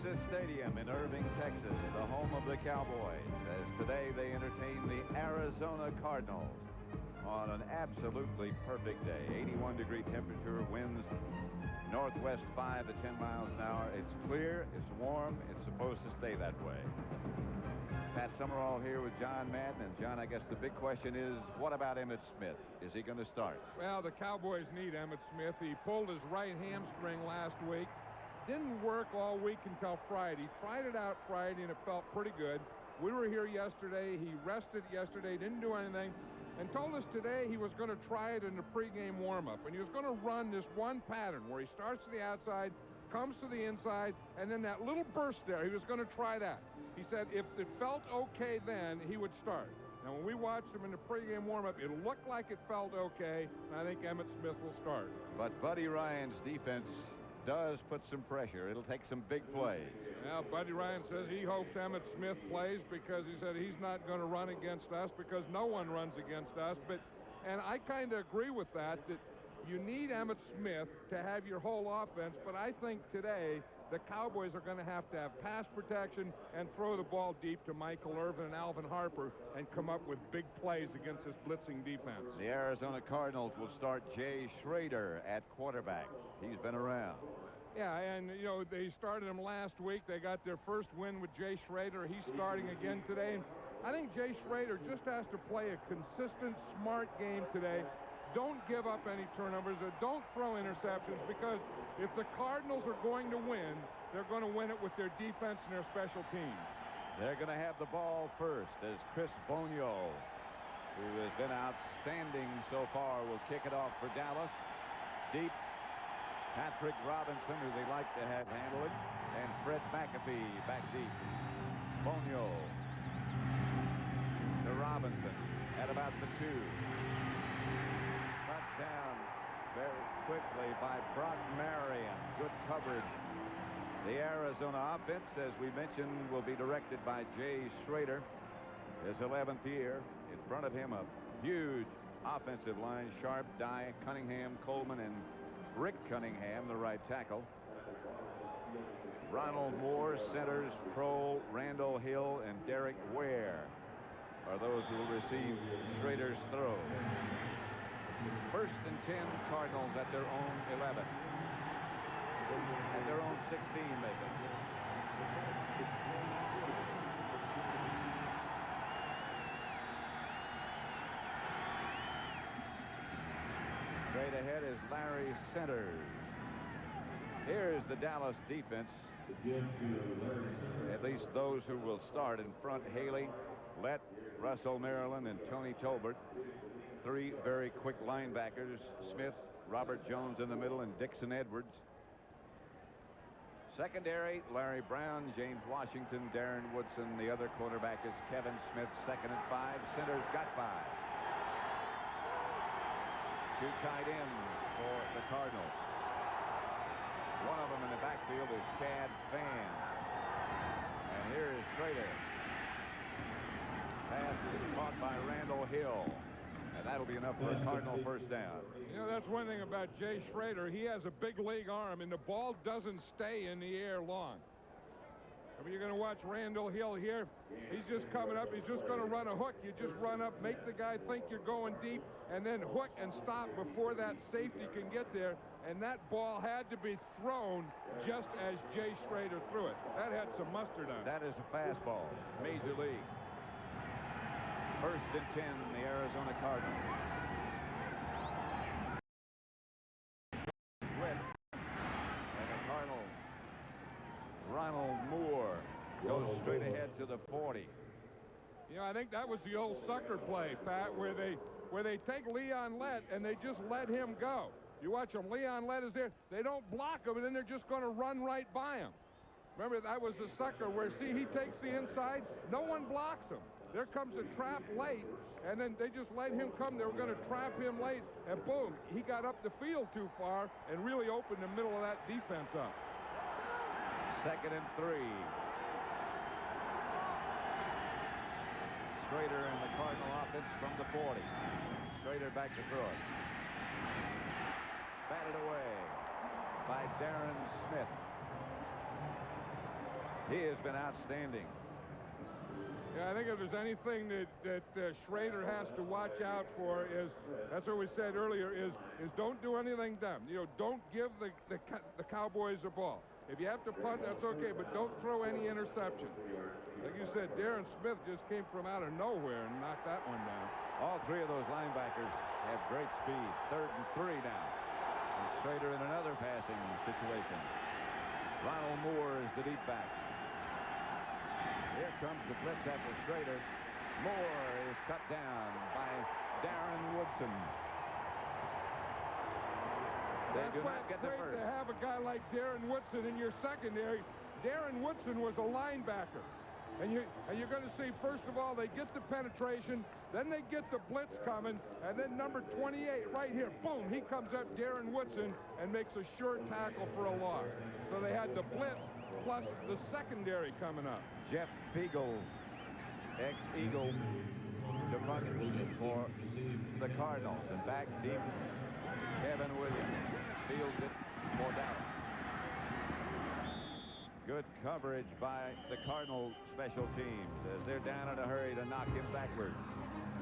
Texas Stadium in Irving, Texas, the home of the Cowboys, as today they entertain the Arizona Cardinals on an absolutely perfect day. 81-degree temperature, winds northwest 5 to 10 miles an hour. It's clear, it's warm, it's supposed to stay that way. Pat Summerall here with John Madden. And John, I guess the big question is, what about Emmitt Smith? Is he going to start? Well, the Cowboys need Emmitt Smith. He pulled his right hamstring last week. Didn't work all week until Friday. Tried it out Friday, and it felt pretty good. We were here yesterday. He rested yesterday, didn't do anything, and told us today he was going to try it in the pregame warm-up. And he was going to run this one pattern where he starts to the outside, comes to the inside, and then that little burst there, he was going to try that. He said if it felt okay then, he would start. Now, when we watched him in the pregame warm-up, it looked like it felt okay, and I think Emmitt Smith will start. But Buddy Ryan's defense does put some pressure. It'll take some big plays. Well, Buddy Ryan says he hopes Emmitt Smith plays because he said he's not going to run against us because no one runs against us. And I kind of agree with that you need Emmitt Smith to have your whole offense, but I think today the Cowboys are going to have pass protection and throw the ball deep to Michael Irvin and Alvin Harper and come up with big plays against this blitzing defense. The Arizona Cardinals will start Jay Schrader at quarterback. He's been around. Yeah, and, you know, they started him last week. They got their first win with Jay Schrader. He's starting again today. And I think Jay Schrader just has to play a consistent, smart game today. Don't give up any turnovers, or don't throw interceptions, because if the Cardinals are going to win, they're going to win it with their defense and their special teams. They're going to have the ball first as Chris Bonio, who has been outstanding so far, will kick it off for Dallas. Deep, Patrick Robinson, who they like to have handle it, and Fred McAfee back deep. Bonio to Robinson at about the 2. Cut down very quickly by Brock Marion. Good coverage. The Arizona offense, as we mentioned, will be directed by Jay Schrader, his 11th year. In front of him, a huge offensive line: Sharp, Dye, Cunningham, Coleman, and Rick Cunningham, the right tackle. Ronald Moore centers. Kroll, Randall Hill, and Derek Ware are those who will receive Schrader's throw. First and 10, Cardinals at their own 11. At their own 16, maybe. Straight ahead is Larry Centers. Here's the Dallas defense. At least those who will start. In front, Haley, Lett, Russell Maryland, and Tony Tolbert. 3 very quick linebackers: Smith, Robert Jones in the middle, and Dixon Edwards. Secondary, Larry Brown, James Washington, Darren Woodson. The other quarterback is Kevin Smith. Second and 5. Centers got 5. 2 tight ends for the Cardinals. One of them in the backfield is Chad Fan. And here is Schrader. Pass is caught by Randall Hill. And that'll be enough for a Cardinal first down. You know, that's one thing about Jay Schrader. He has a big league arm, and the ball doesn't stay in the air long. I mean, you're going to watch Randall Hill here. He's just coming up. He's just going to run a hook. You just run up, make the guy think you're going deep, and then hook and stop before that safety can get there. And that ball had to be thrown just as Jay Schrader threw it. That had some mustard on it. That is a fastball. Major league. First and 10, the Arizona Cardinals. And the Cardinals, Ronald Moore goes straight ahead to the 40. You know, I think that was the old sucker play, Pat, where they take Leon Lett and they just let him go. You watch him. Leon Lett is there. They don't block him, and then they're just going to run right by him. Remember, that was the sucker where, see, he takes the inside. No one blocks him. There comes a trap late, and then they just let him come. They were going to trap him late, and boom, he got up the field too far and really opened the middle of that defense up. Second and 3. Schrader and the Cardinal offense from the 40. Schrader back to throw it. Batted away by Darren Smith. He has been outstanding. Yeah, I think if there's anything that Schrader has to watch out for is, that's what we said earlier, is don't do anything dumb. You know, don't give the Cowboys the ball. If you have to punt, that's okay, but don't throw any interceptions. Like you said, Darren Smith just came from out of nowhere and knocked that one down. All three of those linebackers have great speed. 3rd and 3 now. And Schrader in another passing situation. Ronald Moore is the deep back. Here comes the blitz after Schrader. Moore is cut down by Darren Woodson. They do not get the first. To have a guy like Darren Woodson in your secondary. Darren Woodson was a linebacker. And you're going to see, first of all, they get the penetration, then they get the blitz coming, and then number 28 right here, boom, he comes up, Darren Woodson, and makes a sure tackle for a loss. So they had the blitz plus the secondary coming up. Jeff Peagles, ex-Eagle, to punt for the Cardinals. And back deep, Kevin Williams fields it for Dallas. Good coverage by the Cardinal special teams as they're down in a hurry to knock him backwards.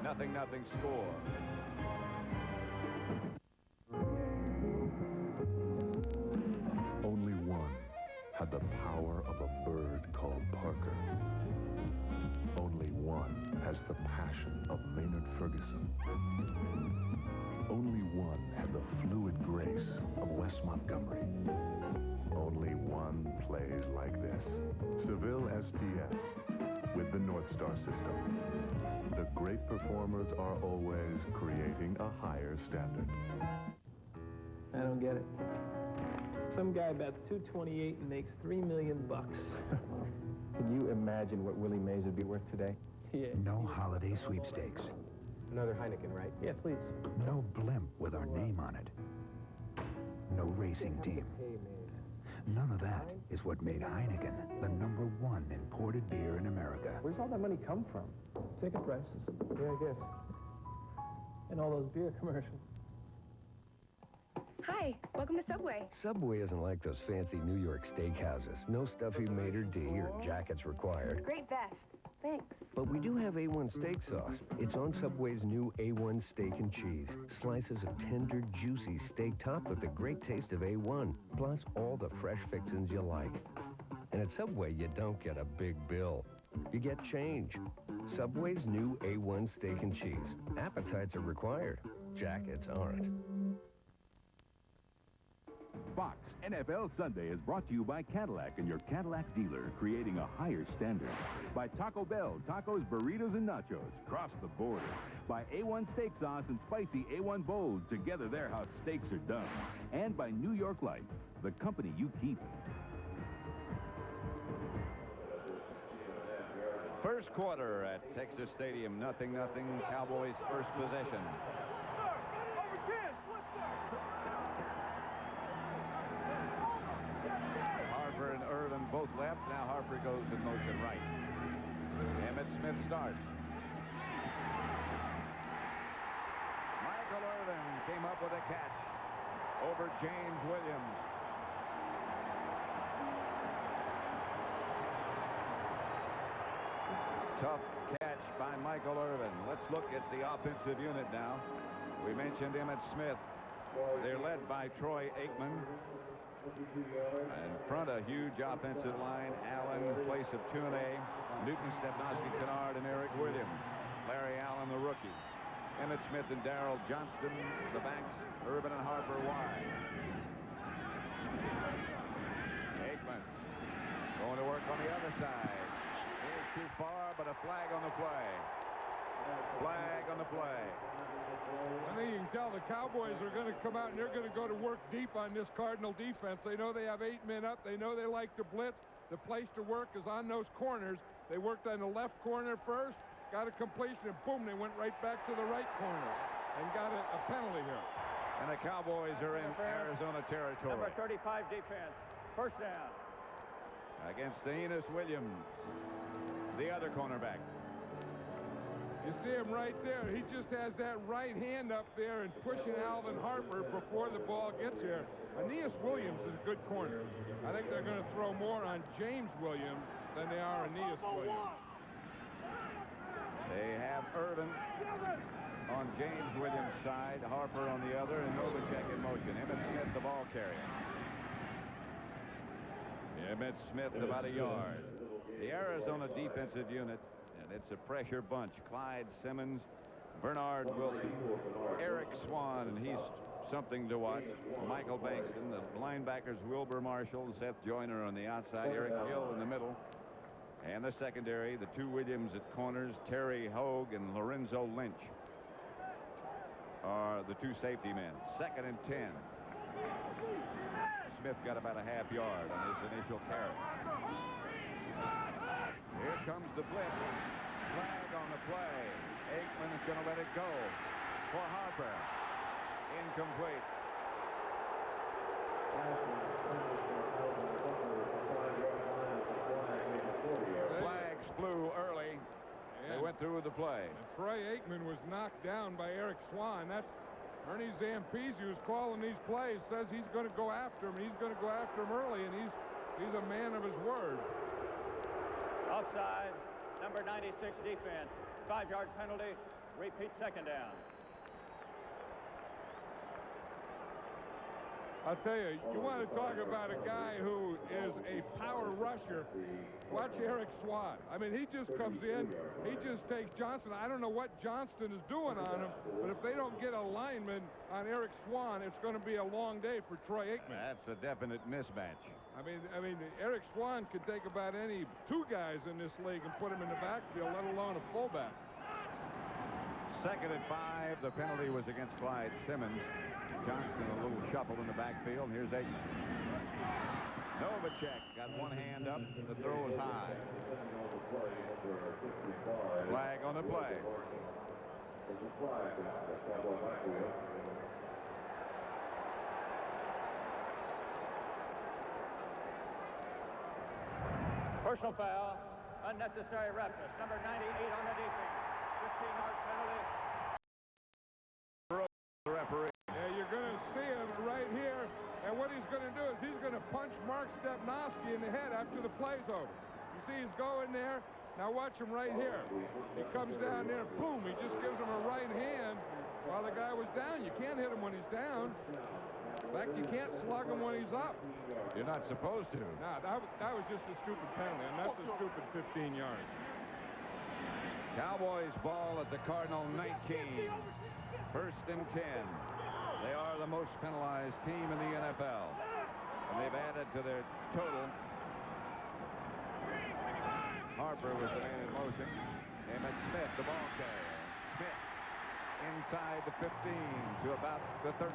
0-0 score. Only one had the power of a bird called Parker. Only one has the passion of Maynard Ferguson. Only one had the fluid grace of Wes Montgomery. Only one plays like this. Seville STS with the North Star system. The great performers are always creating a higher standard. I don't get it. Some guy bets 228 and makes $3 million bucks. Can you imagine what Willie Mays would be worth today? Yeah. No holiday sweepstakes. Another Heineken, right? Yeah, please. No blimp with our name on it. No racing team. Hey, Mays. None of that is what made Heineken the #1 imported beer in America. Where's all that money come from? Ticket prices. Yeah, I guess. And all those beer commercials. Hi, welcome to Subway. Subway isn't like those fancy New York steakhouses. No stuffy maitre d' or jackets required. Great vest. Thanks. But we do have A1 steak sauce. It's on Subway's new A1 steak and cheese. Slices of tender, juicy steak topped with the great taste of A1, plus all the fresh fixins you like. And at Subway, you don't get a big bill. You get change. Subway's new A1 steak and cheese. Appetites are required. Jackets aren't. Fox NFL Sunday is brought to you by Cadillac and your Cadillac dealer, creating a higher standard. By Taco Bell, tacos, burritos, and nachos, cross the border. By A1 steak sauce and spicy A1 bowls, together they're how steaks are done. And by New York Life, the company you keep. First quarter at Texas Stadium, 0-0, Cowboys first possession. Harper and Irvin both left. Now Harper goes in motion right. Emmitt Smith starts. Michael Irvin came up with a catch over James Williams. Tough catch by Michael Irvin. Let's look at the offensive unit now. We mentioned Emmitt Smith. They're led by Troy Aikman. In front, a huge offensive line. Allen in place of Tune, Newton, Stepnoski, Kennard, and Eric Williams. Larry Allen, the rookie. Emmitt Smith and Darrell Johnston, the backs. Irvin and Harper wide. Aikman going to work on the other side. Here's too far, but a flag on the play. Flag on the play. I think you can tell the Cowboys are going to come out and they're going to go to work deep on this Cardinal defense. They know they have 8 men up. They know they like to blitz. The place to work is on those corners. They worked on the left corner first, got a completion, and boom, they went right back to the right corner and got a penalty here. And the Cowboys are in Arizona territory. Number 35 defense. First down. Against Enos Williams, the other cornerback. You see him right there. He just has that right hand up there and pushing Alvin Harper before the ball gets here. Aeneas Williams is a good corner. I think they're going to throw more on James Williams than they are Aeneas Williams. They have Irvin on James Williams' side, Harper on the other, and Novacek in motion. Emmett Smith, the ball carrier. Emmett Smith about a yard. The Arizona defensive unit, and it's a pressure bunch. Clyde Simmons, Bernard Wilson, Eric Swan, and he's something to watch. Michael Bankston, the linebackers Wilbur Marshall and Seth Joyner on the outside, Eric Hill in the middle. And the secondary, the two Williams at corners, Terry Hogue and Lorenzo Lynch are the two safety men. 2nd and 10. Smith got about a half yard on his initial carry. Here comes the blitz. Flag on the play. Aikman is going to let it go for Harper. Incomplete. Flags flew early. They went through with the play. And Troy Aikman was knocked down by Eric Swan. That's Ernie Zampese, who's calling these plays, says he's going to go after him. He's going to go after him early, and he's a man of his word. Offside, number 96 defense. 5-yard penalty. Repeat 2nd down. I'll tell you, you want to talk about a guy who is a power rusher. Watch Eric Swan. I mean, he just comes in, he just takes Johnston. I don't know what Johnston is doing on him, but if they don't get a lineman on Eric Swan, it's going to be a long day for Troy Aikman. That's a definite mismatch. I mean, Eric Swan could take about any two guys in this league and put them in the backfield, let alone a fullback. 2nd and 5. The penalty was against Clyde Simmons. Johnston a little shuffle in the backfield. Here's Aikman. Novacek got one hand up. The throw is high. Flag on the play. Personal foul. Unnecessary roughness. Number 98 on the defense. 15-yard penalty. The referee. Yeah, you're going to see him right here. And what he's going to do is he's going to punch Mark Stepnoski in the head after the play's over. You see he's going there. Now watch him right here. He comes down there, boom, he just gives him a right hand while the guy was down. You can't hit him when he's down. In fact, you can't slug him when he's up. You're not supposed to. Nah, that was just a stupid penalty, and that's a stupid 15 yards. Cowboys ball at the Cardinal 19. 1st and 10. They are the most penalized team in the NFL. And they've added to their total. Harper was the man in motion. Emmett Smith, the ball carrier. Smith inside the 15 to about the 13.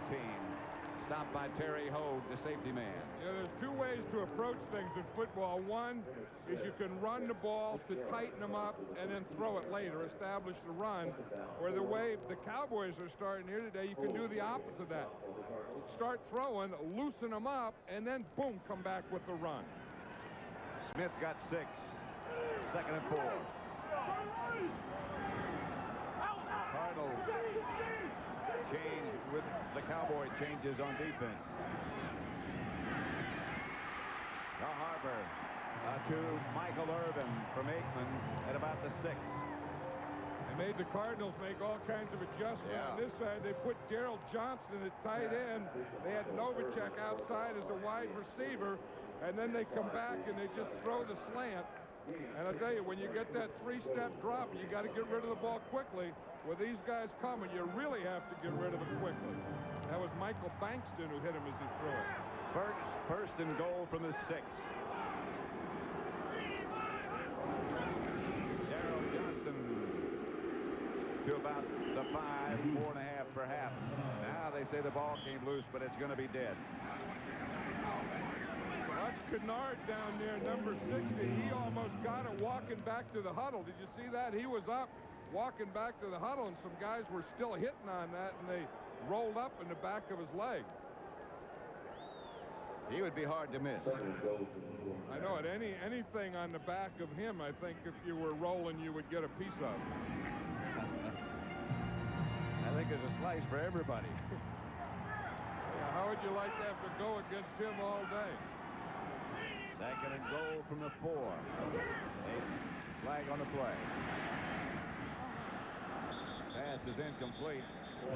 Stopped by Terry Hogue, the safety man. Yeah, there's two ways to approach things in football. One is you can run the ball to tighten them up and then throw it later, establish the run. Where the way the Cowboys are starting here today, you can do the opposite of that. Start throwing, loosen them up, and then, boom, come back with the run. Smith got 6. 2nd and 4. Cardinals change with the Cowboy changes on defense. To Harper. To Michael Irvin from Aikman at about the 6. They made the Cardinals make all kinds of adjustments. Yeah. On this side, they put Gerald Johnson at tight end. They had Novacek outside as a wide receiver. And then they come back and they just throw the slant. And I tell you, when you get that 3-step drop, you got to get rid of the ball quickly. With these guys coming, you really have to get rid of it quickly. That was Michael Bankston who hit him as he threw it. First and goal from the 6. Darrell Johnston to about the 5, 4.5 perhaps. Now they say the ball came loose, but it's going to be dead. Watch Kennard down there, number 60. He almost got it walking back to the huddle. Did you see that? He was up walking back to the huddle, and some guys were still hitting on that, and they rolled up in the back of his leg. He would be hard to miss. I know it. Anything on the back of him, I think if you were rolling, you would get a piece of. think there's a slice for everybody. Yeah, how would you like to have to go against him all day? Second and goal from the 4. Flag on the play. Pass is incomplete.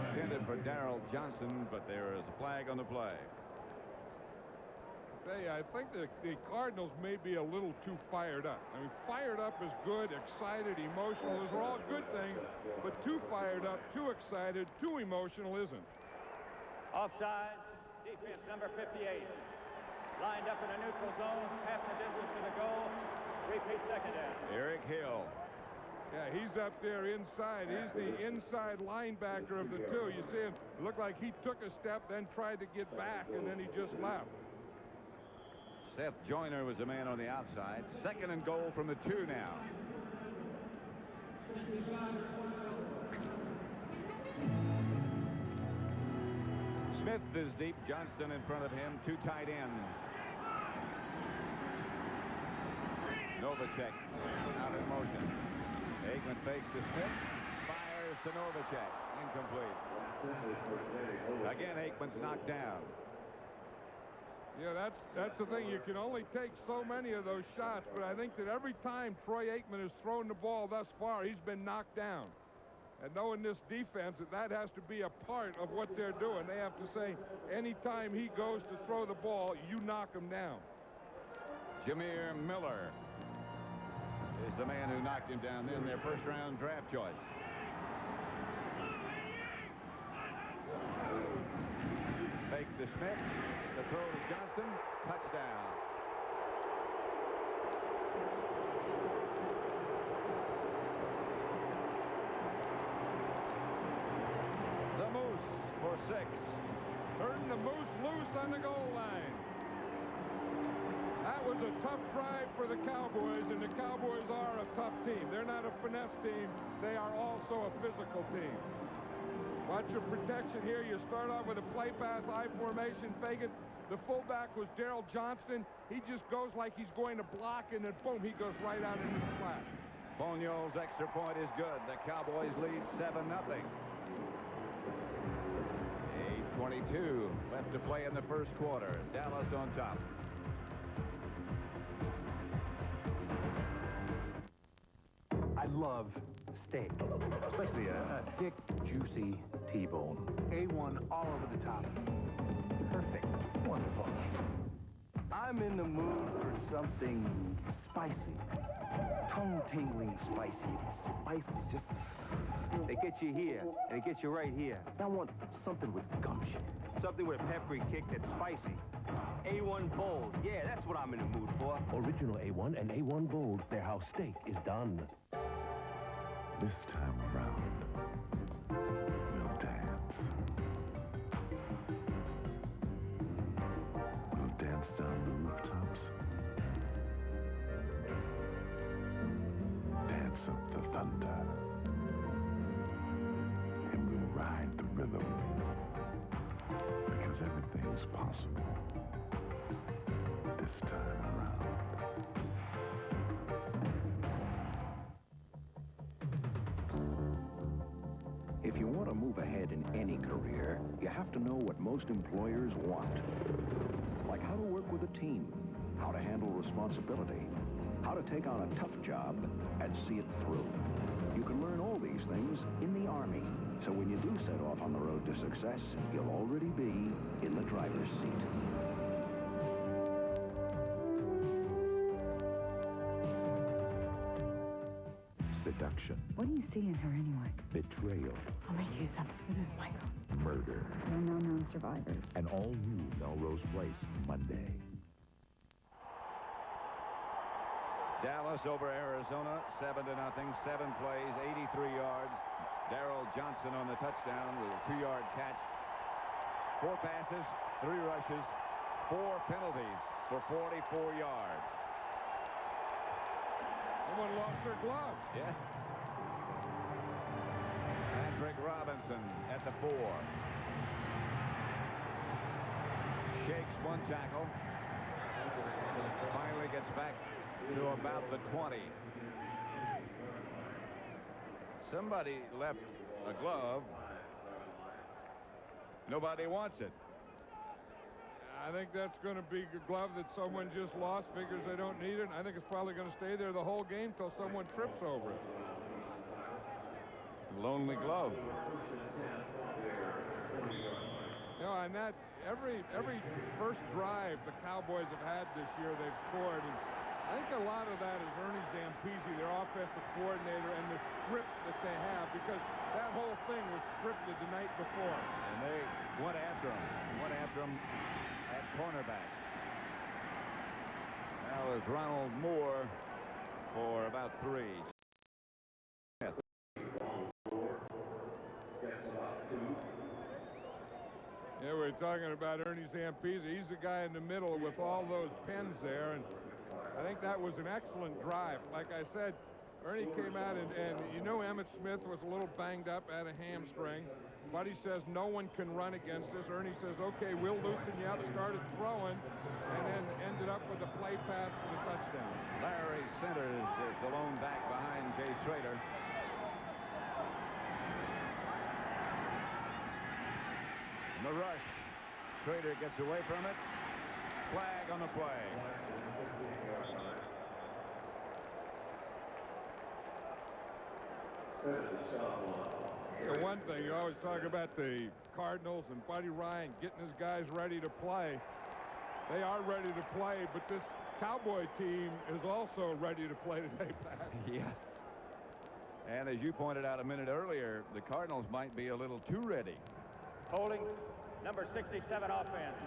Intended for Darrell Johnson, but there is a flag on the play. I think the Cardinals may be a little too fired up. I mean, fired up is good, excited, emotional. Those are all good things, but too fired up, too excited, too emotional isn't. Offside, defense number 58. Lined up in a neutral zone, half the distance to the goal. Repeat second down. Eric Hill. Yeah, he's up there inside. He's the inside linebacker of the two. You see him, it looked like he took a step, then tried to get back, and then he just left. Seth Joyner was the man on the outside. Second and goal from the 2 now. Smith is deep. Johnston in front of him. 2 tight ends. Novacek out in motion. Aikman fakes to Smith. Fires to Novacek. Incomplete. Again, Aikman's knocked down. Yeah, that's the thing. You can only take so many of those shots, but I think that every time Troy Aikman has thrown the ball thus far, he's been knocked down. And knowing this defense, that has to be a part of what they're doing. They have to say, anytime he goes to throw the ball, you knock him down. Jameer Miller is the man who knocked him down, then their first-round draft choice. Fake to Smith. The throw to Johnston. Touchdown. The Moose for 6. Turning the Moose loose on the goal line. That was a tough drive for the Cowboys, and the Cowboys are a tough team. They're not a finesse team. They are also a physical team. Watch your protection here. You start off with a play pass, I formation, fake it. The fullback was Darrell Johnson. He just goes like he's going to block, and then boom, he goes right out into the flat. Fonyo's extra point is good. The Cowboys lead 7-0. 8:22 left to play in the first quarter. Dallas on top. I love steak, especially a thick, juicy T-bone. A1 all over the top. Perfect. Wonderful. I'm in the mood for something spicy. Tongue-tingling spicy. Spices just... They get you here, and it gets you right here. I want something with gumption. Something with a peppery kick that's spicy. A1 Bold. Yeah, that's what I'm in the mood for. Original A1 and A1 Bold. They're how steak is done. This time around, we'll dance. We'll dance down the rooftops. Dance up the thunder. And we'll ride the rhythm. Because everything's possible. This time around. If you want to move ahead in any career, you have to know what most employers want. Like how to work with a team, how to handle responsibility, how to take on a tough job and see it through. You can learn all these things in the Army. So when you do set off on the road to success, you'll already be in the driver's seat. Seduction. What do you see in her anyway? Betrayal. I'll make you something. Who is Michael? Murder. No known survivors. An all-new Melrose Place, Monday. Dallas over Arizona, 7-0. 7 plays, 83 yards. Darrell Johnson on the touchdown with a 2-yard catch. 4 passes, 3 rushes, 4 penalties for 44 yards. Someone lost their glove. Yeah. Patrick Robinson at the 4. Shakes 1 tackle. Finally gets back to about the 20. Somebody left a glove Nobody wants it. I think that's going to be a glove that someone just lost, figures they don't need it. I think it's probably going to stay there the whole game till someone trips over it. Lonely glove. You know, and that every first drive the Cowboys have had this year, they've scored. And I think a lot of that is Ernie Zampese, their offensive coordinator, and the script that they have, because that whole thing was scripted the night before. And they went after him. At cornerback. Now is Ronald Moore for about 3. Yeah, we're talking about Ernie Zampese. He's the guy in the middle with all those pens there, and I think that was an excellent drive. Like I said, Ernie came out, and you know Emmitt Smith was a little banged up, had a hamstring. Buddy says no one can run against us. Ernie says, okay, we'll loosen you up, started throwing, and then ended up with a play pass for the touchdown. Larry Centers is the lone back behind Jay Schrader. The rush. Schrader gets away from it. Flag on the play. The one thing, you always talk about the Cardinals and Buddy Ryan getting his guys ready to play. They are ready to play, but this Cowboy team is also ready to play today, Pat. Yeah. And as you pointed out a minute earlier, the Cardinals might be a little too ready. Holding, number 67 offense.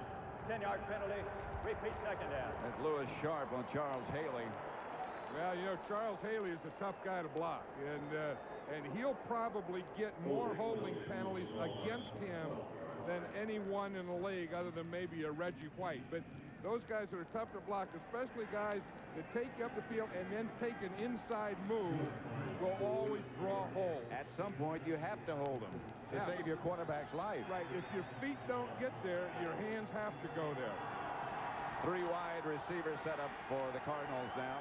10-yard penalty, repeat second down. That's Lewis Sharp on Charles Haley. Well, you know, Charles Haley is a tough guy to block, and he'll probably get more holding penalties against him than anyone in the league other than maybe a Reggie White. But those guys that are tough to block, especially guys that take you up the field and then take an inside move, will always draw holes. At some point, you have to hold them to save your quarterback's life. Right. If your feet don't get there, your hands have to go there. 3 wide receiver set up for the Cardinals now.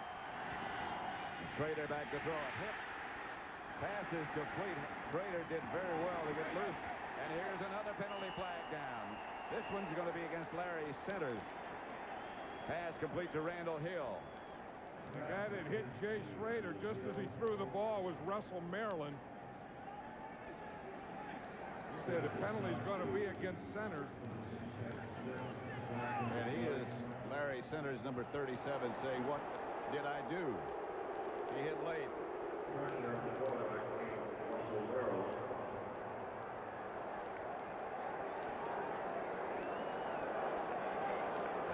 Schrader back to throw it. Hit. Pass is complete. Schrader did very well to get loose. And here's another penalty flag down. This one's going to be against Larry Centers. Pass complete to Randall Hill. The guy that hit Jay Schrader just as he threw the ball was Russell Maryland. He said the penalty's going to be against Centers. And he is Larry Centers, number 37, saying, what did I do? He hit late.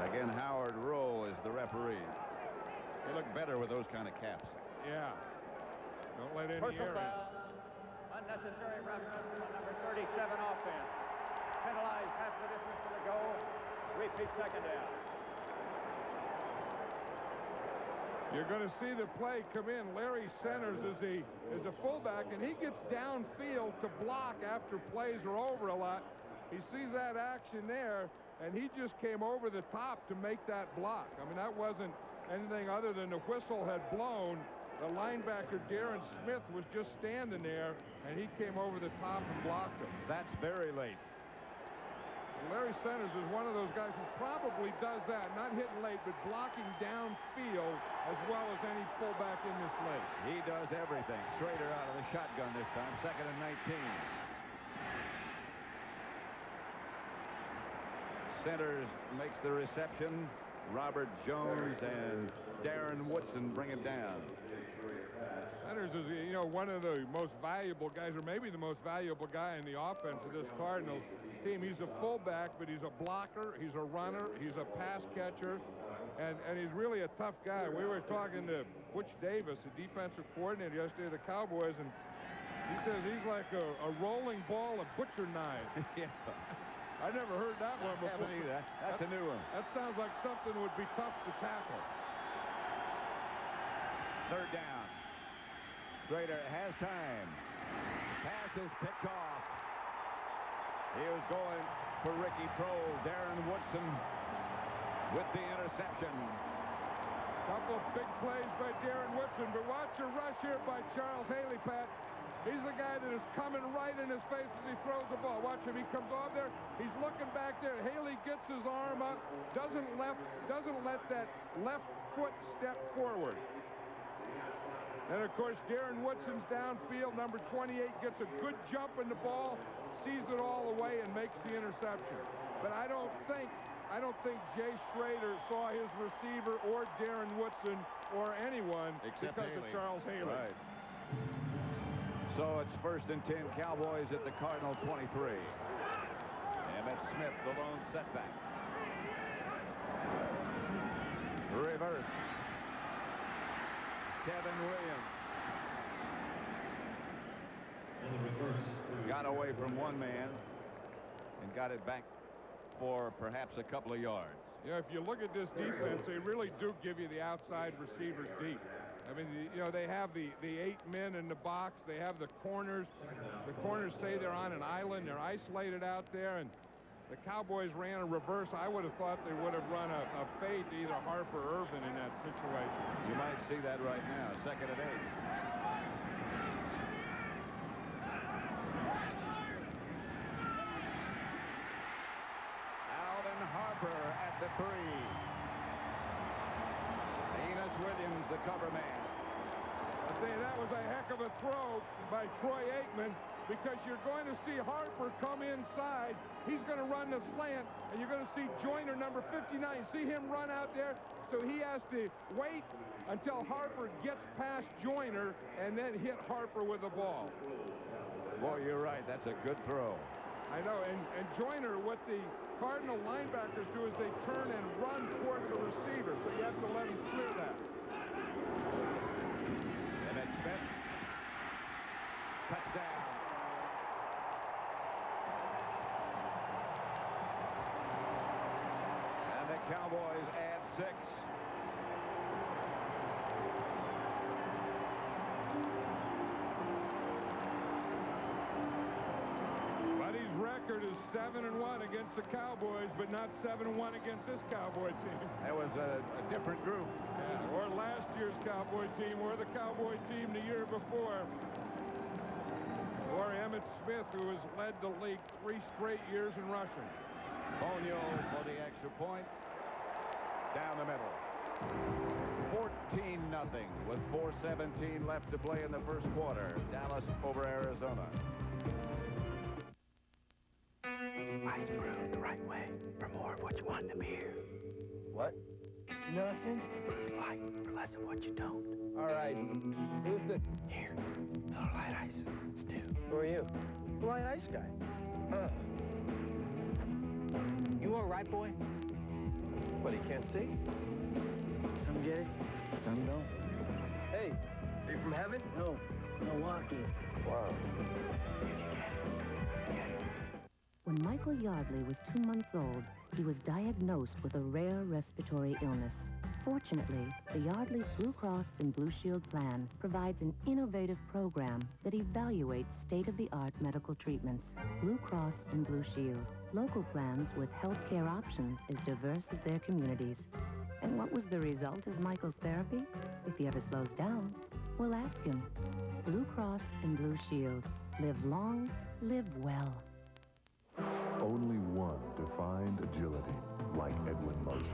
Again, Howard Rowe is the referee. They look better with those kind of caps. Yeah. Don't let any Personal air in. foul. Unnecessary roughness on number 37 offense. Penalized half the distance to the goal. Repeat second down. You're going to see the play come in. Larry Centers is a fullback, and he gets downfield to block after plays are over a lot. He sees that action there, and he just came over the top to make that block. I mean, that wasn't anything other than the whistle had blown. The linebacker, Darren Smith, was just standing there, and he came over the top and blocked him. That's very late. Larry Centers is one of those guys who probably does that, not hitting late, but blocking downfield as well as any fullback in this league. He does everything. Schrader out of the shotgun this time, 2nd and 19. Centers makes the reception. Robert Jones and Darren Woodson bring it down. Centers is, you know, one of the most valuable guys, or maybe the most valuable guy in the offense of this Cardinals team. He's a fullback, but he's a blocker, he's a runner, he's a pass catcher, and he's really a tough guy. We were talking to Butch Davis, the defensive coordinator yesterday of the Cowboys, and he says he's like a rolling ball of butcher knives. Yeah. I never heard that one before. That's a new one. That sounds like something would be tough to tackle. 3rd down. Schrader has time. Pass is picked off. He was going for Ricky Prohl. Darren Woodson with the interception. Couple of big plays by Darren Woodson, but watch a rush here by Charles Haley, Pat. He's the guy that is coming right in his face as he throws the ball. Watch him. He comes over there. He's looking back there. Haley gets his arm up. Doesn't let that left foot step forward. And, of course, Darren Woodson's downfield. Number 28 gets a good jump in the ball, sees it all away, and makes the interception. But I don't think Jay Schrader saw his receiver or Darren Woodson or anyone except because Haley. of Charles Haley. Right. So it's 1st and 10, Cowboys at the Cardinal 23. Emmett Smith, the lone setback. Reverse. Kevin Williams. Got away from one man and got it back for perhaps a couple of yards. Yeah, if you look at this defense, they really do give you the outside receivers deep. I mean, they have the 8 men in the box. They have the corners. The corners say they're on an island. They're isolated out there, and the Cowboys ran a reverse. I would have thought they would have run a fade to either Harper or Irvin in that situation. You might see that right now. 2nd and 8. Harper at the 3. Enos Williams, the cover man. I'll say that was a heck of a throw by Troy Aikman, because you're going to see Harper come inside. He's going to run the slant, and you're going to see Joyner, number 59. See him run out there, so he has to wait until Harper gets past Joyner and then hit Harper with the ball. Boy, you're right. That's a good throw. I know, and Joyner, what the Cardinal linebackers do is they turn and run towards the receiver, so you have to let him clear that. Emmett Smith. Touchdown. And the Cowboys add 6. Record is 7-1 against the Cowboys, but not 7-1 against this Cowboy team. That was a different group. Yeah, or last year's Cowboy team, or the Cowboy team the year before. Or Emmett Smith, who has led the league 3 straight years in rushing. Bonio for the extra point. Down the middle. 14-0 with 4:17 left to play in the first quarter. Dallas over Arizona. Ice brewed the right way for more of what you want in a beer. What? Nothing? Brewed light for less of what you don't. All right. Who's the... Here, little light ice. It's new. Who are you? The light ice guy. Huh. You all right, boy? What, he can't see? Some get it, some don't. Hey, are you from heaven? No, Milwaukee. Wow. If you get it, get it. When Michael Yardley was 2 months old, he was diagnosed with a rare respiratory illness. Fortunately, the Yardley's Blue Cross and Blue Shield plan provides an innovative program that evaluates state-of-the-art medical treatments. Blue Cross and Blue Shield, local plans with healthcare options as diverse as their communities. And what was the result of Michael's therapy? If he ever slows down, we'll ask him. Blue Cross and Blue Shield. Live long, live well. Only one defined agility like Edwin Moses.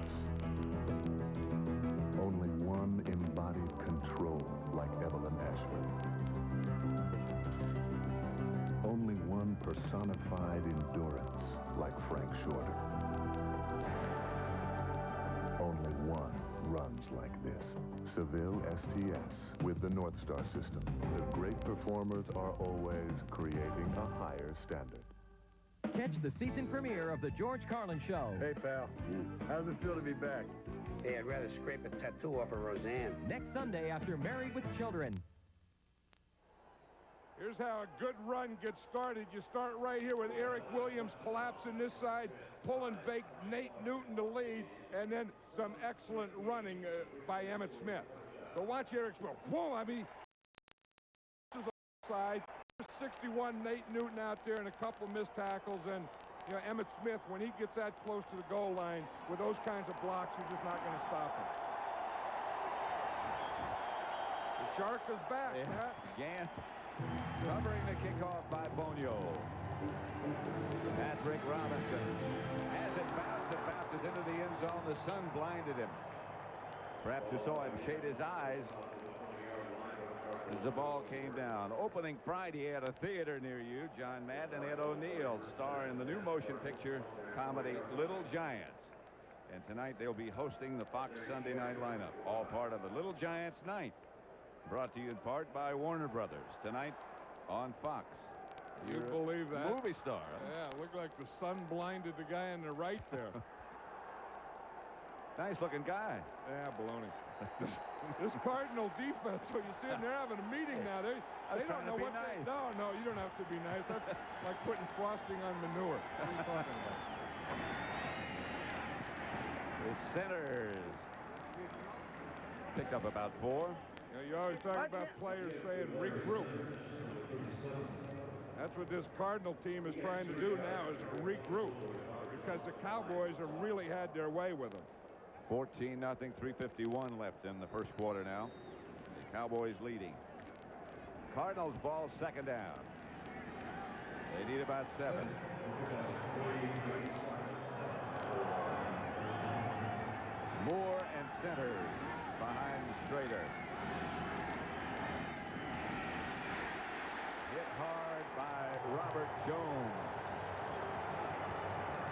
Only one embodied control like Evelyn Ashford. Only one personified endurance like Frank Shorter. Only one runs like this. Seville STS with the North Star system. The great performers are always creating a higher standard. Catch the season premiere of The George Carlin Show. Hey, pal. How does it feel to be back? Hey, I'd rather scrape a tattoo off of Roseanne. Next Sunday after Married with Children. Here's how a good run gets started. You start right here with Eric Williams collapsing this side, pulling back Nate Newton to lead, and then some excellent running by Emmett Smith. So watch Eric Smith. Whoa, I mean, this is on the side. 61 Nate Newton out there and a couple missed tackles, and you know, Emmett Smith, when he gets that close to the goal line with those kinds of blocks, you're just not going to stop him. The Shark is back, yeah. Matt. Gant Covering the kickoff by Bonio. Patrick Robinson has it bounced. It bounces into the end zone. The sun blinded him. Perhaps you saw him shade his eyes as the ball came down. Opening Friday at a theater near you, John Madden and Ed O'Neill star in the new motion picture comedy Little Giants. And tonight they'll be hosting the Fox Sunday night lineup, all part of the Little Giants night. Brought to you in part by Warner Brothers. Tonight on Fox. You believe that? Movie star. Yeah, it looked like the sun blinded the guy on the right there. Nice looking guy. Yeah, baloney. This Cardinal defense, so you see them, they're having a meeting now. They don't know what nice. No, you don't have to be nice. That's like putting frosting on manure. What are you talking about? The centers picked up about 4. You always talk about players saying regroup. That's what this Cardinal team is trying to do now, is regroup, because the Cowboys have really had their way with them. 14-0, 3:51 left in the first quarter now. The Cowboys leading. Cardinals ball second down. They need about 7. Moore and centers behind Schrader. Hit hard by Robert Jones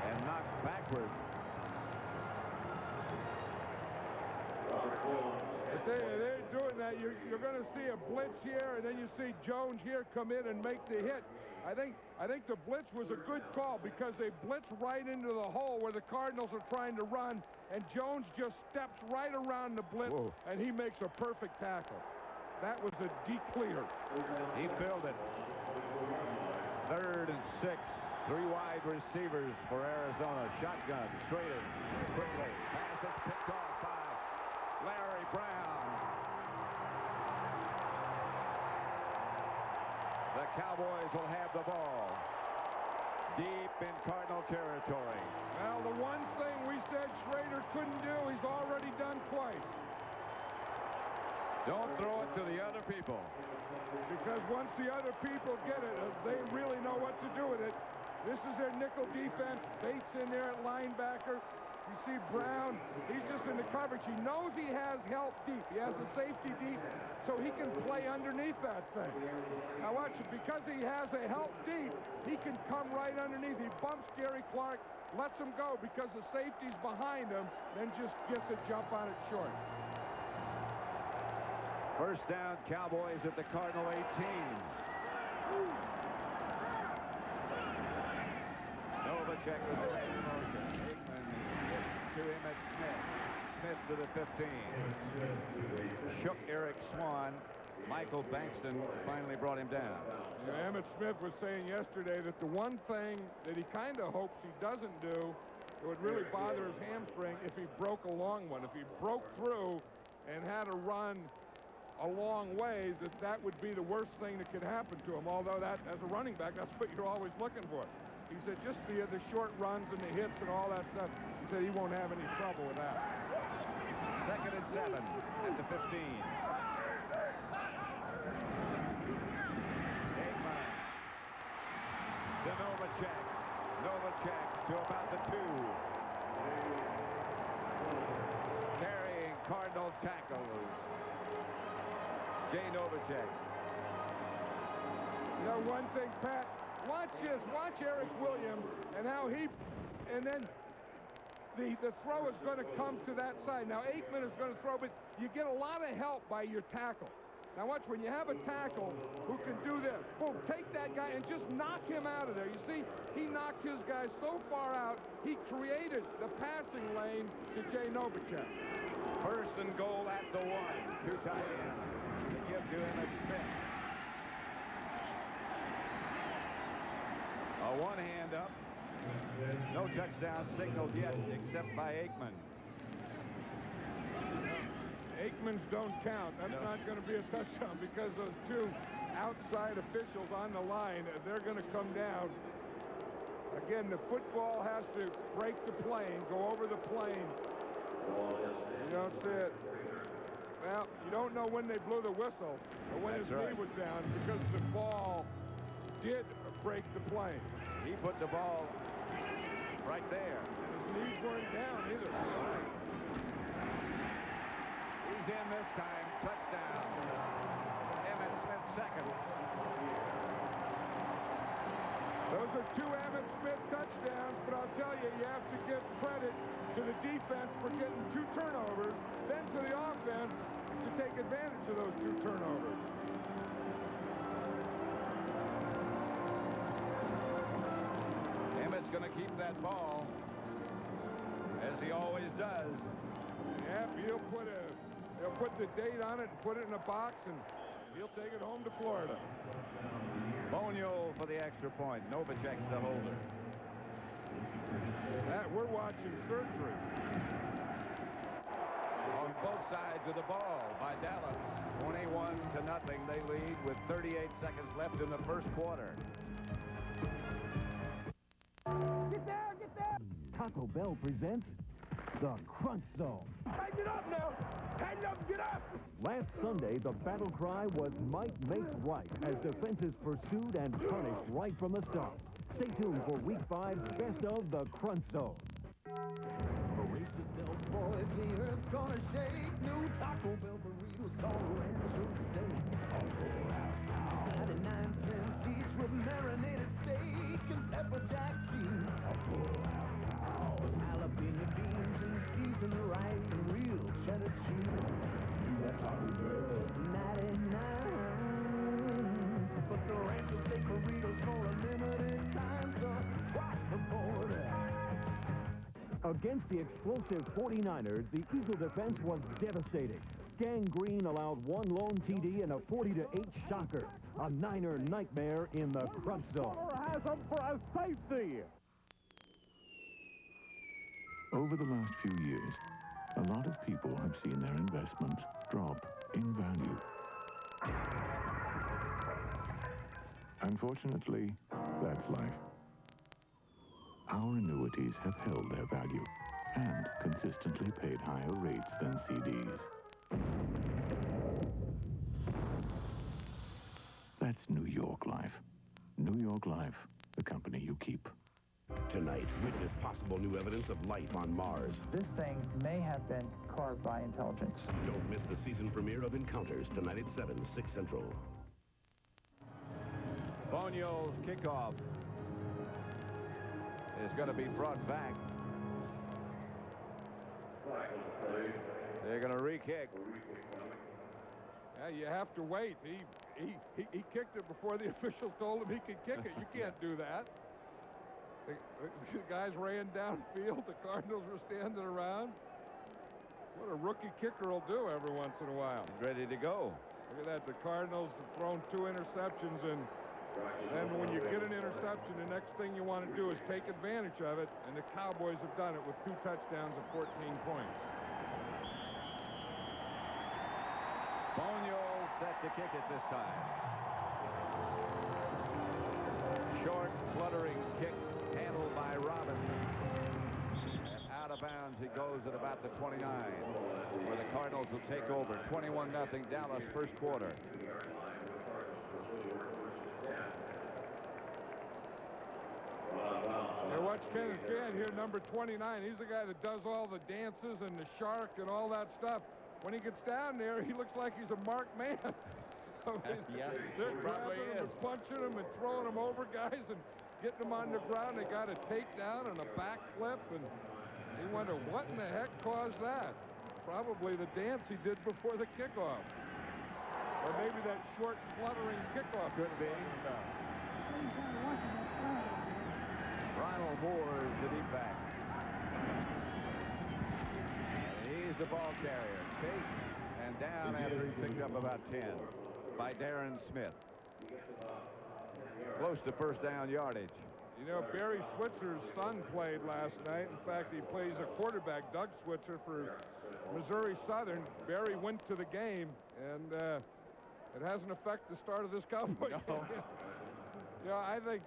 and knocked backward. If they're doing that, you're going to see a blitz here, and then you see Jones here come in and make the hit. I think the blitz was a good call because they blitzed right into the hole where the Cardinals are trying to run, and Jones just steps right around the blitz. Whoa. And he makes a perfect tackle. That was a deep clear. He filled it. 3rd and 6. 3 wide receivers for Arizona. Shotgun. Schrader quickly. Pass is picked off by Larry Brown. The Cowboys will have the ball deep in Cardinal territory. Well, the one thing we said Schrader couldn't do, he's already done twice. Don't throw it to the other people. Because once the other people get it, they really know what to do with it. This is their nickel defense. Bates in there at linebacker. You see Brown, he's just in the coverage. He knows he has help deep. He has a safety deep, so he can play underneath that thing. Now watch it. Because he has a help deep, he can come right underneath. He bumps Gary Clark, lets him go because the safety's behind him, then just gets a jump on it short. First down, Cowboys at the Cardinal 18. Novacek with the leg motion. Aikman to Emmett Smith. Smith to the 15. Shook Eric Swan. Michael Bankston finally brought him down. Yeah, Emmett Smith was saying yesterday that the one thing that he kind of hopes he doesn't do that would really bother his hamstring if he broke a long one. If he broke through and had to run a long way, that would be the worst thing that could happen to him. Although that, as a running back, that's what you're always looking for. He said just the short runs and the hits and all that stuff. He said he won't have any trouble with that. 2nd and 7 at the 15. Aikman to Novacek. Novacek to about the 2. Carrying Cardinal tackles. Jay Novacek. You know one thing, Pat, watch this. Watch Eric Williams and how he, and then the throw is going to come to that side. Now Aikman is going to throw, but you get a lot of help by your tackle. Now watch, when you have a tackle who can do this, boom, take that guy and just knock him out of there. You see, he knocked his guy so far out, he created the passing lane to Jay Novacek. 1st and goal at the 1. 2 tight ends to give to Emmett Smith. A 1-hand up. No touchdown signaled yet except by Aikman. Aikman's don't count. That's not going to be a touchdown because those 2 outside officials on the line, they're going to come down. Again, the football has to break the plane, go over the plane. You don't see it. Well, you don't know when they blew the whistle or when his knee was down because the ball did break the plane. He put the ball right there. And his knees weren't down either. He's in this time. Touchdown. Emmett Smith second. Those are 2 Emmett Smith touchdowns, but I'll tell you, you have to give credit to the defense for getting 2 turnovers, then to the offense to take advantage of those 2 turnovers. Emmett's going to keep that ball, as he always does. Yep, he'll put the date on it and put it in a box, and he'll take it home to Florida. Bonio for the extra point. Novacek's the holder. We're watching surgery. On both sides of the ball by Dallas. 21-0. They lead with 38 seconds left in the first quarter. Get there! Get there! Taco Bell presents the Crunch Zone. Tighten it up now! Tighten up! Get up! Last Sunday, the battle cry was might makes right as defenses pursued and punished right from the start. Stay tuned for Week 5's Best of the Crunch Zone. Race the Del Boys, the earth's gonna shake. New Taco Bell burritos, call Rancho Steak. 99 cents each with marinated steak and pepper jack cheese. Jalapeno beans and seasoned rice and real cheddar cheese. 99. But the Rancho Steak burritos for a limited time, so cross the border. Against the explosive 49ers, the Eagle defense was devastating. Gang Green allowed 1 lone TD and a 40-8 shocker. A Niner nightmare in the Crunch Zone. Has them for a safety. Over the last few years, a lot of people have seen their investments drop in value. Unfortunately, that's life. Our annuities have held their value and consistently paid higher rates than CDs. That's New York Life. New York Life, the company you keep. Tonight, witness possible new evidence of life on Mars. This thing may have been carved by intelligence. Don't miss the season premiere of Encounters tonight at 7, 6 Central. Bonio's kickoff is going to be brought back. They're going to re-kick. Yeah, you have to wait. He kicked it before the official told him he could kick it. You can't do that. The guys ran downfield. The Cardinals were standing around. What a rookie kicker will do every once in a while. He's ready to go. Look at that. The Cardinals have thrown 2 interceptions, and then when you get an interception, the next thing you want to do is take advantage of it, and the Cowboys have done it with 2 touchdowns and 14 points. Bonio set to kick it this time. Short, fluttering kick handled by Robinson. And out of bounds he goes at about the 29, where the Cardinals will take over. 21-0 Dallas first quarter. Hey, watch Kenneth Gann here, number 29. He's the guy that does all the dances and the shark and all that stuff. When he gets down there, he looks like he's a marked man. So yeah, they're grabbing him and punching him and throwing him over guys and getting him on the ground. They got a takedown and a backflip, and he wondered what in the heck caused that. Probably the dance he did before the kickoff. Or maybe that short, fluttering kickoff. Could be. Ronald Moore is the deep back. He's the ball carrier. Chased and down after he picked up about 10 by Darren Smith. Close to first down yardage. You know, Barry Switzer's son played last night. In fact, he plays a quarterback, Doug Switzer, for Missouri Southern. Barry went to the game, and it hasn't affected the start of this Cowboy game. Yeah, I think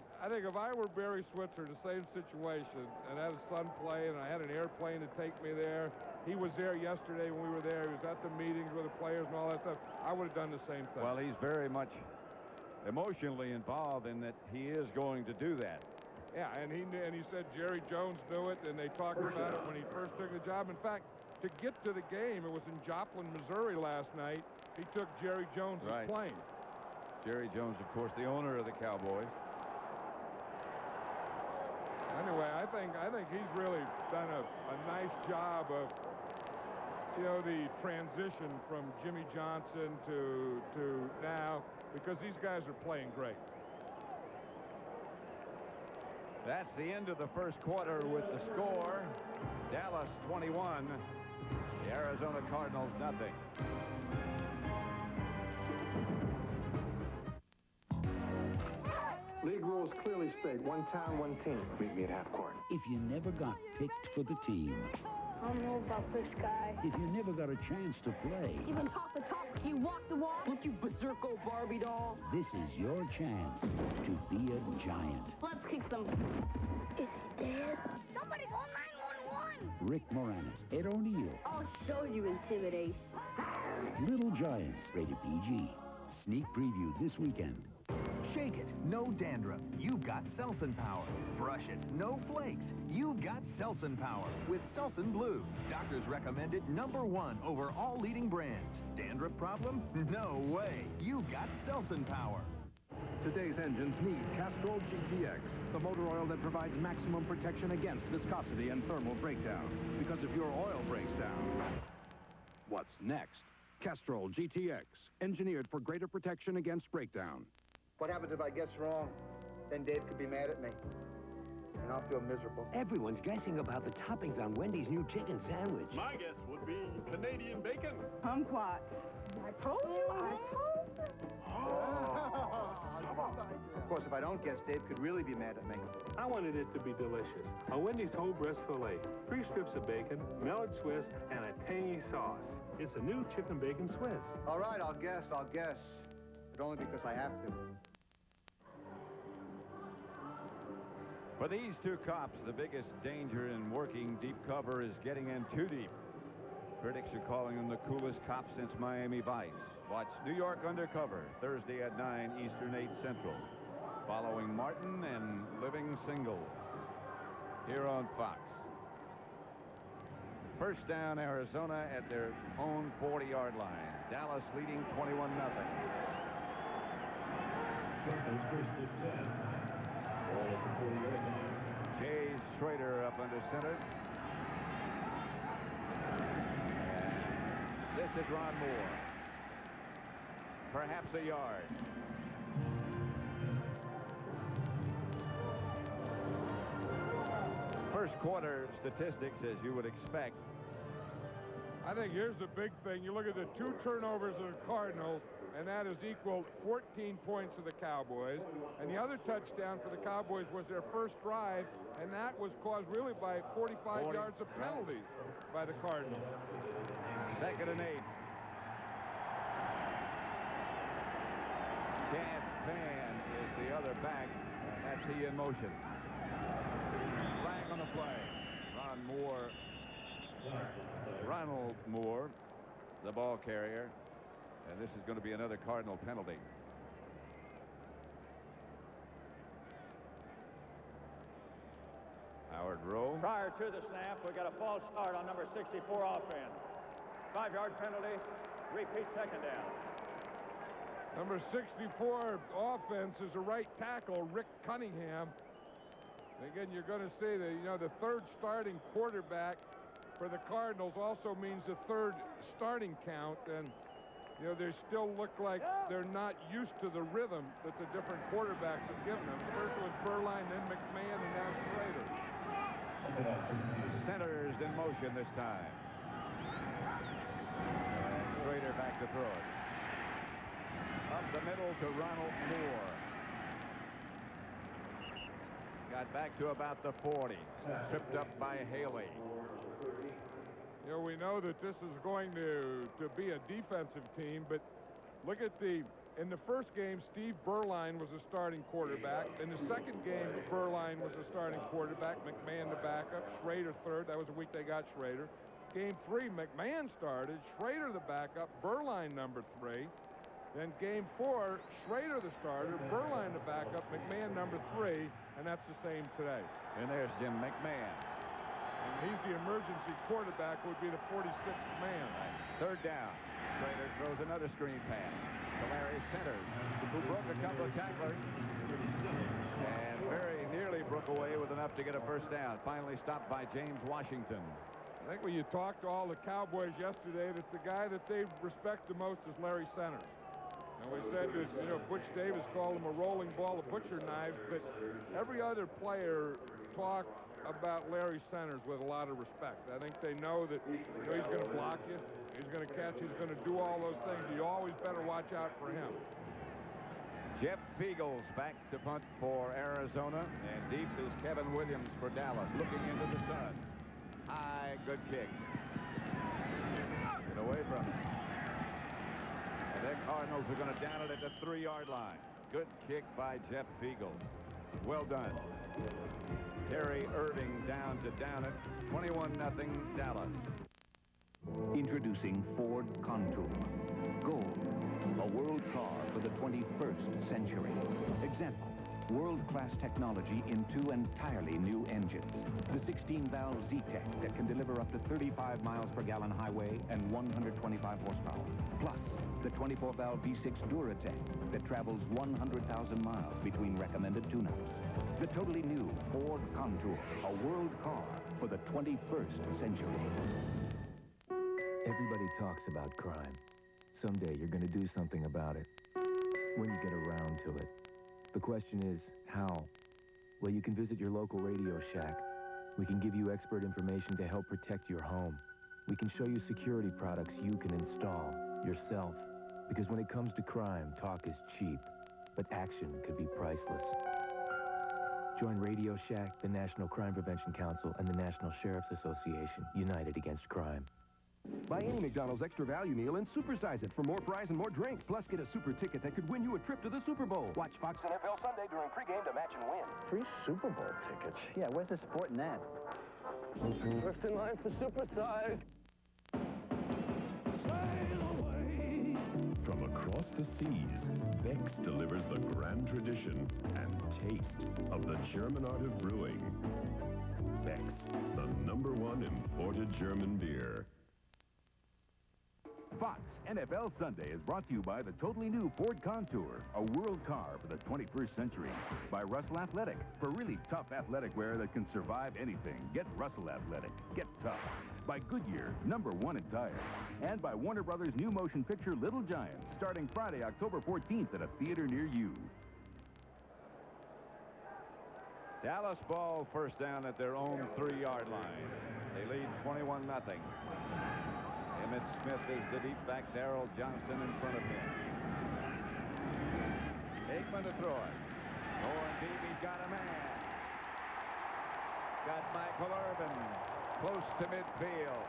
if I were Barry Switzer, the same situation, and had a son play, and I had an airplane to take me there. He was there yesterday when we were there. He was at the meetings with the players and all that stuff. I would have done the same thing. Well, he's very much emotionally involved in that he is going to do that. Yeah, and he said Jerry Jones knew it, and they talked about it when he first took the job. In fact, to get to the game, it was in Joplin, Missouri last night. He took Jerry Jones' plane. Jerry Jones, of course, the owner of the Cowboys. Anyway, I think he's really done a nice job of, the transition from Jimmy Johnson to now, because these guys are playing great. That's the end of the first quarter with the score. Dallas 21, the Arizona Cardinals nothing. League rules clearly state one town, one team. Meet me at half court. If you never got picked for the team. I don't know about this guy. If you never got a chance to play. Even talk the talk, you walk the walk. Don't you berserko Barbie doll? This is your chance to be a giant. Let's kick them. Is he dead? Somebody call 911! Rick Moranis, Ed O'Neill. I'll show you intimidation. Little Giants, rated PG. Sneak preview this weekend. Shake it, no dandruff. You've got Selsun Power. Brush it, no flakes. You've got Selsun Power with Selsun Blue. Doctors recommend it #1 over all leading brands. Dandruff problem? No way. You've got Selsun Power. Today's engines need Castrol GTX, the motor oil that provides maximum protection against viscosity and thermal breakdown. Because if your oil breaks down, what's next? Castrol GTX, engineered for greater protection against breakdown. What happens if I guess wrong? Then Dave could be mad at me. And I'll feel miserable. Everyone's guessing about the toppings on Wendy's new chicken sandwich. My guess would be Canadian bacon. Kumquat. I told you. Of course, if I don't guess, Dave could really be mad at me. I wanted it to be delicious. A Wendy's whole breast filet, 3 strips of bacon, melted Swiss, and a tangy sauce. It's a new chicken bacon Swiss. All right, I'll guess. But only because I have to. For these two cops, the biggest danger in working deep cover is getting in too deep. Critics are calling them the coolest cops since Miami Vice. Watch New York Undercover, Thursday at 9 Eastern, 8 Central. Following Martin and Living Single here on Fox. First down, Arizona at their own 40-yard line. Dallas leading 21-0. Jay Schrader up under center. And this is Ron Moore. Perhaps a yard. First quarter statistics, as you would expect. I think here's the big thing. You look at the 2 turnovers of the Cardinals, and that is equal 14 points to the Cowboys. And the other touchdown for the Cowboys was their first drive, and that was caused really by 45 yards of penalties by the Cardinals. 2nd and 8. Chad Fan is the other back, and that's he in motion. Flag on the play. Ronald Moore, the ball carrier, and this is going to be another Cardinal penalty. Howard Rowe. Prior to the snap, we got a false start on number 64 offense. 5-yard penalty. Repeat 2nd down. Number 64 offense is a right tackle, Rick Cunningham. Again, you're going to see that, the 3rd starting quarterback for the Cardinals also means the 3rd starting count, and they still look like they're not used to the rhythm that the different quarterbacks have given them. First was Berline, then McMahon, and now Schrader. Centers in motion this time. And Schrader back to throw it. Up the middle to Ronald Moore. Got back to about the 40. Tripped up by Haley. We know that this is going to be a defensive team, but look at the In the first game, Steve Berline was the starting quarterback. In the second game, Berline was the starting quarterback. McMahon the backup. Schrader third. That was the week they got Schrader. Game 3, McMahon started. Schrader the backup. Berline number 3. Then game 4, Schrader the starter. Berline the backup. McMahon number 3. And that's the same today. And there's Jim McMahon. And he's the emergency quarterback, would be the 46th man. Third down. Schrader throws another screen pass to Larry Centers, who broke a couple of tacklers and very nearly broke away with enough to get a first down. Finally stopped by James Washington. I think when you talked to all the Cowboys yesterday, that the guy that they respect the most is Larry Centers. And we said that, you know, Butch Davis called him a rolling ball of butcher knives, but every other player talked about Larry Centers with a lot of respect. I think they know that, you know, he's going to block you, he's going to catch, he's going to do all those things. You always better watch out for him. Jeff Beagles back to punt for Arizona, and deep is Kevin Williams for Dallas, looking into the sun. High, good kick. Get away from it. And the Cardinals are going to down it at the 3-yard line. Good kick by Jeff Beagles. Well done. Terry Irving down to down it. 21-0 Dallas. Introducing Ford Contour. Gold, a world car for the 21st century. Example, world-class technology in 2 entirely new engines. The 16-valve Z-Tech that can deliver up to 35 miles per gallon highway and 125 horsepower. Plus, the 24-valve V6 Duratec that travels 100,000 miles between recommended tune-ups. The totally new Ford Contour, a world car for the 21st century. Everybody talks about crime. Someday you're going to do something about it. When you get around to it. The question is, how? Well, you can visit your local Radio Shack. We can give you expert information to help protect your home. We can show you security products you can install yourself. Because when it comes to crime, talk is cheap, but action could be priceless. Join Radio Shack, the National Crime Prevention Council, and the National Sheriff's Association, united against crime. Buy any McDonald's extra value meal and supersize it for more fries and more drinks. Plus, get a super ticket that could win you a trip to the Super Bowl. Watch Fox NFL Sunday during pregame to match and win. Free Super Bowl tickets? Yeah, where's the sport in that? First in line for supersize. From across the seas, Beck's delivers the grand tradition and taste of the German art of brewing. Beck's, the #1 imported German beer. Fox NFL Sunday is brought to you by the totally new Ford Contour, a world car for the 21st century. By Russell Athletic, for really tough athletic wear that can survive anything. Get Russell Athletic. Get tough. By Goodyear, #1 in tires. And by Warner Brothers' new motion picture Little Giants, starting Friday, October 14th at a theater near you. Dallas ball first down at their own 3-yard line. They lead 21-0. Emmett Smith is the deep back. Darrell Johnson in front of him. Aikman to throw it. Going deep, he's got a man. Got Michael Irvin close to midfield.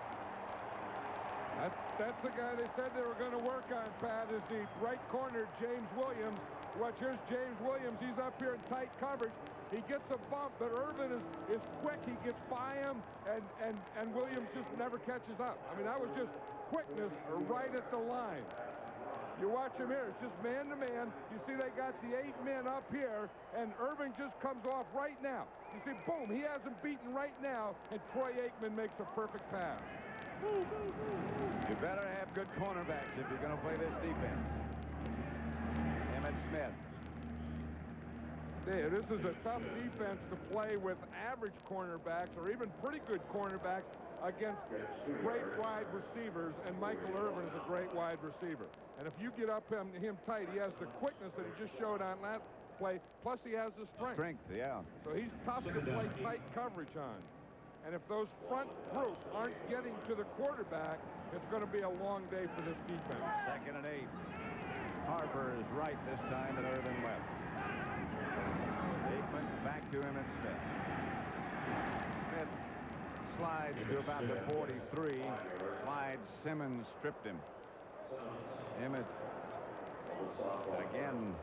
That's the guy they said they were going to work on, Pat, is the right corner, James Williams. Watch, here's James Williams. He's up here in tight coverage. He gets a bump, but Irvin is quick. He gets by him, and Williams just never catches up. I mean, that was just quickness right at the line. You watch him here. It's just man-to-man. You see they got the 8 men up here, and Irvin just comes off right now. You see, boom, he has him beaten right now, and Troy Aikman makes a perfect pass. You better have good cornerbacks if you're going to play this defense. Emmett Smith. Yeah, this is a tough defense to play with average cornerbacks or even pretty good cornerbacks against great wide receivers, and Michael Irvin is a great wide receiver. And if you get up him tight, he has the quickness that he just showed on last play, plus he has the strength. Strength, yeah. So he's tough to play tight coverage on. And if those front groups aren't getting to the quarterback, it's going to be a long day for this defense. 2nd and 8. Harper is right this time, and Irvin left. Aikman back to Emmett Smith. Smith slides to about the 43. Clyde Simmons stripped him. Emmett man,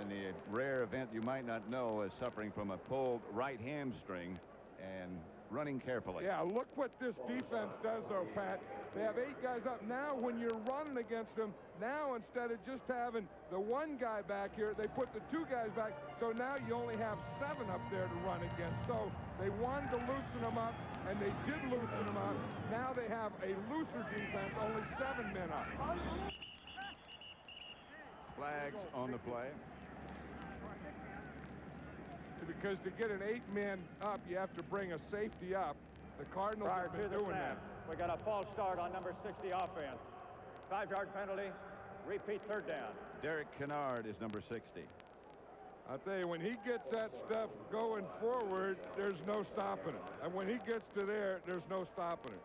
in the rare event you might not know, is suffering from a pulled right hamstring and running carefully. Yeah, look what this defense does, though, Pat. They have 8 guys up. Now, when you're running against them, now instead of just having the 1 guy back here, they put the 2 guys back. So now you only have 7 up there to run against. So they wanted to loosen them up, and they did loosen them up. Now they have a looser defense, only 7 men up. Flags on the play. Because to get an 8-man up, you have to bring a safety up. The Cardinals have been doing that. We got a false start on number 60 offense. 5-yard penalty. Repeat 3rd down. Derek Kennard is number 60. I'll tell you, when he gets that stuff going forward, there's no stopping it. And when he gets to there, there's no stopping it.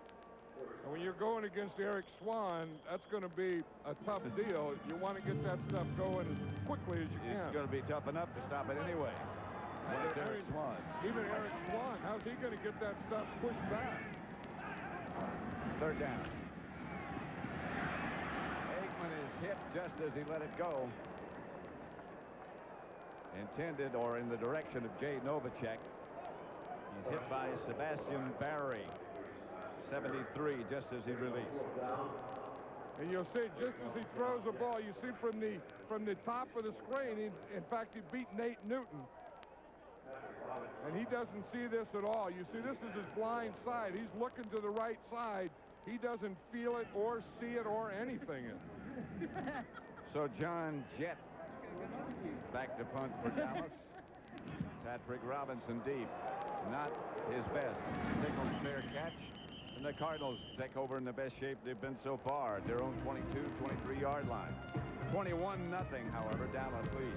And when you're going against Eric Swan, that's going to be a tough deal. You want to get that stuff going as quickly as you can. It's going to be tough enough to stop it anyway. Eric Swan. Even Eric Swan, how's he going to get that stuff pushed back? 3rd down. Aikman is hit just as he let it go. Intended or in the direction of Jay Novacek. He's hit by Sebastian Barry. 73 just as he released. And you'll see just as he throws the ball, you see from the top of the screen, in fact, he beat Nate Newton. And he doesn't see this at all. You see, this is his blind side. He's looking to the right side. He doesn't feel it or see it or anything. So John Jett back to punt for Dallas. Patrick Robinson deep. Not his best. Signals fair catch. And the Cardinals take over in the best shape they've been so far at their own 22, 23-yard line. 21-0, however, Dallas leads.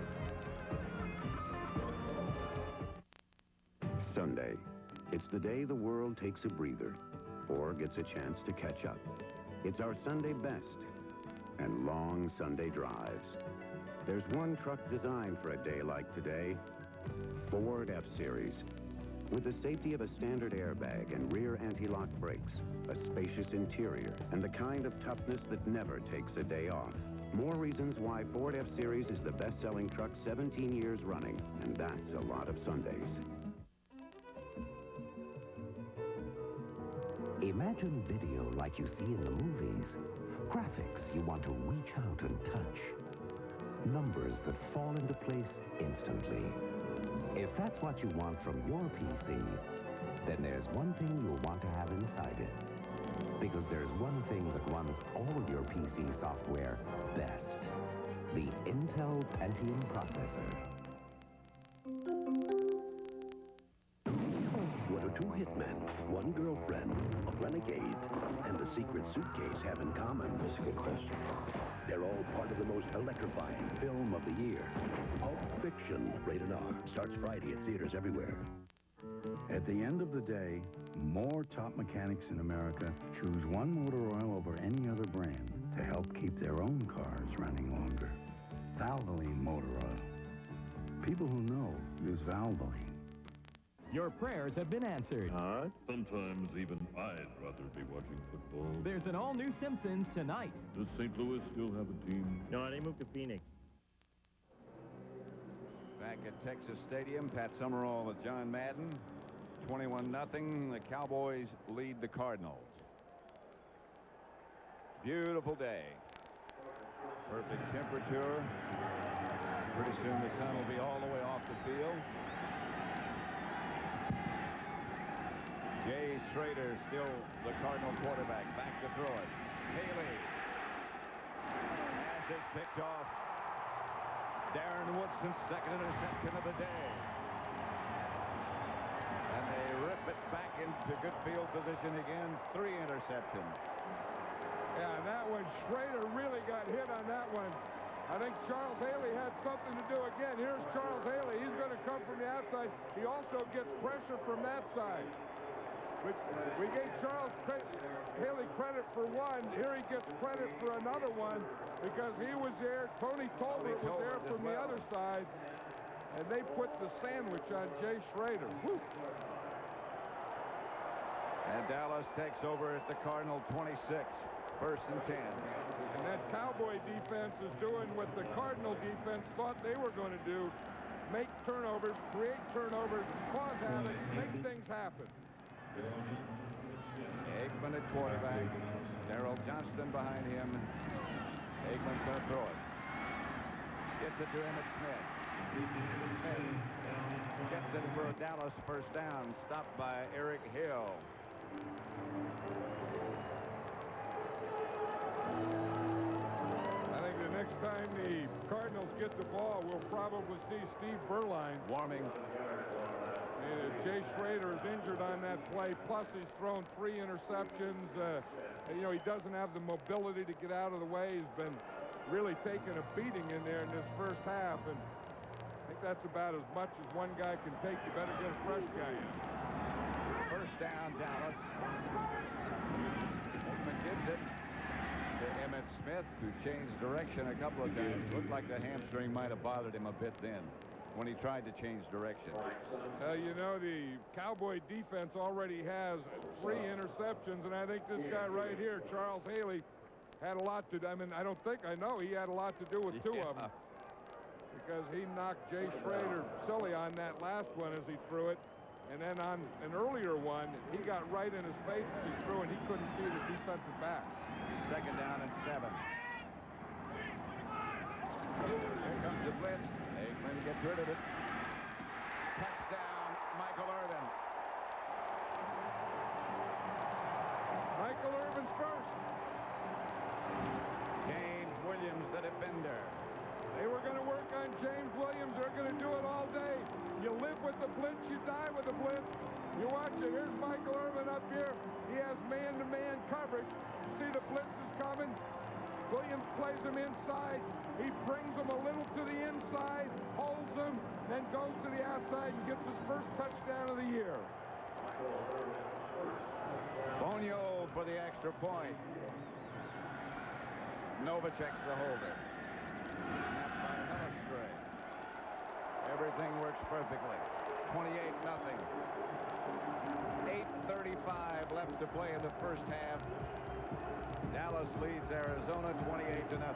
Sunday. It's the day the world takes a breather or gets a chance to catch up. It's our Sunday best and long Sunday drives. There's one truck designed for a day like today, Ford F-Series. With the safety of a standard airbag and rear anti-lock brakes, a spacious interior, and the kind of toughness that never takes a day off. More reasons why Ford F-Series is the best-selling truck 17 years running, and that's a lot of Sundays. Imagine video like you see in the movies. Graphics you want to reach out and touch. Numbers that fall into place instantly. If that's what you want from your PC, then there's one thing you'll want to have inside it. Because there's one thing that runs all your PC software best. The Intel Pentium processor. What do 2 hitmen, 1 girlfriend, a renegade, and the secret suitcase have in common? That's a good question. They're all part of the most electrifying film of the year. Pulp Fiction, rated R, starts Friday at theaters everywhere. At the end of the day, more top mechanics in America choose one motor oil over any other brand to help keep their own cars running longer. Valvoline motor oil. People who know use Valvoline. Your prayers have been answered. Sometimes even I'd rather be watching football. There's an all-new Simpsons tonight. Does St. Louis still have a team? No, they moved to Phoenix. Back at Texas Stadium, Pat Summerall with John Madden. 21-0. The Cowboys lead the Cardinals. Beautiful day. Perfect temperature. Pretty soon the sun will be all the way off the field. Jay Schrader, still the Cardinal quarterback, back to throw it. Haley has it picked off. Darren Woodson's 2nd interception of the day. And they rip it back into good field position again. 3 interceptions. Yeah, that one, Schrader really got hit on that one. I think Charles Haley had something to do again. Here's Charles Haley. He's going to come from the outside. He also gets pressure from that side. We gave Charles Haley credit for one. Here he gets credit for another one because he was there. Tony Tolbert was there from the other side. And they put the sandwich on Jay Schrader. Woo. And Dallas takes over at the Cardinal 26. 1st and 10. And that Cowboy defense is doing what the Cardinal defense thought they were going to do. Make turnovers, create turnovers, cause havoc, make things happen. Aikman at quarterback. Darrell Johnston behind him. Aikman's going to throw it. Gets it to Emmitt Smith. Gets it for a Dallas first down. Stopped by Eric Hill. I think the next time the Cardinals get the ball, we'll probably see Steve Berline warming. Jay Schrader is injured on that play. Plus, he's thrown 3 interceptions. You know, he doesn't have the mobility to get out of the way. He's been really taking a beating in there in this first half, and I think that's about as much as one guy can take. You better get a fresh guy in. First down, Dallas. Aikman gives it to Emmitt Smith, who changed direction a couple of times. Looked like the hamstring might have bothered him a bit then when he tried to change direction. You know, the Cowboy defense already has 3 interceptions, and I think this guy right here, Charles Haley, had a lot to do. I mean, I know he had a lot to do with 2 of them, because he knocked Jay Schrader silly on that last one as he threw it. And then on an earlier one, he got right in his face as he threw, and he couldn't see the defensive back. Second down and 7. Here comes the blitz. Aikman gets rid of it. Touchdown, Michael Irvin. Michael Irvin's first. James Williams, the defender. They were going to work on James Williams. They're going to do it all day. You live with the blitz, you die with the blitz. You watch it. Here's Michael Irvin up here. He has man-to-man coverage. You see the blitz is coming. Williams plays him inside. He brings him a little to the inside, holds him, then goes to the outside and gets his first touchdown of the year. Bonio for the extra point. Novacek's the holder. Snapped by Hellestrey. Everything works perfectly. 28-0. 8:35 left to play in the first half. Dallas leads Arizona 28-0.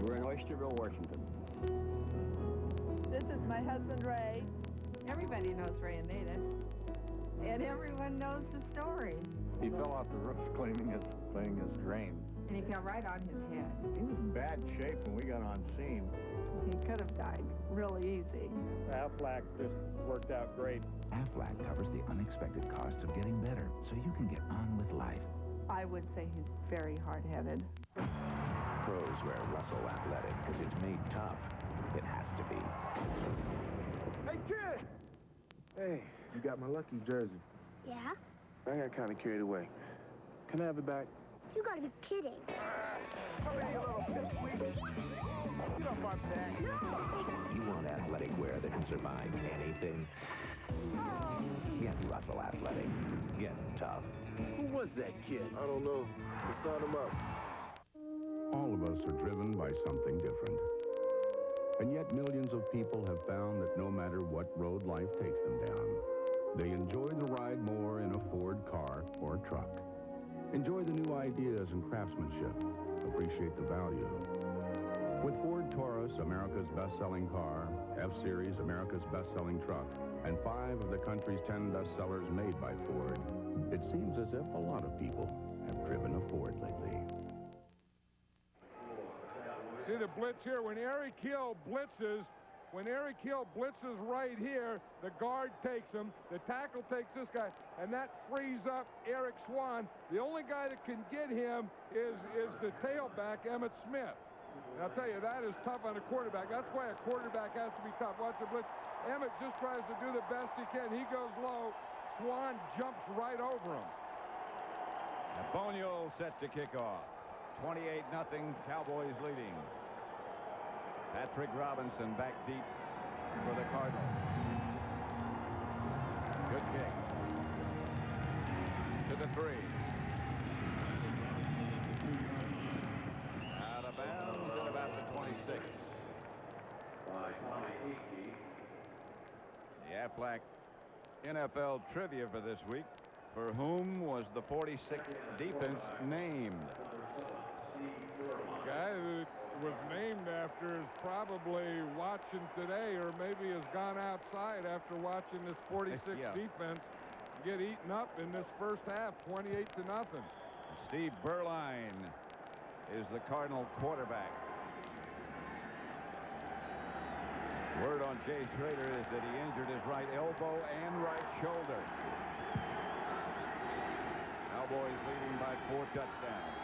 We're in Oysterville, Washington. This is my husband, Ray. Everybody knows Ray and Nada. And everyone knows the story. He fell off the roof cleaning his drain. And he fell right on his head. He was in bad shape when we got on scene. He could have died really easy. Aflac just worked out great. Aflac covers the unexpected costs of getting better, so you can get on with life. I would say he's very hard-headed. Pros wear Russell Athletic because it's made tough. It has to be. Hey, kid! Hey, you got my lucky jersey. Yeah? I got kind of carried away. Can I have it back? You gotta be kidding. Come here, you little pipsqueak. You don't want that. No! You want athletic wear that can survive anything? Get Russell Athletic. Get tough. Who was that kid? I don't know. We signed him up. All of us are driven by something different. And yet millions of people have found that no matter what road life takes them down, they enjoy the ride more in a Ford car or truck. Enjoy the new ideas and craftsmanship. Appreciate the value. With Ford Taurus, America's best-selling car, F-Series, America's best-selling truck, and 5 of the country's 10 bestsellers made by Ford, it seems as if a lot of people have driven a Ford lately. See the blitz here. When Eric Hill blitzes right here, the guard takes him, the tackle takes this guy, and that frees up Eric Swan. The only guy that can get him is the tailback, Emmitt Smith. And I'll tell you, that is tough on a quarterback. That's why a quarterback has to be tough. Watch the blitz. Emmitt just tries to do the best he can. He goes low. Swan jumps right over him. And Bonio set to kick off. 28-0, Cowboys leading. Patrick Robinson back deep for the Cardinals. Good kick. To the 3. Out of bounds at about the 26. The Aflac NFL trivia for this week. For whom was the 46th defense named? The guy that was named after is probably watching today, or maybe has gone outside after watching this 46th defense get eaten up in this first half, 28-0. Steve Berline is the Cardinal quarterback. Word on Jay Schrader is that he injured his right elbow and right shoulder. Cowboys leading by 4 touchdowns.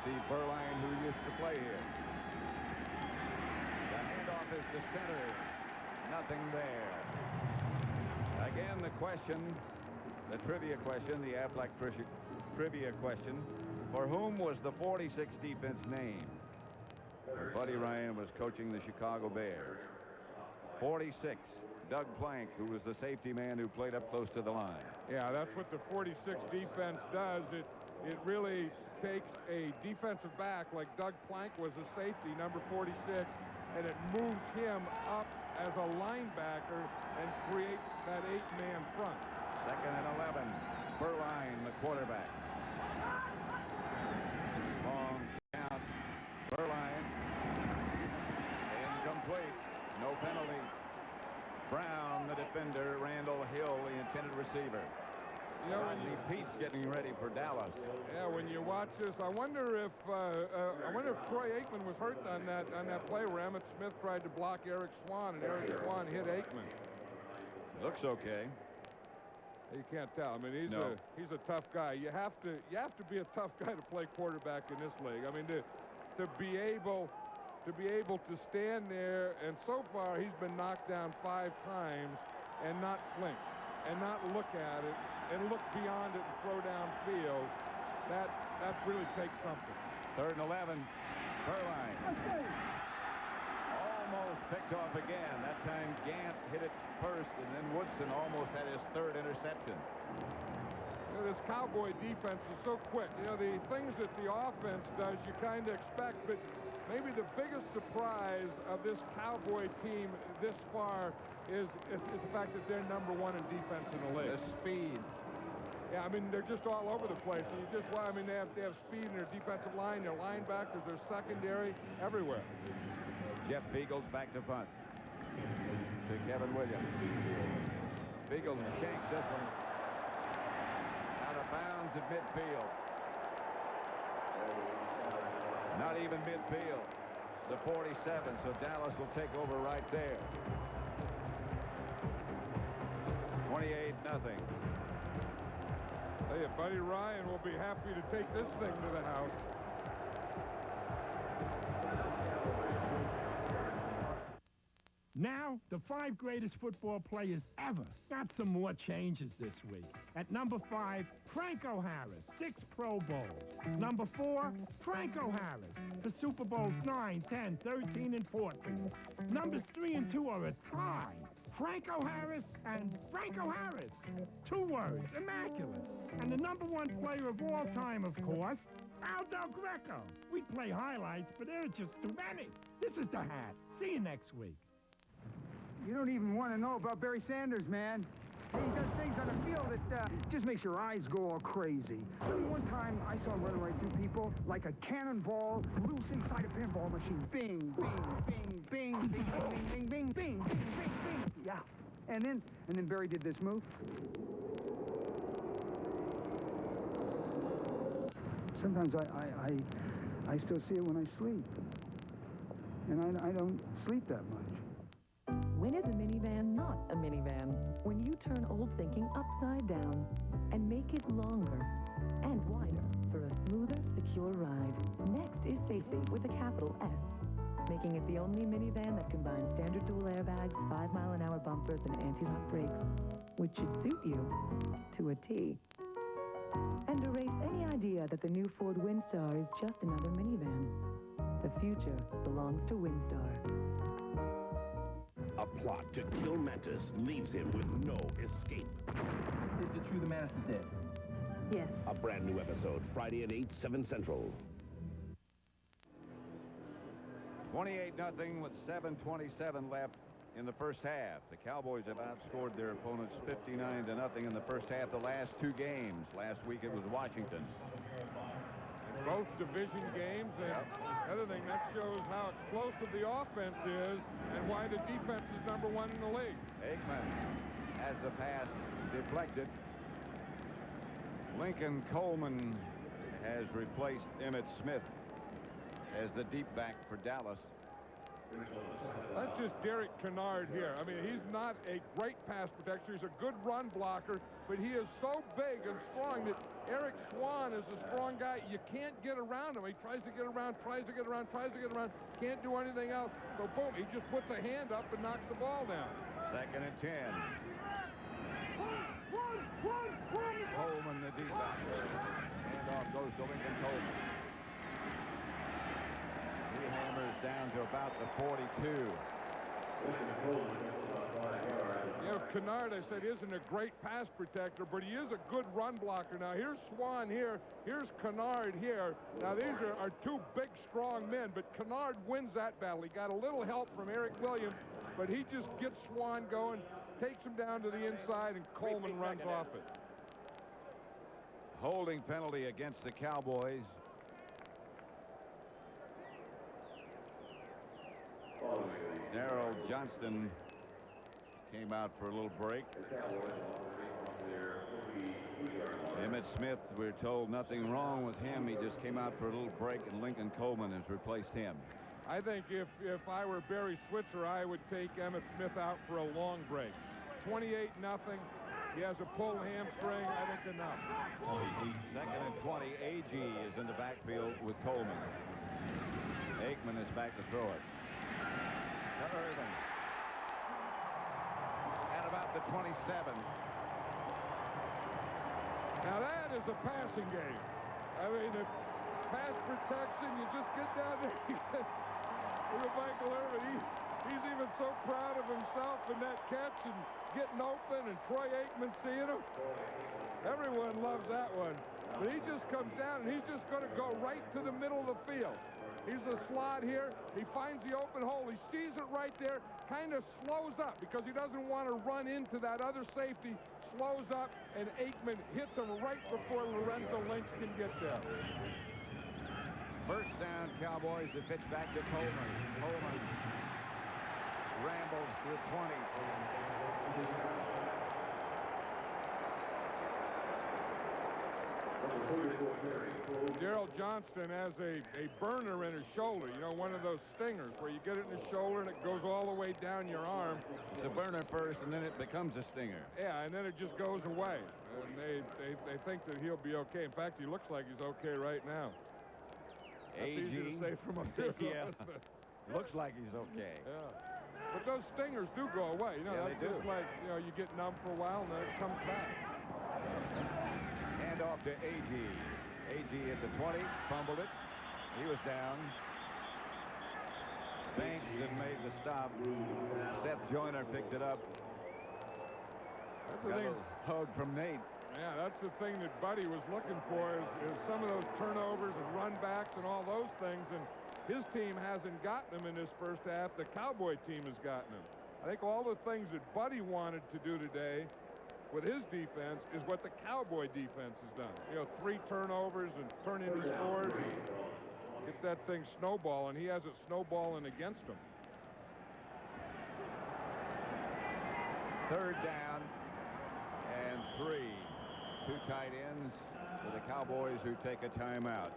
Steve Berline, who used to play here. The handoff is to center. Nothing there. Again, the question, the trivia question, the Aflac trivia question. For whom was the 46th defense named? Buddy Ryan was coaching the Chicago Bears. 46, Doug Plank, who was the safety man who played up close to the line. Yeah, that's what the 46 defense does. It really takes a defensive back like Doug Plank was a safety, number 46, and it moves him up as a linebacker and creates that 8-man front. 2nd and 11. Berline, the quarterback. Long count. Berline. Incomplete. No penalty. Brown, the defender. Randall Hill, the intended receiver. You know, Rodney Pete's getting ready for Dallas. Yeah, when you watch this, I wonder if Troy Aikman was hurt on that play where Emmett Smith tried to block Eric Swan, and Eric Swan hit Aikman. Looks okay. You can't tell. I mean, he's a tough guy. You have to be a tough guy to play quarterback in this league. I mean, to be able to stand there, and so far he's been knocked down 5 times and not flinch and not look at it and look beyond it and throw downfield. That really takes something. 3rd and 11. Berline. Almost picked off again. That time Gant hit it first, and then Woodson almost had his 3rd interception. You know, this Cowboy defense is so quick. You know, the things that the offense does you kind of expect, but maybe the biggest surprise of this Cowboy team this far is the fact that they're number 1 in defense in the league. The speed. Yeah, I mean, they're just all over the place. And I mean, they have speed in their defensive line, their linebackers, their secondary, everywhere. Jeff Beagles back to punt. To Kevin Williams. Beagles shanks this one. Out of bounds at midfield. Not even midfield. The 47, so Dallas will take over right there. 28-0. Tell you, Buddy Ryan will be happy to take this thing to the house. Now, the 5 greatest football players ever got some more changes this week. At number 5, Franco Harris, 6 Pro Bowls. Number 4, Franco Harris, for Super Bowls 9, 10, 13, and 14. Numbers 3 and 2 are a tie. Franco Harris and Franco Harris. 2 words, immaculate. And the number 1 player of all time, of course, Aldo Greco. We play highlights, but there are just too many. This is the hat. See you next week. You don't even want to know about Barry Sanders, man. He does things on the field that just makes your eyes go all crazy. One time, I saw him run right through people like a cannonball loose inside a pinball machine. Bing, bing, bing, bing, bing, bing, bing, bing, bing, bing, bing. Yeah. And then Barry did this move. Sometimes I still see it when I sleep. And I don't sleep that much. When is a minivan not a minivan? When you turn old thinking upside down and make it longer and wider for a smoother, secure ride. Next is safety with a capital S, making it the only minivan that combines standard dual airbags, 5-mile-an-hour bumpers, and anti-lock brakes, which should suit you to a T. And erase any idea that the new Ford Windstar is just another minivan. The future belongs to Windstar. A plot to kill Mantis leaves him with no escape. Is it true the Mantis is dead? Yes. A brand new episode, Friday at 8, 7 Central. 28-0 with 7:27 left in the first half. The Cowboys have outscored their opponents 59-0 in the first half the last 2 games. Last week it was Washington. In both division games, and the other thing, that shows how explosive the offense is and why the defense is #1 in the league. Aikman has the pass deflected. Lincoln Coleman has replaced Emmitt Smith as the deep back for Dallas. That's just Derek Kennard here. I mean, he's not a great pass protector. He's a good run blocker, but he is so big and strong that Eric Swan is a strong guy. You can't get around him. He tries to get around, can't do anything else. So, boom, he just puts a hand up and knocks the ball down. 2nd and 10. Coleman, the deep back. Handoff goes to Lincoln Coleman. He hammers down to about the 42. You know, Kennard, I said, isn't a great pass protector, but he is a good run blocker. Now, here's Swan here. Here's Kennard here. Now, these are 2 big, strong men, but Kennard wins that battle. He got a little help from Eric Williams, but he just gets Swan going, takes him down to the inside, and Coleman runs off it. Holding penalty against the Cowboys. Darrell Johnston came out for a little break. Emmitt Smith, we're told nothing wrong with him. He just came out for a little break, and Lincoln Coleman has replaced him. I think if I were Barry Switzer, I would take Emmitt Smith out for a long break. 28-0. He has a pulled hamstring. I think enough. 2nd and 20. A.G. is in the backfield with Coleman. Aikman is back to throw it. To Irvin. At about the 27. Now that is a passing game. I mean, if pass protection, you just get down there. Look at Michael Irvin. He's even so proud of himself in that catch and getting open, and Troy Aikman seeing him. Everyone loves that one. But he just comes down, and he's just going to go right to the middle of the field. He's a slot here. He finds the open hole. He sees it right there, kind of slows up because he doesn't want to run into that other safety. Slows up, and Aikman hits him right before Lorenzo Lynch can get there. First down, Cowboys. The pitch back to Coleman. Coleman rambles to the 20. Darrell Johnston has a burner in his shoulder, you know, one of those stingers where you get it in the shoulder and it goes all the way down your arm. It's a burner first, and then it becomes a stinger. Yeah, and then it just goes away. And they think that he'll be okay. In fact, he looks like he's okay right now. That's easy to say from up there. Yeah. Looks like he's okay. Yeah. But those stingers do go away. You know, yeah, that's just like, you know, you get numb for a while and then it comes back. Hand off to A.G. A.G. at the 20, fumbled it. He was down. Banks had made the stop. Seth Joyner picked it up. That's the Got thing. a hug from Nate. Yeah, that's the thing that Buddy was looking for is some of those turnovers and run backs and all those things. And his team hasn't gotten them in this first half. The Cowboy team has gotten them. I think all the things that Buddy wanted to do today with his defense is what the Cowboy defense has done. You know, 3 turnovers and turn into scores and get that thing snowballing. He has it snowballing against him. 3rd down and 3. 2 tight ends for the Cowboys who take a timeout.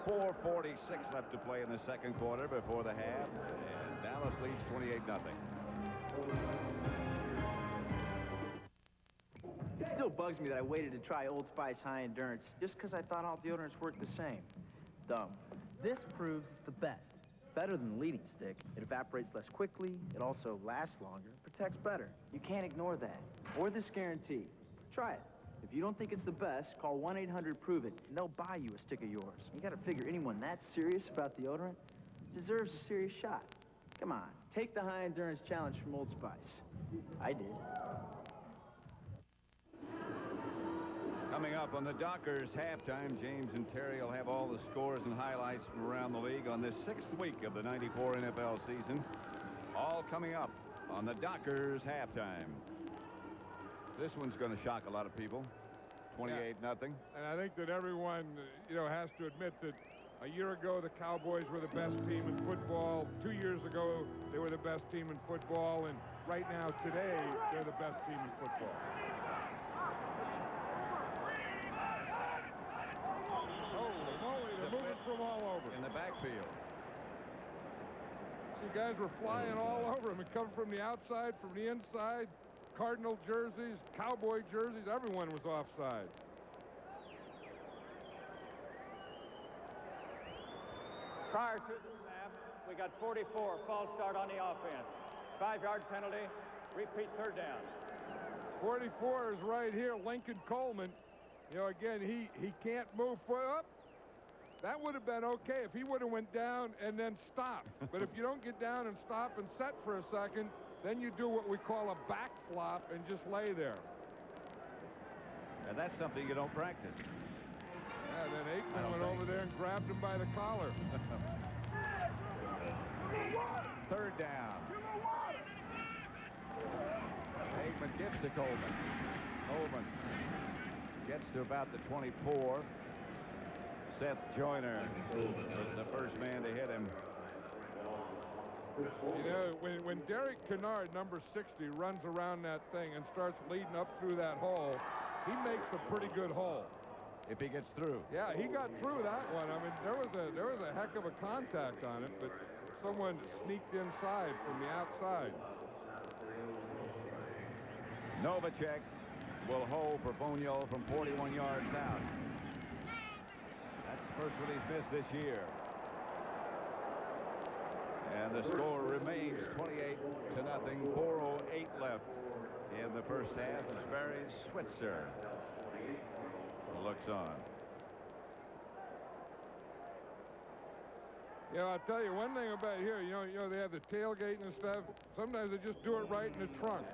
4:46 left to play in the second quarter before the half, and Dallas leads 28-0. It still bugs me that I waited to try Old Spice High Endurance just because I thought all deodorants worked the same. Dumb. This proves it's the best. Better than the leading stick. It evaporates less quickly. It also lasts longer. Protects better. You can't ignore that. Or this guarantee. Try it. If you don't think it's the best, call 1-800-PROVE-IT, and they'll buy you a stick of yours. You got to figure anyone that serious about deodorant deserves a serious shot. Come on, take the High Endurance Challenge from Old Spice. I did. Coming up on the Dockers halftime, James and Terry will have all the scores and highlights from around the league on this 6th week of the '94 NFL season. All coming up on the Dockers halftime. This one's going to shock a lot of people. 28-0. And I think that everyone, has to admit that a year ago the Cowboys were the best team in football. 2 years ago they were the best team in football. And right now, today, they're the best team in football. Holy moly, they're moving from all over. In the backfield. You guys were flying all over him and coming from the outside, from the inside. Cardinal jerseys, Cowboy jerseys, everyone was offside. Prior to the snap, we got 44, false start on the offense. 5-yard penalty, repeat third down. 44 is right here, Lincoln Coleman. Again, he can't move up. That would have been okay if he would have went down and then stopped. But if you don't get down and stop and set for a second, then you do what we call a back flop and just lay there. And that's something you don't practice. Yeah, then Aikman went over there and grabbed him by the collar. Third down. Aikman gets to Coleman. Coleman gets to about the 24. Seth Joyner, the first man to hit him. When Derek Kennard, number 60, runs around that thing and starts leading up through that hole, he makes a pretty good hole. If he gets through. Yeah, he got through that one. I mean, there was a heck of a contact on it, but someone sneaked inside from the outside. Novacek will hold for Fonio from 41 yards out. That's the first one he's missed this year. And the score remains 28-0. 4:08 left in the first half as Barry Switzer looks on. I'll tell you one thing about here. They have the tailgate and stuff. Sometimes they just do it right in the trunk.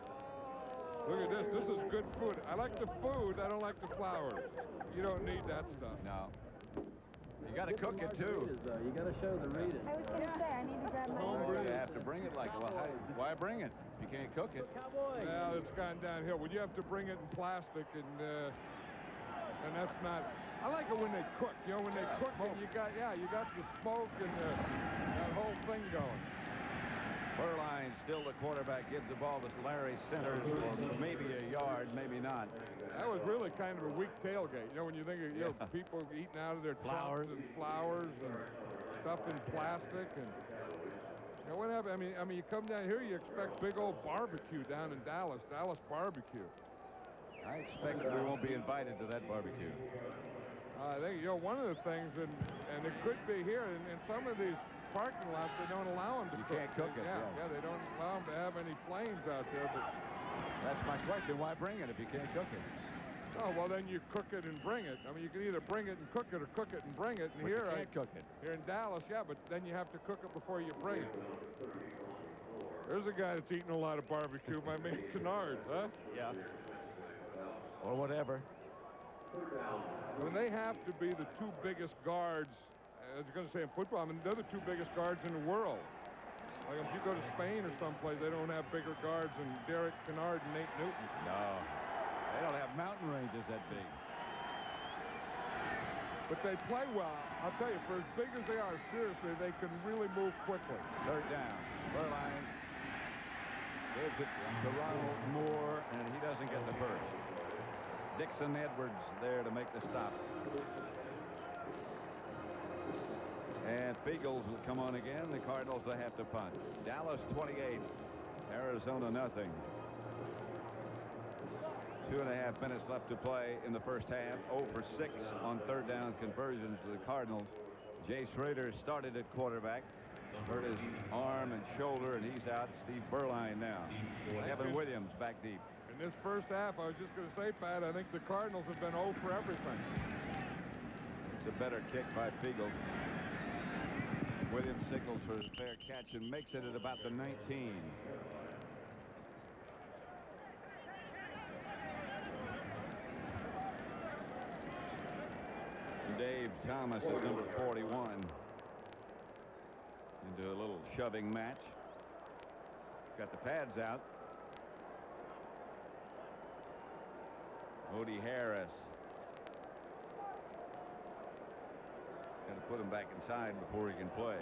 Look at this. This is good food. I like the food. I don't like the flowers. You don't need that stuff. No. You got to cook it, too. You got to show the reading. I was going to say, I need to grab my You have to bring it like, well, why bring it? You can't cook it. Well, it's gone downhill. Well, you have to bring it in plastic, and that's not. I like it when they cook. When they cook, you got the smoke and that whole thing going. Burline, still the quarterback, gives the ball to Larry Centers for maybe a yard, maybe not. That was really kind of a weak tailgate. When you think of people eating out of their flowers and stuff in plastic and. What happened? I mean, you come down here, you expect big old barbecue down in Dallas barbecue. I expect we won't be invited to that barbecue. I think, one of the things, and it could be here, in some of these parking lots, they don't allow them to cook. You can't cook it. Yeah, they don't allow them to have any flames out there. But that's my question. Why bring it if you can't cook it? Oh, well, then you cook it and bring it. I mean, you can either bring it and cook it or cook it and bring it. And but here, you can't cook it. Here in Dallas, yeah, but then you have to cook it before you bring it. There's a guy that's eating a lot of barbecue. My man Kennard, huh? Yeah. Or whatever. When they have to be the two biggest guards, as you're going to say in football, I mean, they're the two biggest guards in the world. Like if you go to Spain or someplace, they don't have bigger guards than Derek Kennard and Nate Newton. No. They don't have mountain ranges that big. But they play well. I'll tell you, for as big as they are, seriously, they can really move quickly. Third down. Burline gives it to Ronald Moore, and he doesn't get the first. Dixon Edwards there to make the stop. And Fiegels will come on again. The Cardinals will have to punt. Dallas 28, Arizona nothing. 2.5 minutes left to play in the first half. 0 for 6 on third down conversions to the Cardinals. Jay Schrader started at quarterback. Hurt his arm and shoulder, and he's out. Steve Burline now. Kevin Williams back deep. In this first half, I was just going to say, Pat, I think the Cardinals have been 0 for everything. It's a better kick by Fiegel. Williams signals for his fair catch and makes it at about the 19. Dave Thomas at number 41 into a little shoving match. got the pads out. Odie Harris. Got to put him back inside before he can play.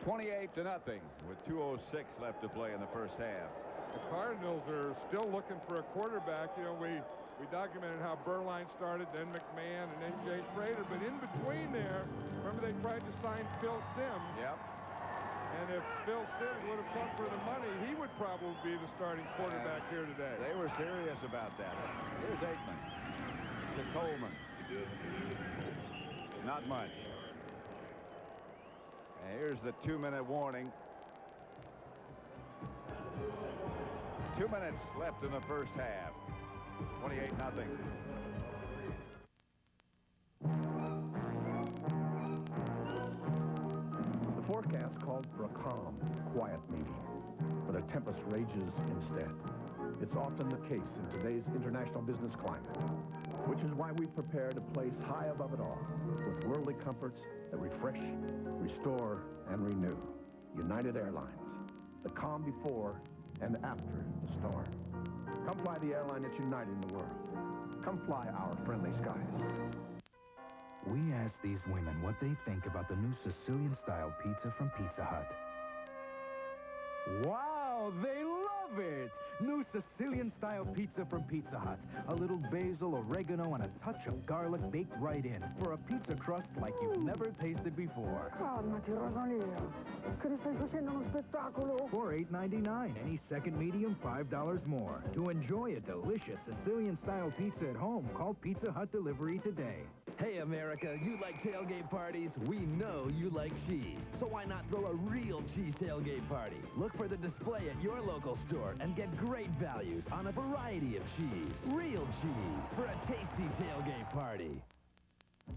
28-0 with 2:06 left to play in the first half. The Cardinals are still looking for a quarterback. You know, we documented how Berline started, then McMahon, and then Jay Schrader. But in between there, remember they tried to sign Phil Simms. Yep. And if Phil Simms would have come for the money, he would probably be the starting quarterback here today. They were serious about that. Here's Aikman to Coleman. Not much. And here's the 2-minute warning. 2 minutes left in the first half. 28-0. The forecast called for a calm, quiet meeting, but a tempest rages instead. It's often the case in today's international business climate, which is why we've prepared a place high above it all, with worldly comforts that refresh, restore, and renew. United Airlines, the calm before and after the storm. Come fly the airline that's uniting the world. Come fly our friendly skies. We asked these women what they think about the new Sicilian-style pizza from Pizza Hut. Wow, they love it! New Sicilian-style pizza from Pizza Hut. A little basil, oregano, and a touch of garlic baked right in for a pizza crust like you've never tasted before. Calmati, Rosalia. Che ne stai facendo uno spettacolo? For $8.99. Any second medium, $5 more. To enjoy a delicious Sicilian-style pizza at home, call Pizza Hut Delivery today. Hey, America, you like tailgate parties? We know you like cheese. So why not throw a real cheese tailgate party? Look for the display at your local store and get great values on a variety of cheese. Real cheese for a tasty tailgate party.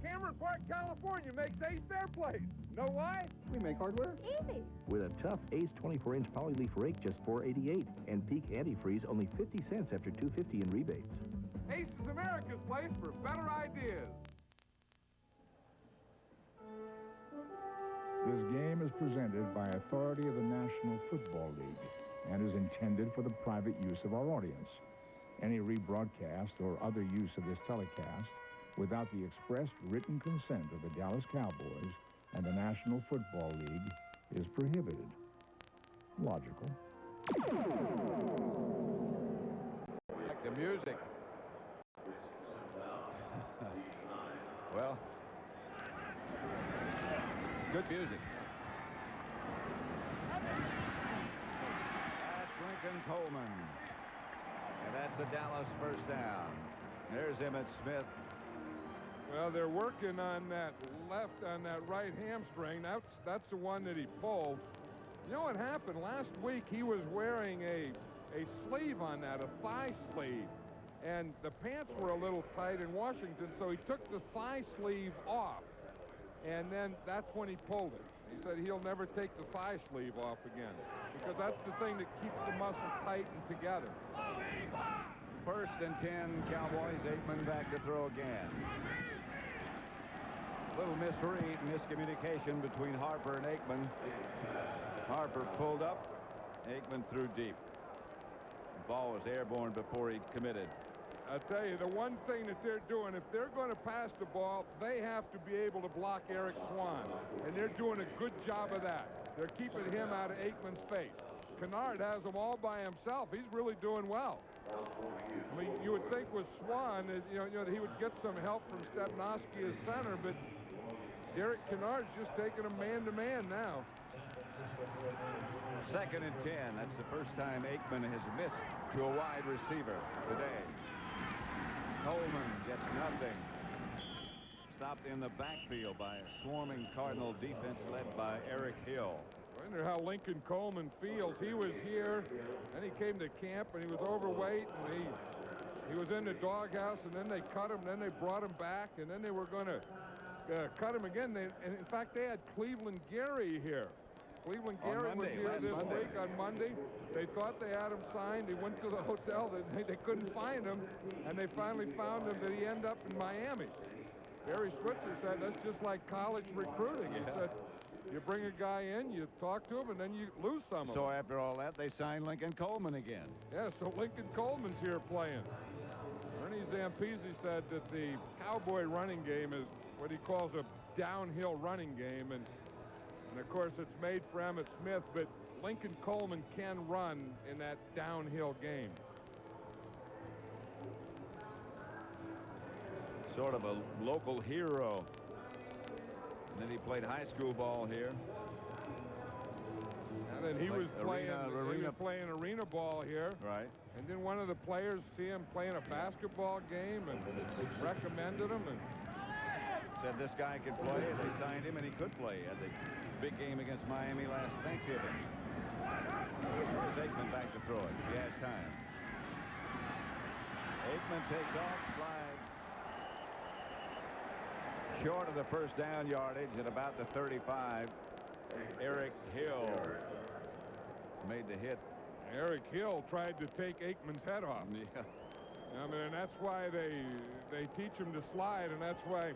Cameron Park, California makes Ace their place. Know why? We make hardware. Easy. With a tough Ace 24-inch polyleaf rake, just $4.88, and Peak antifreeze, only 50 cents after $2.50 in rebates. Ace is America's place for better ideas. This game is presented by authority of the National Football League and is intended for the private use of our audience. Any rebroadcast or other use of this telecast without the expressed written consent of the Dallas Cowboys and the National Football League is prohibited. Logical. Like the music. Well, good music. That's Lincoln Coleman. And that's a Dallas first down. There's Emmitt Smith. Well, they're working on that right hamstring. That's the one that he pulled. You know what happened? Last week he was wearing a sleeve on that, a thigh sleeve. And the pants were a little tight in Washington, so he took the thigh sleeve off. And then that's when he pulled it. He said he'll never take the thigh sleeve off again because that's the thing that keeps the muscle tight and together. First and 10, Cowboys. Aikman back to throw again. Little misread, miscommunication between Harper and Aikman. Harper pulled up. Aikman threw deep. The ball was airborne before he committed. I'll tell you, the one thing that they're doing, if they're going to pass the ball, they have to be able to block Eric Swan. And they're doing a good job of that. They're keeping him out of Aikman's face. Kennard has him all by himself. He's really doing well. I mean, you would think with Swan, you know, he would get some help from Stepnoski as center, but Derek Kennard's just taking him man-to-man now. Second and 10. That's the first time Aikman has missed to a wide receiver today. Coleman gets nothing. Stopped in the backfield by a swarming Cardinal defense led by Eric Hill. I wonder how Lincoln Coleman feels. He was here, and he came to camp, and he was overweight, and he was in the doghouse, and then they cut him, then they brought him back, and then they were going to cut him again. And in fact, they had Cleveland Gary here. Cleveland Gary was here this week on Monday. They thought they had him signed. They went to the hotel. They couldn't find him, and they finally found him that he ended up in Miami. Barry Switzer said that's just like college recruiting. He said You bring a guy in, you talk to him, and then you lose some of them. So after all that, they signed Lincoln Coleman again. Yeah, so Lincoln Coleman's here playing. Ernie Zampese said that the Cowboy running game is what he calls a downhill running game, and of course it's made for Emmitt Smith, but Lincoln Coleman can run in that downhill game. Sort of a local hero. And then he played high school ball here. And then he was playing arena ball here. Right. And then one of the players see him playing a basketball game and recommended him and said this guy could play. They signed him and he could play at the big game against Miami last Thanksgiving. Here's Aikman back to throw it. He has time. Aikman takes off, slides. Short of the first down yardage at about the 35. Eric Hill made the hit. Eric Hill tried to take Aikman's head off. Yeah. I mean, and that's why they teach him to slide, and that's why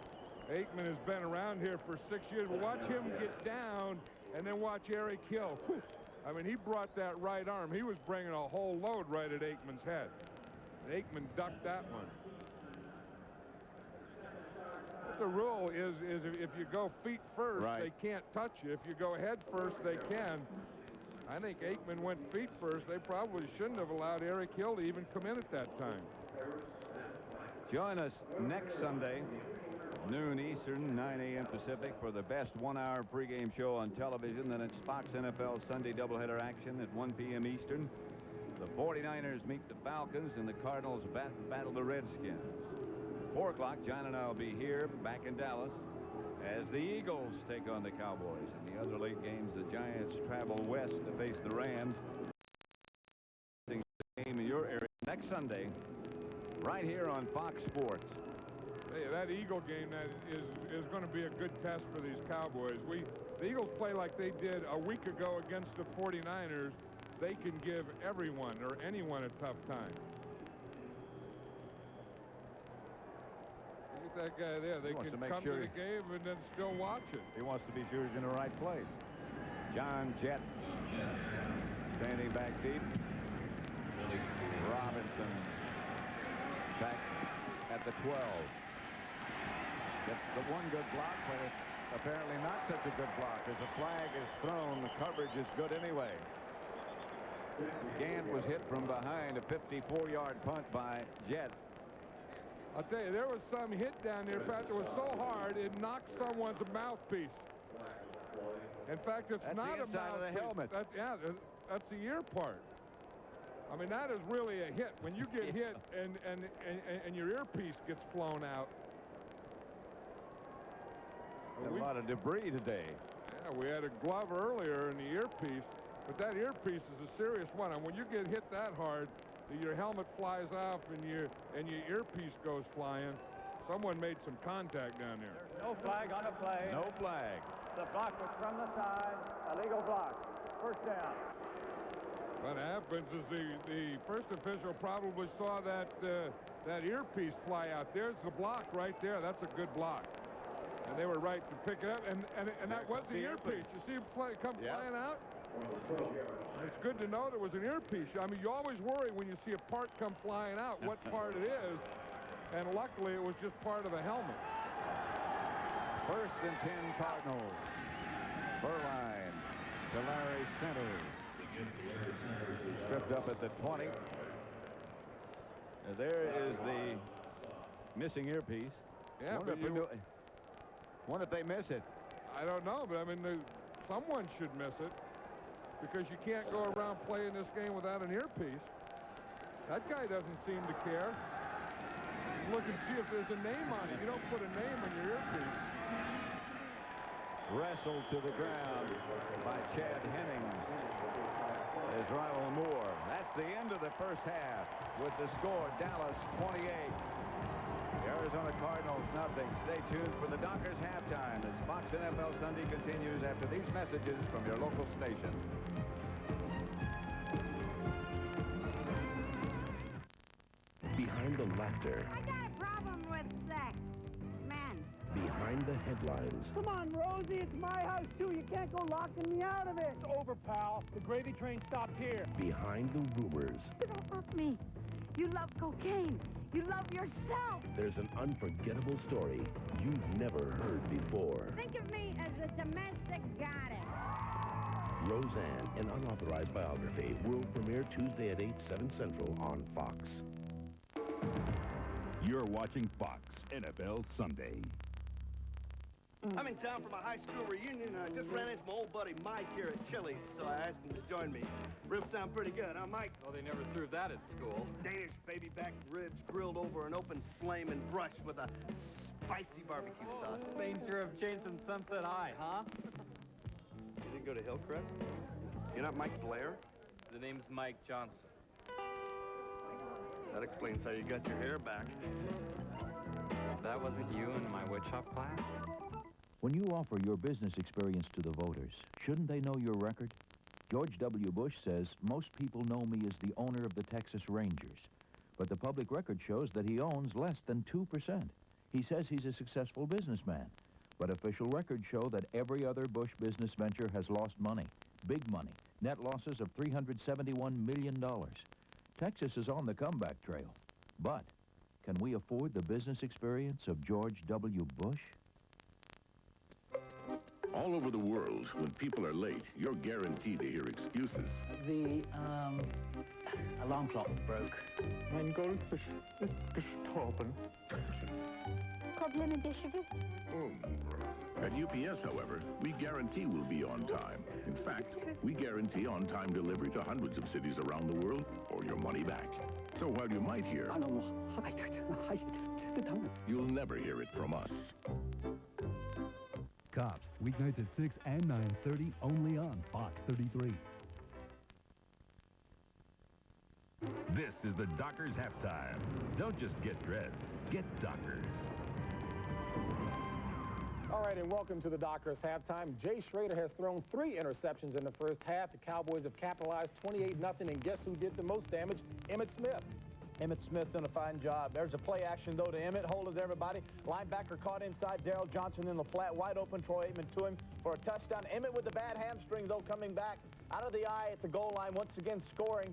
Aikman has been around here for 6 years. But watch him get down, and then watch Eric Hill. Whew. I mean, he brought that right arm. He was bringing a whole load right at Aikman's head. And Aikman ducked that one. But the rule is if you go feet first, right, they can't touch you. If you go head first, they can. I think Aikman went feet first. They probably shouldn't have allowed Eric Hill to even come in at that time. Join us next Sunday, noon Eastern, 9 a.m. Pacific, for the best one-hour pregame show on television. Then it's Fox NFL Sunday doubleheader action at 1 p.m. Eastern. The 49ers meet the Falcons, and the Cardinals battle the Redskins. 4 o'clock, John and I will be here back in Dallas as the Eagles take on the Cowboys. In the other late games, the Giants travel west to face the Rams. Game in your area next Sunday, right here on Fox Sports. Hey, that Eagle game that is going to be a good test for these Cowboys. The Eagles play like they did a week ago against the 49ers. They can give everyone or anyone a tough time. Look at that guy there. They can come to the game and then still watch it. He wants to be sure he's in the right place. John Jett standing back deep. Robinson back at the 12. Gets the one good block, but it's apparently not such a good block. As a flag is thrown, the coverage is good anyway. Gant was hit from behind, a 54-yard punt by Jett. I'll tell you, there was some hit down there. In fact, it was so hard, it knocked someone's mouthpiece. In fact, it's not a mouthpiece. Of the helmet. That's the ear part. I mean, that is really a hit. When you get hit and your earpiece gets flown out. A lot of debris today. Yeah, we had a glove earlier in the earpiece, but that earpiece is a serious one. And when you get hit that hard, your helmet flies off and your earpiece goes flying. Someone made some contact down there. There's no flag on the play. No flag. The block was from the side. Illegal block. First down. What happens is the first official probably saw that earpiece fly out. There's the block right there. That's a good block. And they were right to pick it up. And that was the earpiece. You see him come flying out? It's good to know there was an earpiece. I mean, you always worry when you see a part come flying out what part it is. And luckily, it was just part of the helmet. 1st and 10 Cardinals. Burline to Larry Center. Stripped up at the 20. There is the missing earpiece. Yeah, wonder if they miss it. I don't know, but I mean, someone should miss it because you can't go around playing this game without an earpiece. That guy doesn't seem to care. Look and see if there's a name on it. You don't put a name on your earpiece. Wrestled to the ground by Chad Hennings. Is Ronald Moore. That's the end of the first half with the score Dallas 28. The Arizona Cardinals nothing. Stay tuned for the Dockers halftime as Fox NFL Sunday continues after these messages from your local station. Behind the laughter. I got a problem with sex. Men. Behind behind the headlines. Come on, Rosie, it's my house, too. You can't go locking me out of it. It's over, pal. The gravy train stopped here. Behind the rumors. You don't love me. You love cocaine. You love yourself. There's an unforgettable story you've never heard before. Think of me as a domestic goddess. Roseanne, an unauthorized biography. World premiere Tuesday at 8, 7 Central on Fox. You're watching Fox NFL Sunday. I'm in town for my high school reunion, and I just ran into my old buddy Mike here at Chili's, so I asked him to join me. Ribs sound pretty good, huh, Mike? Oh, they never served that at school. Danish baby back ribs grilled over an open flame and brushed with a spicy barbecue sauce. Things sure have changed from Sunset High, huh? You didn't go to Hillcrest? You're not Mike Blair? The name's Mike Johnson. That explains how you got your hair back. That wasn't you in my woodshop class? When you offer your business experience to the voters, shouldn't they know your record? George W. Bush says, most people know me as the owner of the Texas Rangers. But the public record shows that he owns less than 2%. He says he's a successful businessman. But official records show that every other Bush business venture has lost money. Big money. Net losses of $371 million. Texas is on the comeback trail. But can we afford the business experience of George W. Bush? All over the world, when people are late, you're guaranteed to hear excuses. The alarm clock broke. Mein Goldfisch ist gestorben. Komplimente, Chevy. At UPS, however, we guarantee we'll be on time. In fact, we guarantee on-time delivery to hundreds of cities around the world, or your money back. So while you might hear, you'll never hear it from us. Cops, weeknights at 6 and 9:30, only on Fox 33. This is the Dockers Halftime. Don't just get dressed, get Dockers. All right, and welcome to the Dockers Halftime. Jay Schrader has thrown 3 interceptions in the first half. The Cowboys have capitalized 28-0, and guess who did the most damage? Emmitt Smith. Emmitt Smith done a fine job. There's a play action, though, to Emmitt. Hold it, everybody. Linebacker caught inside. Darrell Johnson in the flat. Wide open. Troy Aikman to him for a touchdown. Emmitt with the bad hamstring, though, coming back out of the eye at the goal line, once again scoring.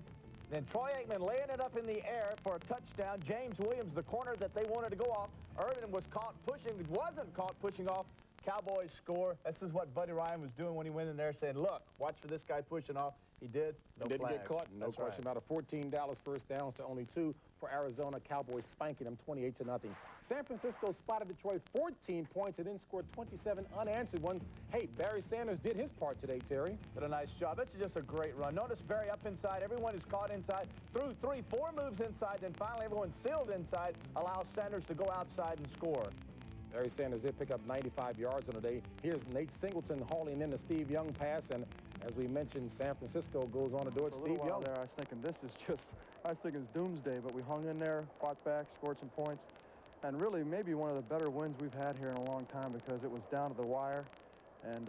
Then Troy Aikman laying it up in the air for a touchdown. James Williams, the corner that they wanted to go off. Irvin was caught pushing. Wasn't caught pushing off. Cowboys score. This is what Buddy Ryan was doing when he went in there, saying, look, watch for this guy pushing off. He did. No Didn't flag. get caught. No question about it. 14 Dallas first downs to only 2 for Arizona. Cowboys spanking them 28-0. San Francisco spotted Detroit 14 points and then scored 27 unanswered ones. Hey, Barry Sanders did his part today, Terry. Did a nice job. This is just a great run. Notice Barry up inside. Everyone is caught inside. Threw 3, 4 moves inside. Then finally everyone sealed inside. Allows Sanders to go outside and score. Barry Sanders did pick up 95 yards on the day. Here's Nate Singleton hauling in the Steve Young pass, and as we mentioned, San Francisco goes on to do it. For a little while there, I was thinking it's doomsday, but we hung in there, fought back, scored some points, and really maybe one of the better wins we've had here in a long time because it was down to the wire, and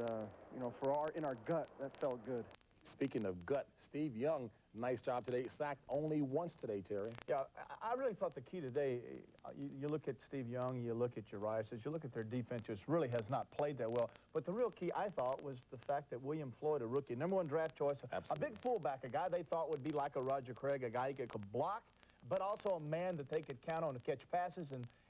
you know, in our gut, that felt good. Speaking of gut, Steve Young, nice job today. Sacked only once today, Terry. Yeah, I really thought the key today, you look at Steve Young, you look at Urias, you look at their defense, which really has not played that well. But the real key, I thought, was the fact that William Floyd, a rookie, #1 draft choice, a big fullback, a guy they thought would be like a Roger Craig, a guy who could block, but also a man that they could count on to catch passes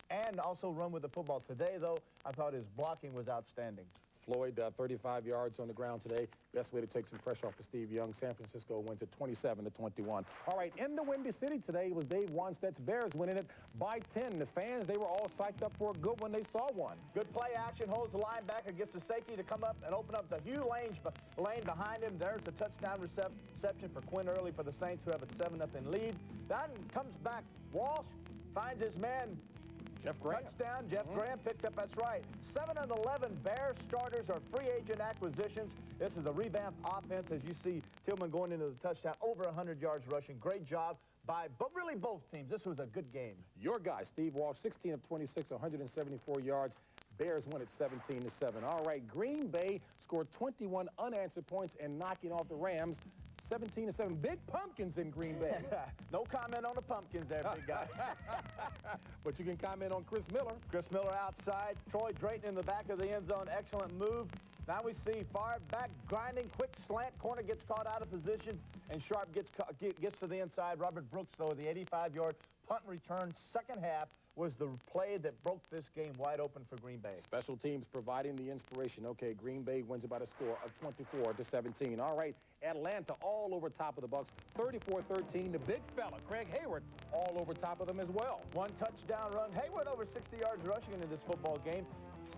and also run with the football. Today, though, I thought his blocking was outstanding. Floyd, 35 yards on the ground today. Best way to take some pressure off of Steve Young. San Francisco wins at 27-21. All right, in the Windy City today was Dave Wanstead's Bears winning it by 10. The fans, they were all psyched up for a good one. They saw one. Good play action, holds the linebacker, gets the safety to come up and open up the Hugh lane behind him. There's the touchdown reception for Quinn Early for the Saints, who have a 7-0 lead. Then comes back Walsh, finds his man, Jeff Graham. Touchdown, Jeff Graham picked up, that's right. 7 of 11 Bears starters are free agent acquisitions. This is a revamped offense, as you see Tillman going into the touchdown, over 100 yards rushing. Great job by really both teams. This was a good game. Your guy, Steve Walsh, 16 of 26, 174 yards. Bears win at 17-7. All right, Green Bay scored 21 unanswered points and knocking off the Rams 17-7. Big pumpkins in Green Bay. No comment on the pumpkins there, big guy. But you can comment on Chris Miller. Chris Miller outside. Troy Drayton in the back of the end zone. Excellent move. Now we see Favre back grinding, quick slant. Corner gets caught out of position, and Sharp gets to the inside. Robert Brooks, though, the 85-yard punt return. Second half was the play that broke this game wide open for Green Bay. Special teams providing the inspiration. Okay, Green Bay wins by a score of 24-17. All right, Atlanta all over top of the Bucs, 34-13. The big fella, Craig Hayward, all over top of them as well. One touchdown run. Hayward over 60 yards rushing into this football game.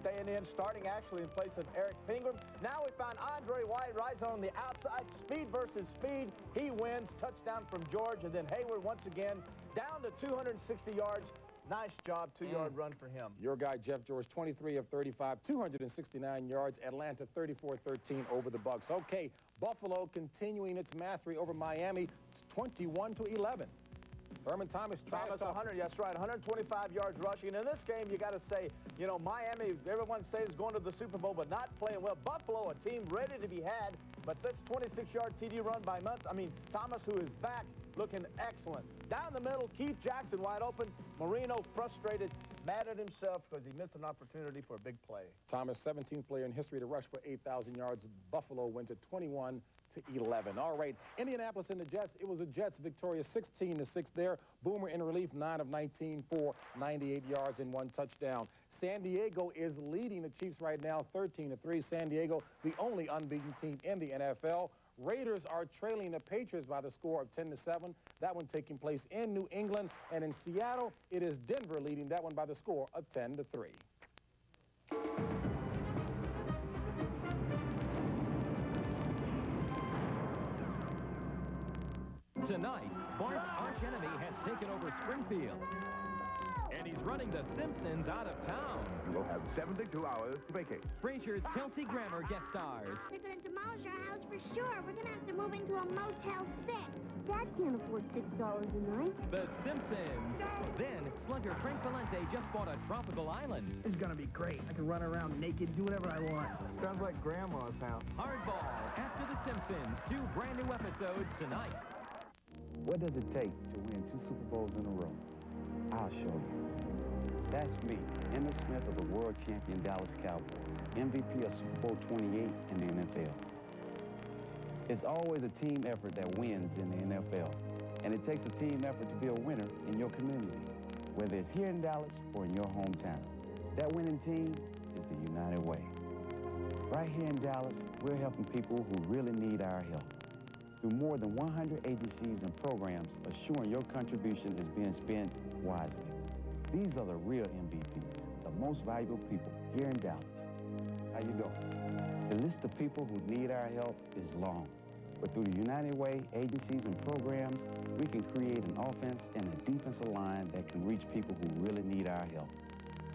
Staying in, starting actually in place of Eric Pingram. Now we find Andre White rides on the outside. Speed versus speed. He wins. Touchdown from George. And then Hayward once again down to 260 yards. Nice job, 2-yard run for him. Your guy, Jeff George, 23 of 35, 269 yards. Atlanta, 34-13 over the Bucs. Okay, Buffalo continuing its mastery over Miami, 21-11. Thurman Thomas, 100, that's right, 125 yards rushing. And in this game, you got to say, you know, Miami, everyone says going to the Super Bowl, but not playing well. Buffalo, a team ready to be had, but this 26-yard TD run by Thomas, who is back, looking excellent. Down the middle, Keith Jackson wide open. Marino frustrated, mad at himself because he missed an opportunity for a big play. Thomas, 17th player in history to rush for 8,000 yards. Buffalo wins at 21-11. All right, Indianapolis and the Jets. It was the Jets victorious 16-6 there. Boomer in relief, 9 of 19 for 98 yards and 1 touchdown. San Diego is leading the Chiefs right now, 13-3. San Diego, the only unbeaten team in the NFL. Raiders are trailing the Patriots by the score of 10-7. That one taking place in New England. And in Seattle, it is Denver leading that one by the score of 10-3. Tonight, Bart's archenemy has taken over Springfield. And he's running the Simpsons out of town. We'll have 72 hours to vacate. Frasier's Kelsey Grammer guest stars. They're going to demolish our house for sure. We're going to have to move into a Motel 6. Dad can't afford $6 a night. The Simpsons. Then, slugger Frank Valente just bought a tropical island. It's going to be great. I can run around naked, do whatever I want. Sounds like Grandma's house. Hardball. After The Simpsons. 2 brand new episodes tonight. What does it take to win 2 Super Bowls in a row? I'll show you. That's me, Emmitt Smith of the world champion Dallas Cowboys, MVP of Super Bowl 28 in the NFL. It's always a team effort that wins in the NFL, and it takes a team effort to be a winner in your community, whether it's here in Dallas or in your hometown. That winning team is the United Way. Right here in Dallas, we're helping people who really need our help. Through more than 100 agencies and programs, assuring your contribution is being spent wisely. These are the real MVPs, the most valuable people here in Dallas. How you doing? The list of people who need our help is long, but through the United Way agencies and programs, we can create an offense and a defensive line that can reach people who really need our help.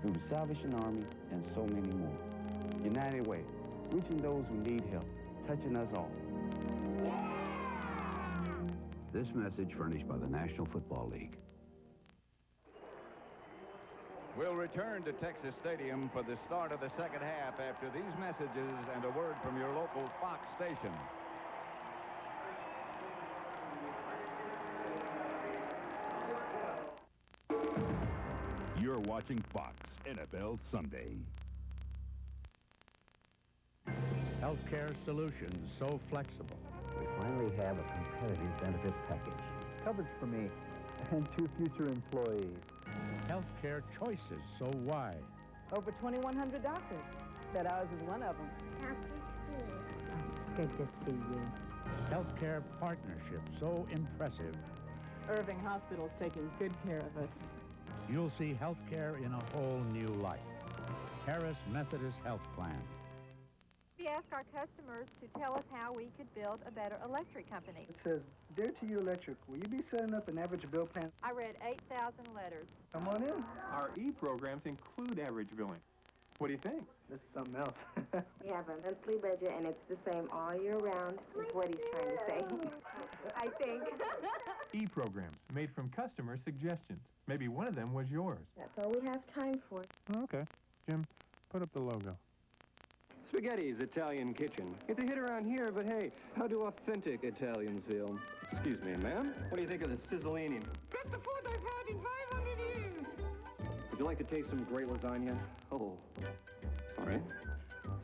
Through the Salvation Army and so many more. United Way, reaching those who need help, touching us all. This message furnished by the National Football League. We'll return to Texas Stadium for the start of the second half after these messages and a word from your local Fox station. You're watching Fox NFL Sunday. Healthcare solutions so flexible. We finally have a competitive benefits package. Coverage for me and 2 future employees. Healthcare choices so wide. Over 2,100 doctors. Bet ours is one of them. Good to see you. Healthcare partnership so impressive. Irving Hospital's taking good care of us. You'll see healthcare in a whole new light. Harris Methodist Health Plan. We asked our customers to tell us how we could build a better electric company. It says, Dear to you Electric, will you be setting up an average bill plan? I read 8,000 letters. Come on in. Our e-programs include average billing. What do you think? This is something else. We have a monthly budget, and it's the same all year round, is what he's trying to say. I think. E-programs made from customer suggestions. Maybe one of them was yours. That's all we have time for. Okay. Jim, put up the logo. Spaghetti's Italian Kitchen. It's a hit around here, but hey, how do authentic Italians feel? Excuse me, ma'am. What do you think of the sizzolini? Best of food I've had in 500 years. Would you like to taste some great lasagna? Oh, sorry.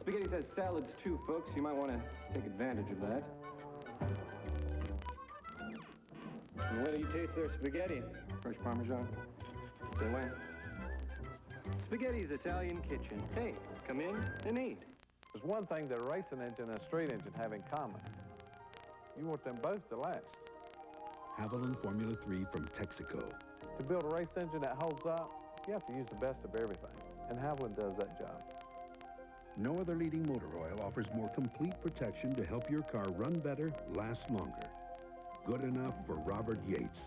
Spaghetti's has salads too, folks. You might want to take advantage of that. And when do you taste their spaghetti? Fresh Parmesan? Same way. Spaghetti's Italian Kitchen. Hey, come in and eat. There's one thing that a racing engine and a street engine have in common. You want them both to last. Haviland Formula 3 from Texaco. To build a race engine that holds up, you have to use the best of everything. And Haviland does that job. No other leading motor oil offers more complete protection to help your car run better, last longer. Good enough for Robert Yates.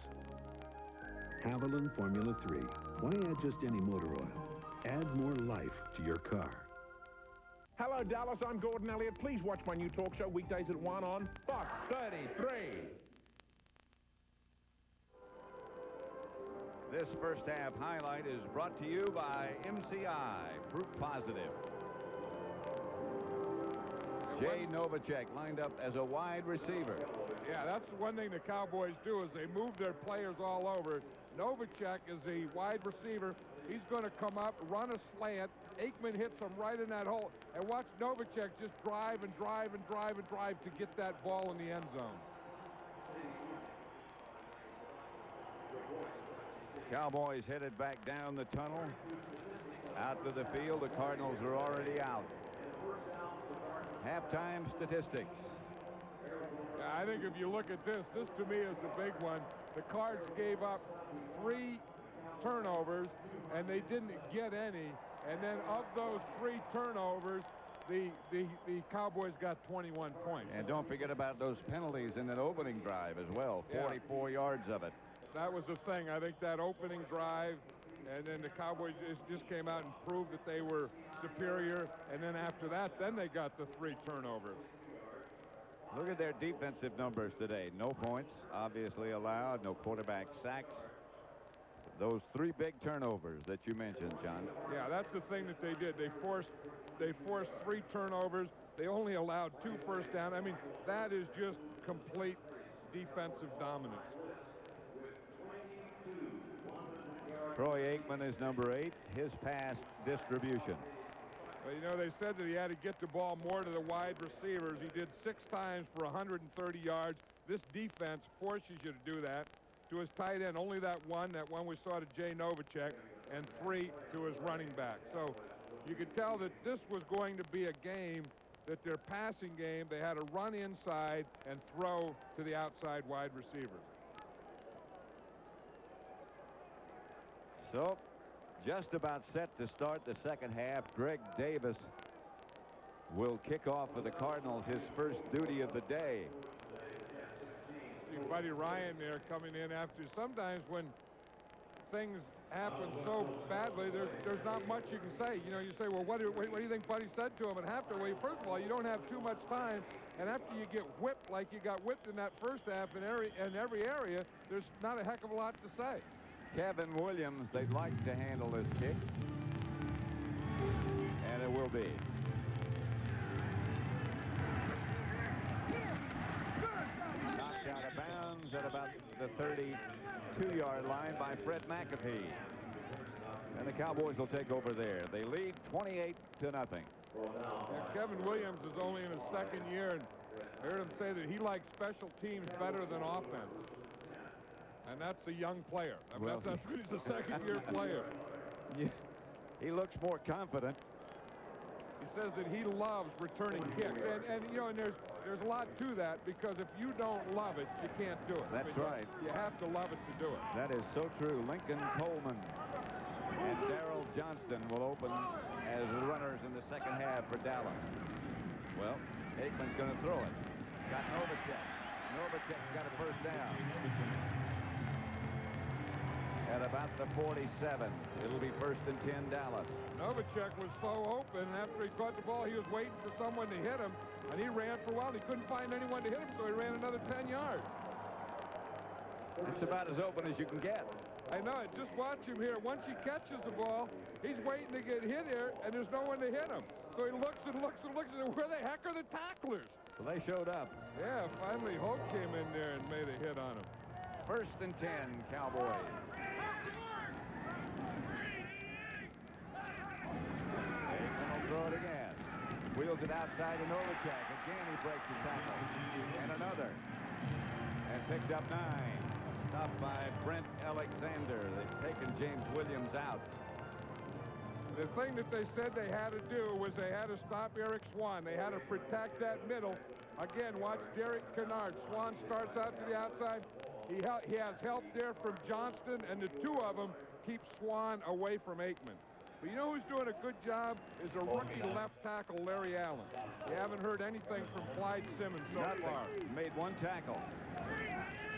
Haviland Formula 3. Why add just any motor oil? Add more life to your car. Hello, Dallas. I'm Gordon Elliott. Please watch my new talk show weekdays at 1 on Fox 33. This first half highlight is brought to you by MCI, Proof Positive. Jay Novacek lined up as a wide receiver. Yeah, that's one thing the Cowboys do is they move their players all over. Novacek is a wide receiver. He's going to come up, run a slant. Aikman hits him right in that hole. And watch Novacek just drive and drive and drive and drive to get that ball in the end zone. Cowboys headed back down the tunnel. Out to the field. The Cardinals are already out. Halftime statistics. Yeah, I think if you look at this to me is the big one. The Cards gave up 3 turnovers, and they didn't get any. And then of those 3 turnovers, the Cowboys got 21 points. And don't forget about those penalties in that opening drive as well. 44 yards of it. That was the thing. I think that opening drive, and then the Cowboys just came out and proved that they were superior. And then after that, then they got the 3 turnovers. Look at their defensive numbers today. No points, obviously allowed. No quarterback sacks. Those 3 big turnovers that you mentioned, John. Yeah, that's the thing that they did. They forced 3 turnovers. They only allowed 2 first down. I mean, that is just complete defensive dominance. Troy Aikman is number 8. His pass distribution. Well, you know, they said that he had to get the ball more to the wide receivers. He did 6 times for 130 yards. This defense forces you to do that. To his tight end, only that one we saw to Jay Novacek, and 3 to his running back. So you could tell that this was going to be a game that their passing game, they had to run inside and throw to the outside wide receivers. So just about set to start the second half. Greg Davis will kick off for the Cardinals his first duty of the day. See Buddy Ryan there coming in after. Sometimes when things happen so badly, there's not much you can say. You know, you say, well, what do you think Buddy said to him at halftime? Well, first of all, you don't have too much time, and after you get whipped like you got whipped in that first half in every area, there's not a heck of a lot to say. Kevin Williams, they'd like to handle this kick, and it will be. Knocked out of bounds at about the 32-yard line by Fred McAfee. And the Cowboys will take over there. They lead 28-0. Kevin Williams is only in his 2nd year, and I heard him say that he likes special teams better than offense. And that's a young player. I mean, that's he's a 2nd-year player. Yeah, he looks more confident. He says that he loves returning kicks, and you know, and there's a lot to that, because if you don't love it, you can't do it. That's right. You have to love it to do it. That is so true. Lincoln Coleman and Darrell Johnston will open as runners in the second half for Dallas. Well, Aikman's going to throw it. Got Novacek. Novacek's got a first down. At about the 47. It'll be 1st and 10 Dallas. Novacek was so open, and after he caught the ball, he was waiting for someone to hit him, and he ran for a while. He couldn't find anyone to hit him, so he ran another 10 yards. It's about as open as you can get. I know it. Just watch him here. Once he catches the ball, he's waiting to get hit here, and there's no one to hit him. So he looks and looks and looks, and where the heck are the tacklers? Well, they showed up. Yeah, finally Hope came in there and made a hit on him. 1st and 10, Cowboys. Aikman will throw it again. Wheels it outside to Novacek. Again, he breaks the tackle. And another. And picked up 9. Stopped by Brent Alexander. They've taken James Williams out. The thing that they said they had to do was they had to stop Eric Swan. They had to protect that middle. Again, watch Derek Kennard. Swan starts out to the outside. He has help there from Johnston, and the two of them keep Swan away from Aikman. But you know who's doing a good job is a rookie left tackle, Larry Allen. You haven't heard anything from Clyde Simmons so far. Made 1 tackle.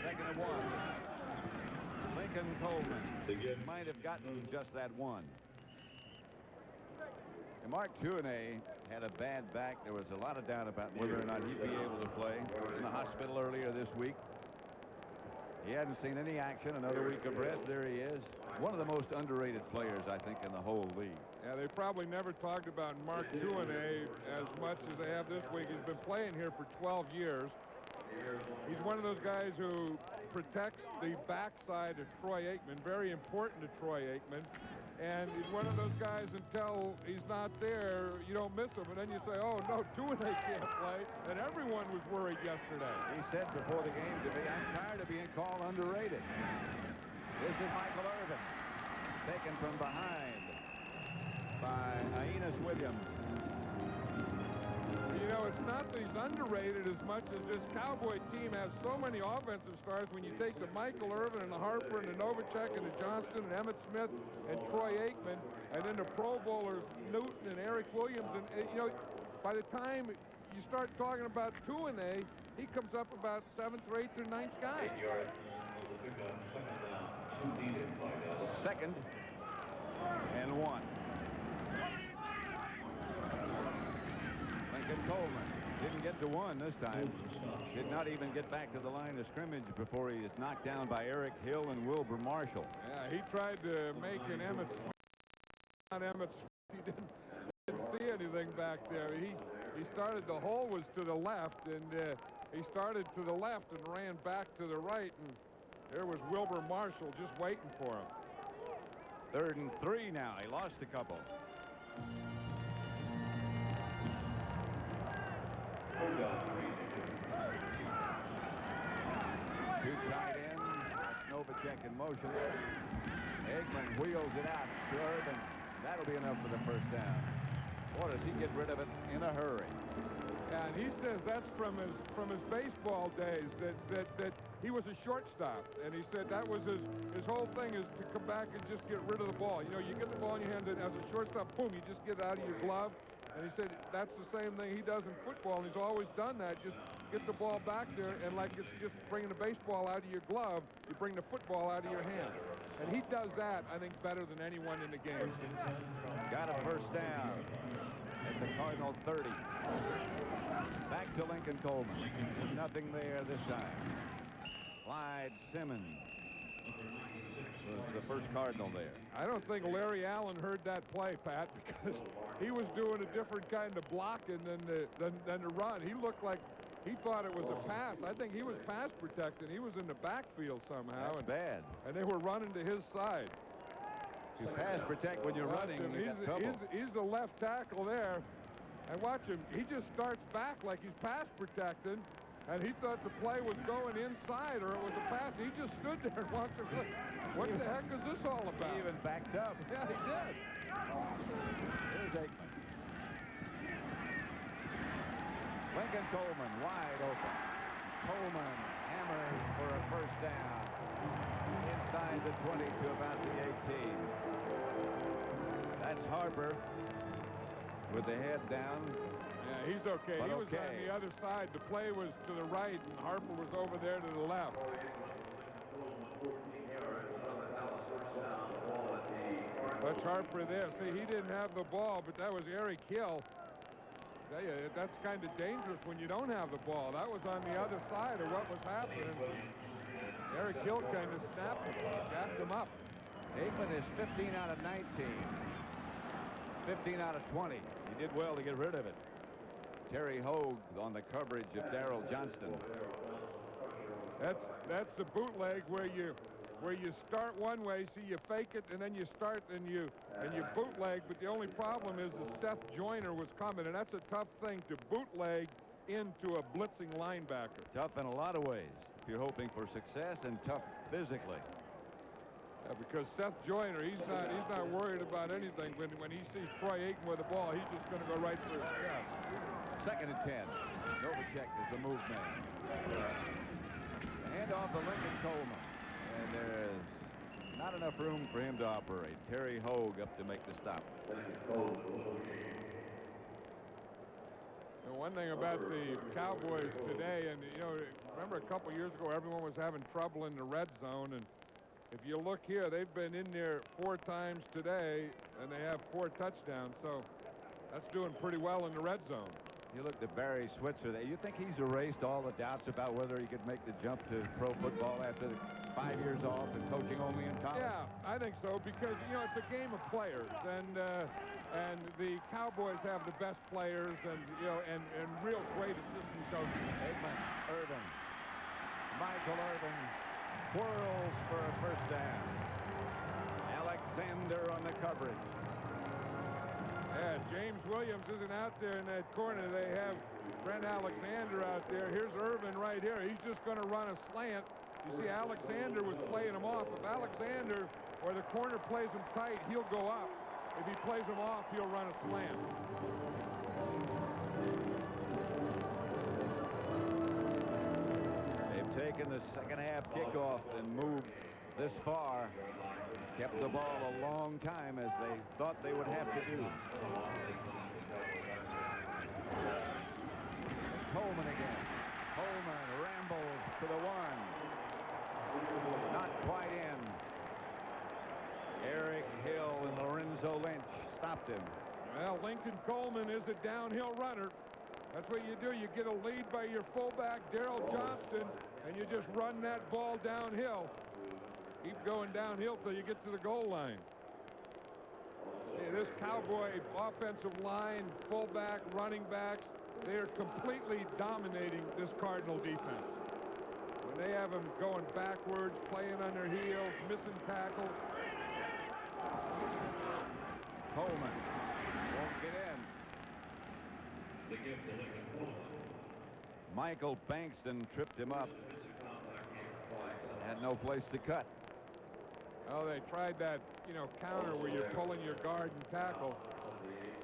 2nd and 1. Lincoln Coleman might have gotten just that 1. And Mark Tuinay had a bad back. There was a lot of doubt about whether or not he'd be able to play. He was in the hospital earlier this week. He hadn't seen any action. Another week of rest. There he is. One of the most underrated players, I think, in the whole league. Yeah, they probably never talked about Mark Tuinay as much as they have this week. He's been playing here for 12 years. He's one of those guys who protects the backside of Troy Aikman. Very important to Troy Aikman. And he's one of those guys, until he's not there, you don't miss him. And then you say, oh, no, Tuinay can't play. And everyone was worried yesterday. He said before the game to me, I'm tired of being called underrated. This is Michael Irvin, taken from behind by Aeneas Williams. You know, it's not that he's underrated as much as this Cowboy team has so many offensive stars. When you take the Michael Irvin and the Harper and the Novacek and the Johnston and Emmett Smith and Troy Aikman, and then the Pro Bowlers Newton and Eric Williams, and you know, by the time you start talking about Tuinay, he comes up about 7th or 8th or 9th guy. 2nd and 1. Lincoln Coleman didn't get to 1 this time. Did not even get back to the line of scrimmage before he is knocked down by Eric Hill and Wilbur Marshall. Yeah, he tried to make an Emmett Smith. Not Emmett Smith. He didn't see anything back there. He started, the hole was to the left, and he started to the left and ran back to the right, and there was Wilbur Marshall just waiting for him. 3rd and 3 now. He lost a couple. Two tight ends. Novacek in motion. Aikman wheels it out to Irvin. That'll be enough for the 1st down. Boy, does he get rid of it in a hurry. Yeah, and he says that's from his baseball days, that he was a shortstop, and he said that was his whole thing, is to come back and just get rid of the ball. You know, you get the ball in your hand, and as a shortstop, boom, you just get it out of your glove. And he said that's the same thing he does in football, and he's always done that. Just get the ball back there, and like it's just bringing the baseball out of your glove, you bring the football out of your hand. And he does that, I think, better than anyone in the game. Got a 1st down at the Cardinal 30. Back to Lincoln Coleman. There's nothing there this time. Clyde Simmons was the first Cardinal there. I don't think Larry Allen heard that play, Pat, because he was doing a different kind of blocking than the run. He looked like he thought it was a pass. I think he was pass protecting. He was in the backfield somehow. That's bad. And they were running to his side. You pass protect when you're running. He's the left tackle there. And watch him. He just starts back like he's pass protecting. And he thought the play was going inside or it was a pass. He just stood there and watched him. What the heck is this all about? He even backed up. Yeah, he did. Here's Aikman. Lincoln Coleman wide open. Coleman hammers for a 1st down. Inside the 20 to about the 18. That's Harper with the head down. Yeah, he's okay. But he was on the other side. The play was to the right, and Harper was over there to the left. That's Harper there. See, he didn't have the ball, but that was Eric Hill. Tell you, that's kind of dangerous when you don't have the ball. That was on the other side of what was happening. Eric Hill kind of snapped him, gapped him up. Aikman is 15 out of 19. 15 out of 20. He did well to get rid of it. Terry Hogue on the coverage of Darrell Johnston. That's the bootleg where you start one way, see you fake it, and then you start and you bootleg. But the only problem is that Seth Joyner was coming, and that's a tough thing to bootleg into a blitzing linebacker. Tough in a lot of ways if you're hoping for success, and tough physically. Because Seth Joyner, he's not worried about anything. When he sees Troy Aikman with the ball, he's just going to go right for his chest. 2nd and 10. Novacek is the move man. Hand off to Lincoln Coleman. And there's not enough room for him to operate. Terry Hogue up to make the stop. The one thing about the Cowboys today, and remember a couple years ago, everyone was having trouble in the red zone, and if you look here, they've been in there 4 times today, and they have 4 touchdowns, so that's doing pretty well in the red zone. You looked at Barry Switzer there. You think he's erased all the doubts about whether he could make the jump to pro football after 5 years off and coaching only in college? Yeah, I think so, because it's a game of players, and the Cowboys have the best players, and real great assistant coaches. Aikman, Irvin, Michael Irvin whirls for a first down. Alexander on the coverage. Yeah, James Williams isn't out there in that corner. They have Brent Alexander out there. Here's Irvin right here. He's just going to run a slant. You see, Alexander was playing him off. If Alexander or the corner plays him tight, he'll go up. If he plays him off, he'll run a slant. They've taken the second half kickoff and moved this far. Kept the ball a long time, as they thought they would have to do. Coleman again. Coleman rambles to the 1. Not quite in. Eric Hill and Lorenzo Lynch stopped him. Well, Lincoln Coleman is a downhill runner. That's what you do. You get a lead by your fullback, Darrell Johnston, and you just run that ball downhill. Keep going downhill till you get to the goal line. See, this Cowboy offensive line, fullback, running backs, they're completely dominating this Cardinal defense. When they have them going backwards, playing on their heels, missing tackles. Coleman won't get in. Michael Bankston tripped him up. Had no place to cut. Oh, they tried that, counter where you're pulling your guard and tackle.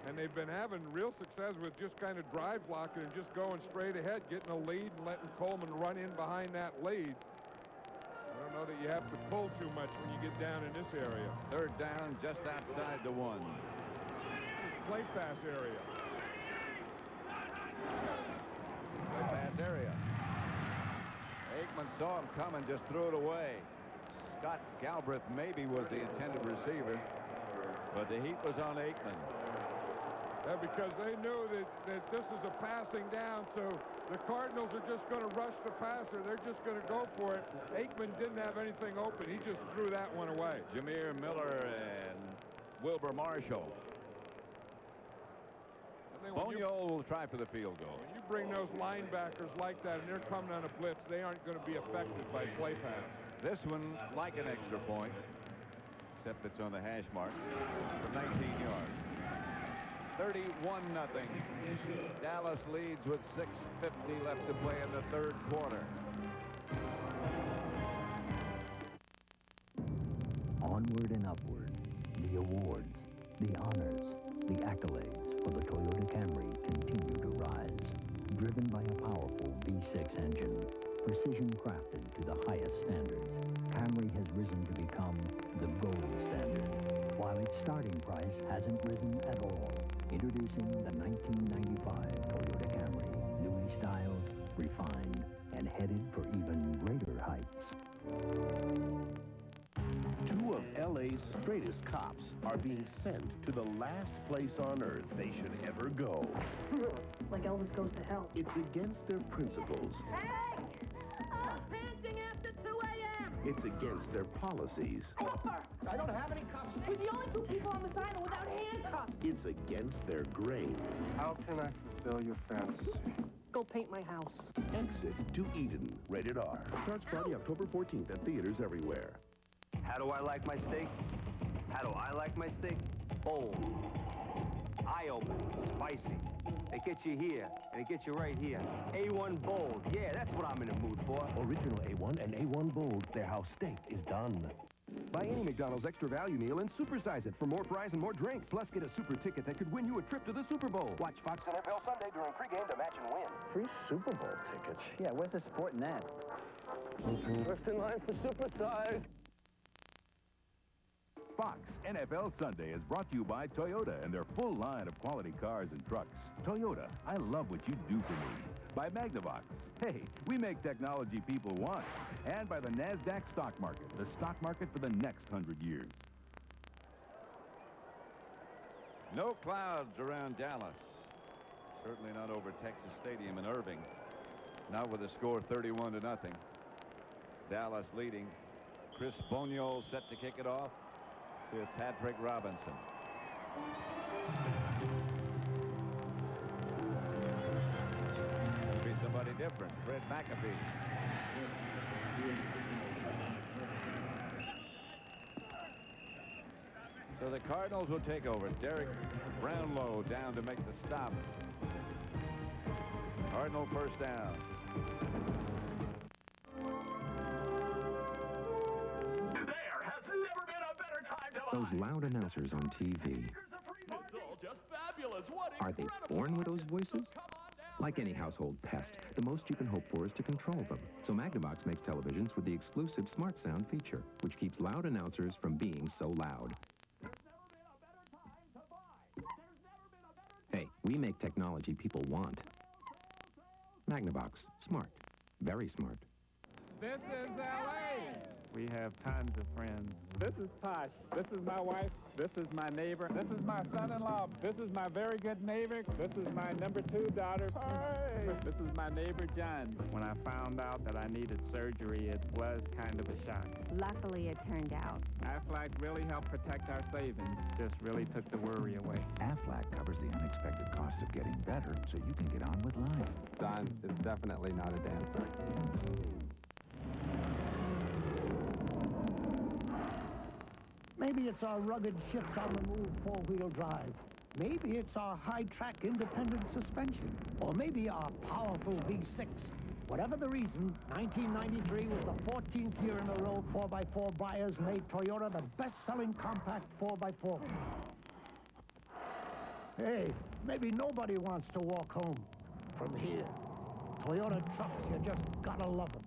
And they've been having real success with just kind of drive blocking and just going straight ahead, getting a lead and letting Coleman run in behind that lead. I don't know that you have to pull too much when you get down in this area. 3rd down just outside the 1. Play pass area. Play pass area. Aikman saw him coming, just threw it away. Scott Galbraith maybe was the intended receiver, but the heat was on Aikman. Yeah, because they knew that this is a passing down, so the Cardinals are just going to rush the passer. They're just going to go for it. Aikman didn't have anything open. He just threw that one away. Jameer Miller and Wilbur Marshall. Bonio will try for the field goal. When you bring those linebackers like that and they're coming on a blitz, they aren't going to be affected by play pass. This one, like an extra point, except it's on the hash mark, for 19 yards. 31-0. Dallas leads with 6:50 left to play in the 3rd quarter. Onward and upward, the awards, the honors, the accolades for the Toyota Camry continue to rise. Driven by a powerful V6 engine, precision crafted to the highest standards, Camry has risen to become the gold standard, while its starting price hasn't risen at all. Introducing the 1995 Toyota Camry, newly styled, refined, and headed for even greater heights. 2 of LA's straightest cops are being sent to the last place on earth they should ever go. Like Elvis Goes to Hell. It's against their principles. Hey! Oh, painting after 2 a.m. It's against their policies. I don't have any cuffs. We're the only two people on this island without handcuffs. It's against their grain. How can I fulfill your fantasy? Go paint my house. Exit to Eden. Rated R. Starts Friday, October 14th at theaters everywhere. How do I like my steak? How do I like my steak? Bold. Eye-opening. Spicy. It gets you here, and it gets you right here. A1 Bold. Yeah, that's what I'm in the mood for. Original A1 and A1 Bold. They're how steak is done. Buy any McDonald's extra value meal and supersize it for more fries and more drinks. Plus, get a super ticket that could win you a trip to the Super Bowl. Watch Fox NFL Sunday during pregame to match and win. Free Super Bowl tickets? Yeah, where's the sport in that? First in line for supersize. Fox NFL Sunday is brought to you by Toyota and their full line of quality cars and trucks. Toyota, I love what you do for me. By Magnavox, hey, we make technology people want. And by the NASDAQ stock market, the stock market for the next 100 years. No clouds around Dallas. Certainly not over Texas Stadium in Irving. Not with a score 31-0. Dallas leading. Chris Bonio set to kick it off with Patrick Robinson. Could be somebody different. Fred McAfee. So the Cardinals will take over. Derek Brownlow down to make the stop. Cardinal first down. There has never been a better time to Those loud announcers on TV, It's all just fabulous. What are they born with those voices? Like any household pest, the most you can hope for is to control them. So Magnavox makes televisions with the exclusive Smart Sound feature, which keeps loud announcers from being so loud. Hey, we make technology people want. Magnavox. Smart. Very smart. This is L.A. We have tons of friends. This is Posh. This is my wife. This is my neighbor. This is my son-in-law. This is my very good neighbor. This is my number 2 daughter. Hi. This is my neighbor, John. When I found out that I needed surgery, it was kind of a shock. Luckily, it turned out. Aflac really helped protect our savings. Just really took the worry away. Aflac covers the unexpected cost of getting better so you can get on with life. Don is definitely not a dancer. Maybe it's our rugged shift on the move four-wheel drive. Maybe it's our high-track independent suspension. Or maybe our powerful V6. Whatever the reason, 1993 was the 14th year in a row 4x4 buyers made Toyota the best-selling compact 4x4. Hey, maybe nobody wants to walk home from here. Toyota trucks, you just gotta love them.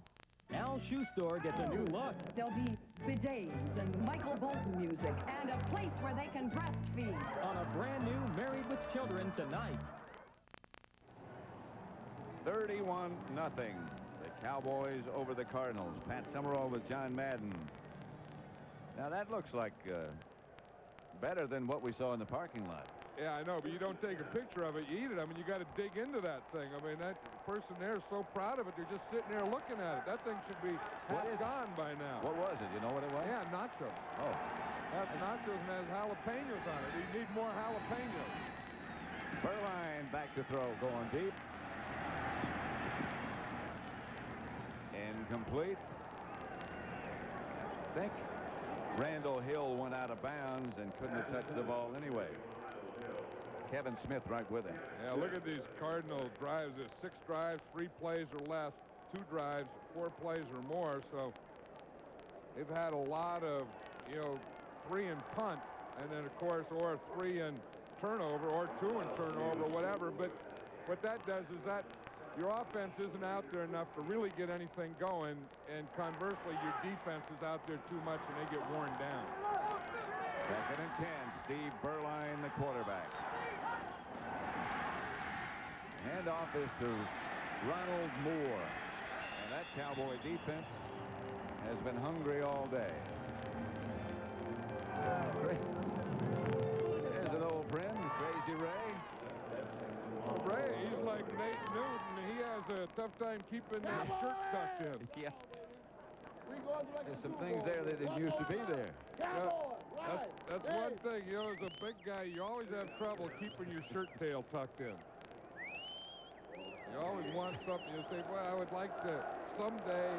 Al's Shoe Store gets a new look. There'll be bidets and Michael Bolton music and a place where they can breastfeed. On a brand new Married with Children tonight. 31-0. The Cowboys over the Cardinals. Pat Summerall with John Madden. Now that looks like better than what we saw in the parking lot. Yeah, I know, but you don't take a picture of it, you eat it. I mean, you got to dig into that thing. I mean, that person there is so proud of it, they're just sitting there looking at it. That thing should be half gone by now. What was it? You know what it was? Yeah, nachos. Oh. That's nachos and has jalapenos on it. You need more jalapenos. Berline back to throw, going deep. Incomplete. I think Randall Hill went out of bounds and couldn't have touched the ball anyway. Kevin Smith right with him. Yeah, look at these Cardinal drives. There's 6 drives, 3 plays or less, 2 drives, 4 plays or more. So they've had a lot of, 3 and punt, and then of course, or 3 and turnover, or 2 and turnover, whatever. But what that does is that your offense isn't out there enough to really get anything going, and conversely, your defense is out there too much, and they get worn down. 2nd and 10. Steve Berline, the quarterback. Handoff is to Ronald Moore. And that Cowboy defense has been hungry all day. There's an old friend, Crazy Ray. Well, Ray, he's like Nate Newton. He has a tough time keeping that shirt tucked in. Yeah. There's some things there that didn't used to be there. That's one thing, you know, as a big guy, you always have trouble keeping your shirt tail tucked in. You always want something. You say, well, I would like to someday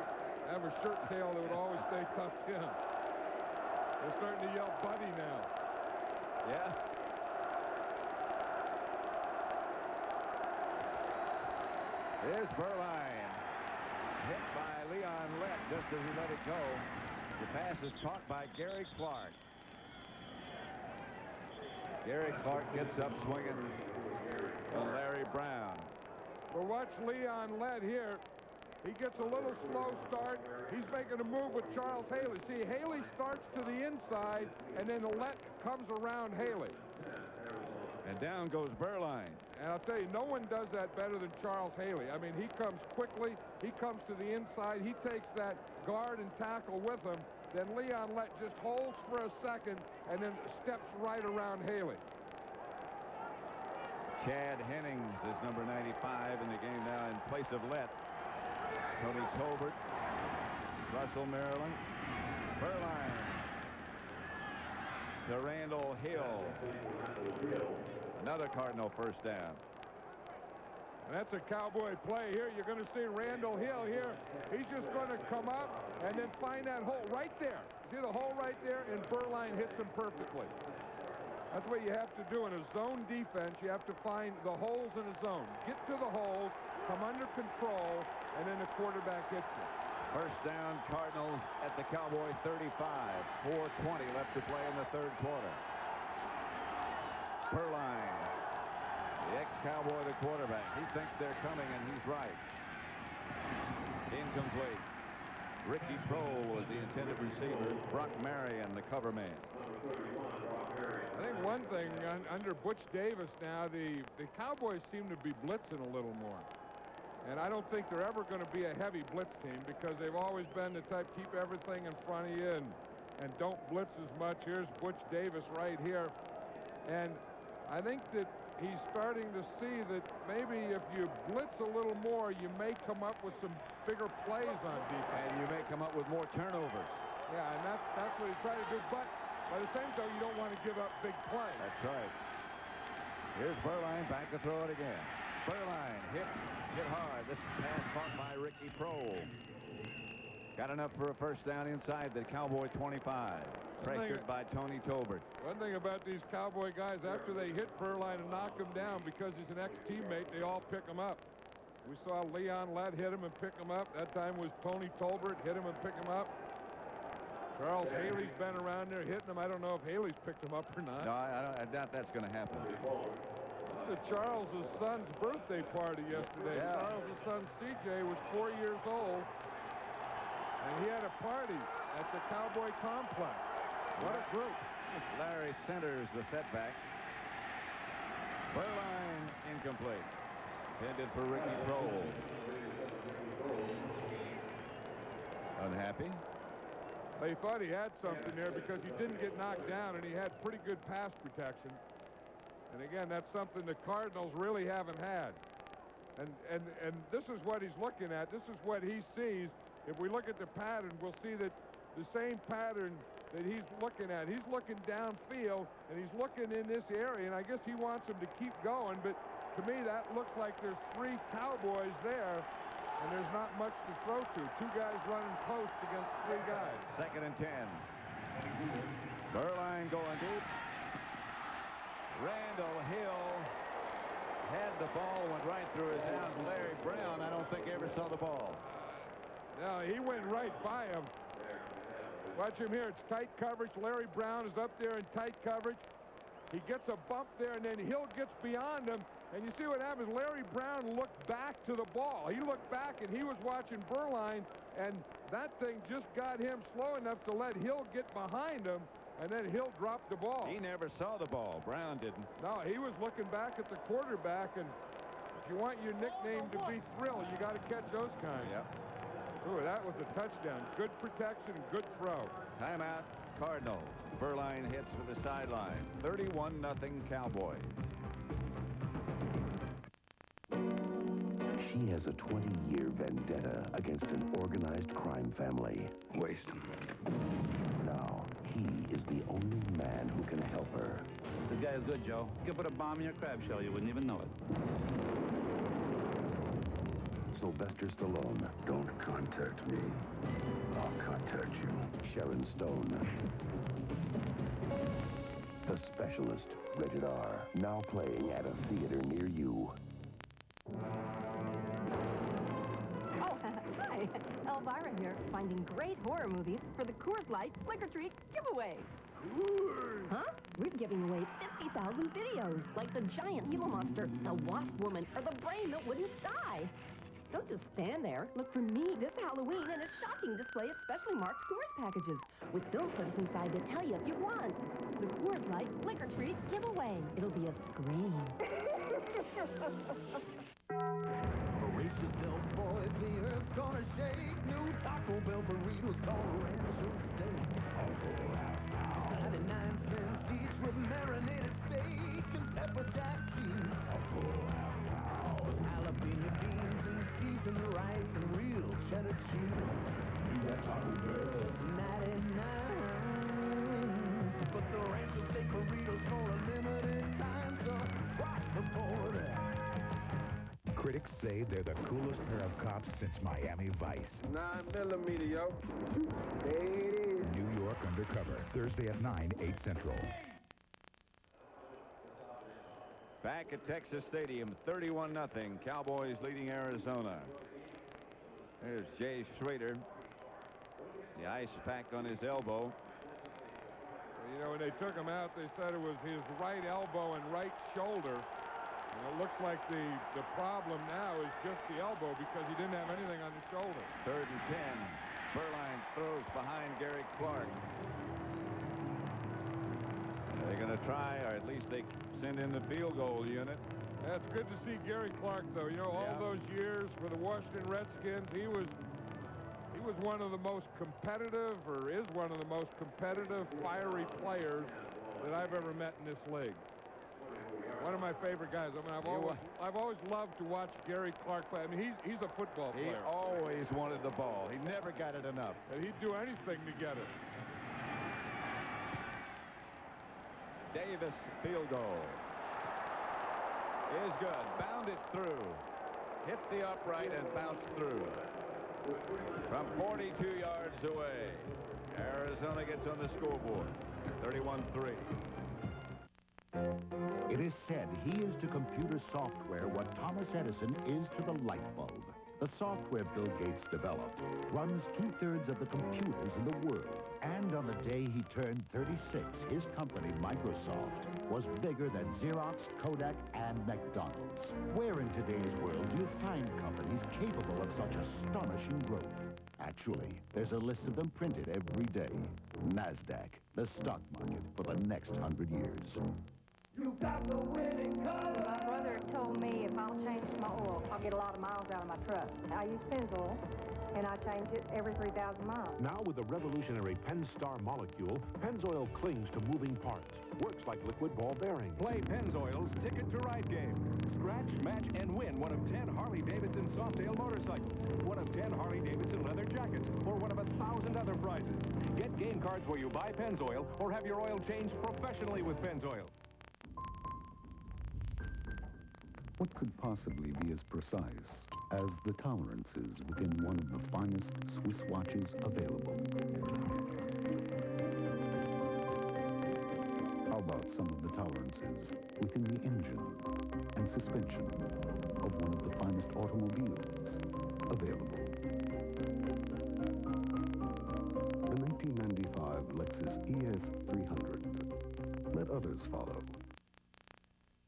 have a shirt tail that would always stay tucked in. They're starting to yell buddy now. Yeah. Here's Berline. Hit by Leon Lett just as he let it go. The pass is caught by Gary Clark. Gary Clark gets up swinging on Larry Brown. Well, watch Leon Lett here. He gets a little slow start. He's making a move with Charles Haley. See, Haley starts to the inside, and then Lett comes around Haley. And down goes Berline. And I'll tell you, no one does that better than Charles Haley. I mean, he comes quickly. He comes to the inside. He takes that guard and tackle with him. Then Leon Lett just holds for a second and then steps right around Haley. Chad Hennings is number 95 in the game now in place of Lett. Tony Tolbert, Russell Maryland, Berline to Randall Hill. Another Cardinal first down. And that's a Cowboy play here. You're going to see Randall Hill here. He's just going to come up and then find that hole right there. See the hole right there, and Berline hits him perfectly. That's what you have to do in a zone defense. You have to find the holes in a zone. Get to the holes, come under control, and then the quarterback hits you. First down, Cardinals at the Cowboy 35. 4:20 left to play in the third quarter. Berline, the ex-Cowboy, the quarterback. He thinks they're coming, and he's right. Incomplete. Ricky Prohl was the intended receiver. Brock Marion, the cover man. I think one thing, under Butch Davis now, the Cowboys seem to be blitzing a little more. And I don't think they're ever going to be a heavy blitz team because they've always been the type keep everything in front of you and don't blitz as much. Here's Butch Davis right here. And I think that he's starting to see that maybe if you blitz a little more, you may come up with some bigger plays on defense. And you may come up with more turnovers. Yeah, and that's what he's trying to do. But by the same token, you don't want to give up big plays. That's right. Here's Berline back to throw it again. Berline hit hard. This pass caught by Ricky Prohl. Got enough for a first down inside the Cowboy 25. Pressured by Tony Tolbert. One thing about these Cowboy guys, after they hit Berline and knock him down because he's an ex-teammate, they all pick him up. We saw Leon Lett hit him and pick him up. That time was Tony Tolbert hit him and pick him up. Charles Haley's been around there hitting him. I don't know if Haley's picked him up or not. No, I doubt that's going to happen. Charles' son's birthday party yesterday. Yeah. Charles' son CJ was 4 years old, and he had a party at the Cowboy complex. What a group. Larry centers the setback. Berline incomplete. Intended for Ricky Prohl. Unhappy. They thought he had something there because he didn't get knocked down, and he had pretty good pass protection. And again, that's something the Cardinals really haven't had. And this is what he's looking at. This is what he sees. If we look at the pattern, we'll see that the same pattern that he's looking at. He's looking downfield, and he's looking in this area, and I guess he wants him to keep going. But to me, that looks like there's 3 Cowboys there, and there's not much to throw to. 2 guys running post against 3 guys. Second and 10. Berline going deep. Randall Hill had the ball, went right through his hands. Larry Brown, I don't think ever saw the ball. No, he went right by him. Watch him here. It's tight coverage. Larry Brown is up there in tight coverage. He gets a bump there, and then Hill gets beyond him. And you see what happens. Larry Brown looked back to the ball. He looked back, and he was watching Berline, and that thing just got him slow enough to let Hill get behind him, and then Hill dropped the ball. He never saw the ball. Brown didn't. No, he was looking back at the quarterback, and if you want your nickname to be Thrill, you got to catch those kinds. Yep. Ooh, that was a touchdown. Good protection, good throw. Timeout, Cardinals. Berline hits for the sideline. 31-0 Cowboys. He has a 20-year vendetta against an organized crime family. Waste him. Now, he is the only man who can help her. This guy is good, Joe. You could put a bomb in your crab shell, you wouldn't even know it. Sylvester Stallone. Don't contact me. I'll contact you. Sharon Stone. The Specialist. Rated R. Now playing at a theater near you. Oh, hi. Elvira here, finding great horror movies for the Coors Light Flick or Treat giveaway. Coors! Huh? We're giving away 50,000 videos, like the giant Gila monster, the wasp woman, or the brain that wouldn't die. Don't just stand there. Look for me this Halloween in a shocking display of specially marked Coors packages with bill clips inside that tell you if you won. The Coors Light Flick or Treat giveaway. It'll be a scream. Brace yourself, boys, the earth's gonna shake. New Taco Bell burritos called Rancho Steak. 99 cents each with marinated steak and pepper jack cheese. With jalapeno beans and seasoned rice and real cheddar cheese. You got Taco Bell. Just 99. But the Rancho Steak burritos for a limited time, so cross the border. Critics say they're the coolest pair of cops since Miami Vice. 9mm, yo. There it is. New York Undercover, Thursday at 9, 8 Central. Back at Texas Stadium, 31-0. Cowboys leading Arizona. There's Jay Schrader. The ice pack on his elbow. You know, when they took him out, they said it was his right elbow and right shoulder. And it looks like the problem now is just the elbow because he didn't have anything on the shoulder. 3rd and 10. Berline throws behind Gary Clark. They're going to try, or at least they send in the field goal unit. That's good to see Gary Clark, though. You know, all those years for the Washington Redskins, he was one of the most competitive, or is one of the most competitive, fiery players that I've ever met in this league. One of my favorite guys. I mean, I've always loved to watch Gary Clark play. I mean, he's a football player. He always wanted the ball. He never got it enough. And he'd do anything to get it. Davis field goal is good. Bounded through. Hit the upright and bounced through. From 42 yards away. Arizona gets on the scoreboard. 31-3. It is said he is to computer software what Thomas Edison is to the light bulb. The software Bill Gates developed runs 2/3 of the computers in the world. And on the day he turned 36, his company, Microsoft, was bigger than Xerox, Kodak, and McDonald's. Where in today's world do you find companies capable of such astonishing growth? Actually, there's a list of them printed every day. NASDAQ, the stock market for the next 100 years. You got the winning color. My brother told me if I'll change my oil, I'll get a lot of miles out of my truck. I use Pennzoil, and I change it every 3,000 miles. Now with the revolutionary Pennstar molecule, Pennzoil clings to moving parts. Works like liquid ball bearing. Play Pennzoil's Ticket to Ride game. Scratch, match, and win one of 10 Harley-Davidson Softail motorcycles, one of 10 Harley-Davidson leather jackets, or one of 1,000 other prizes. Get game cards where you buy Pennzoil or have your oil changed professionally with Pennzoil. What could possibly be as precise as the tolerances within one of the finest Swiss watches available? How about some of the tolerances within the engine and suspension of one of the finest automobiles available? The 1995 Lexus ES300. Let others follow.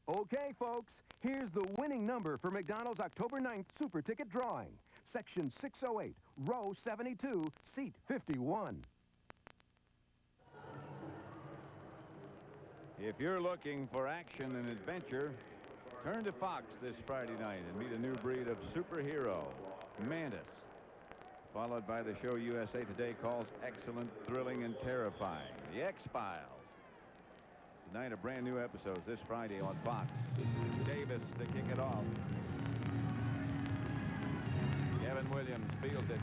Okay, folks, here's the winning number for McDonald's October 9th Super Ticket Drawing. Section 608, row 72, seat 51. If you're looking for action and adventure, turn to Fox this Friday night and meet a new breed of superhero, Mantis, followed by the show USA Today calls excellent, thrilling, and terrifying, The X-Files. Tonight, a brand new episode this Friday on Fox. Davis to kick it off. Kevin Williams fields it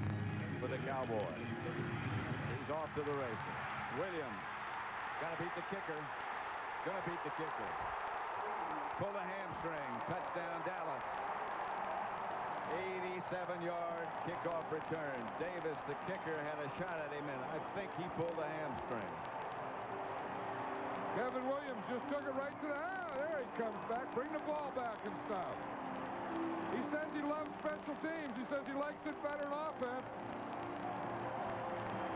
for the Cowboys. He's off to the races. Williams got to beat the kicker. Gonna beat the kicker. Pull the hamstring. Touchdown, Dallas. 87-yard kickoff return. Davis, the kicker, had a shot at him, and I think he pulled the hamstring. Kevin Williams just took it right to the... there he comes back. Bring the ball back and stuff. He says he loves special teams. He says he likes it better than offense.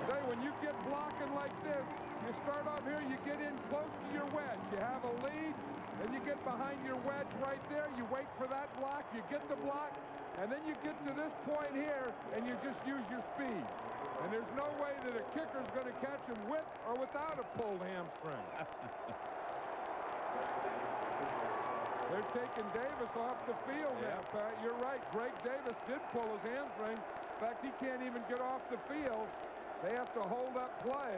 Today, when you get blocking like this, you start off here, you get in close to your wedge. You have a lead, then you get behind your wedge right there. You wait for that block, you get the block, and then you get to this point here, and you just use your speed. And there's no way that a kicker's going to catch him with or without a pulled hamstring. They're taking Davis off the field now, Pat. You're right. Greg Davis did pull his hamstring. In fact, he can't even get off the field. They have to hold up play.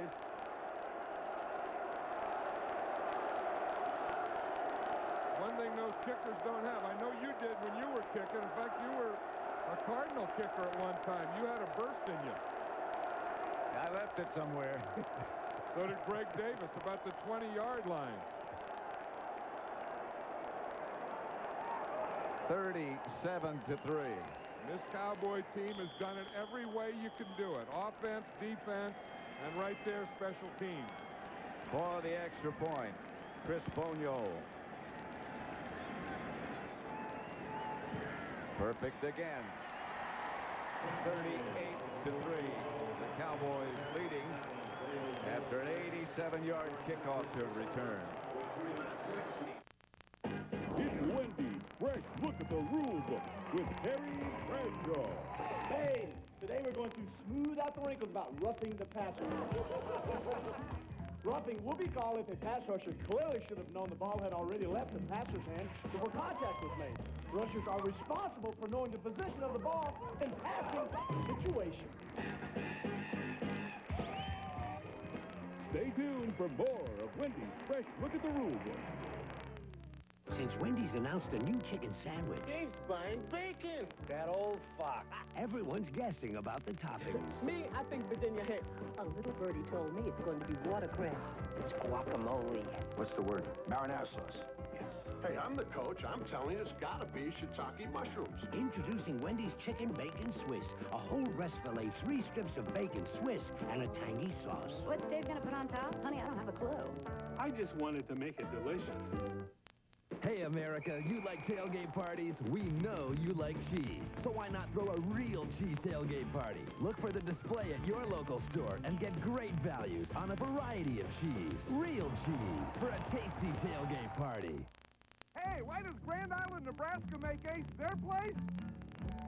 One thing those kickers don't have, I know you did when you were kicking. In fact, you were a Cardinal kicker at one time. You had a burst in you. I left it somewhere. So did Greg Davis, about the 20-yard line. 37-3. This Cowboy team has done it every way you can do it. Offense, defense, and right there, special teams. For the extra point, Chris Boniol. Perfect again. 38-3. The Cowboys leading after an 87-yard kickoff to return. It's Wendy's Fresh Look at the Rule Book with Harry Bradshaw. Hey, today we're going to smooth out the wrinkles about roughing the passer. Roughing will be called if a pass rusher clearly should have known the ball had already left the passer's hand before contact was made. Rushers are responsible for knowing the position of the ball in passing situation. Stay tuned for more of Wendy's Fresh Look at the Rule Book. Since Wendy's announced a new chicken sandwich, Dave's buying bacon. That old fox. everyone's guessing about the toppings. Me, I think Virginia Hick. A little birdie told me it's going to be watercress. It's guacamole. What's the word? Marinara sauce. Yes. Hey, I'm the coach. I'm telling you, it's gotta be shiitake mushrooms. Introducing Wendy's Chicken Bacon Swiss. A whole breast fillet, 3 strips of bacon Swiss, and a tangy sauce. What's Dave going to put on top? Honey, I don't have a clue. I just wanted to make it delicious. Hey, America, you like tailgate parties? We know you like cheese. So why not throw a real cheese tailgate party? Look for the display at your local store and get great values on a variety of cheese. Real cheese for a tasty tailgate party. Hey, why does Grand Island, Nebraska make Ace their place?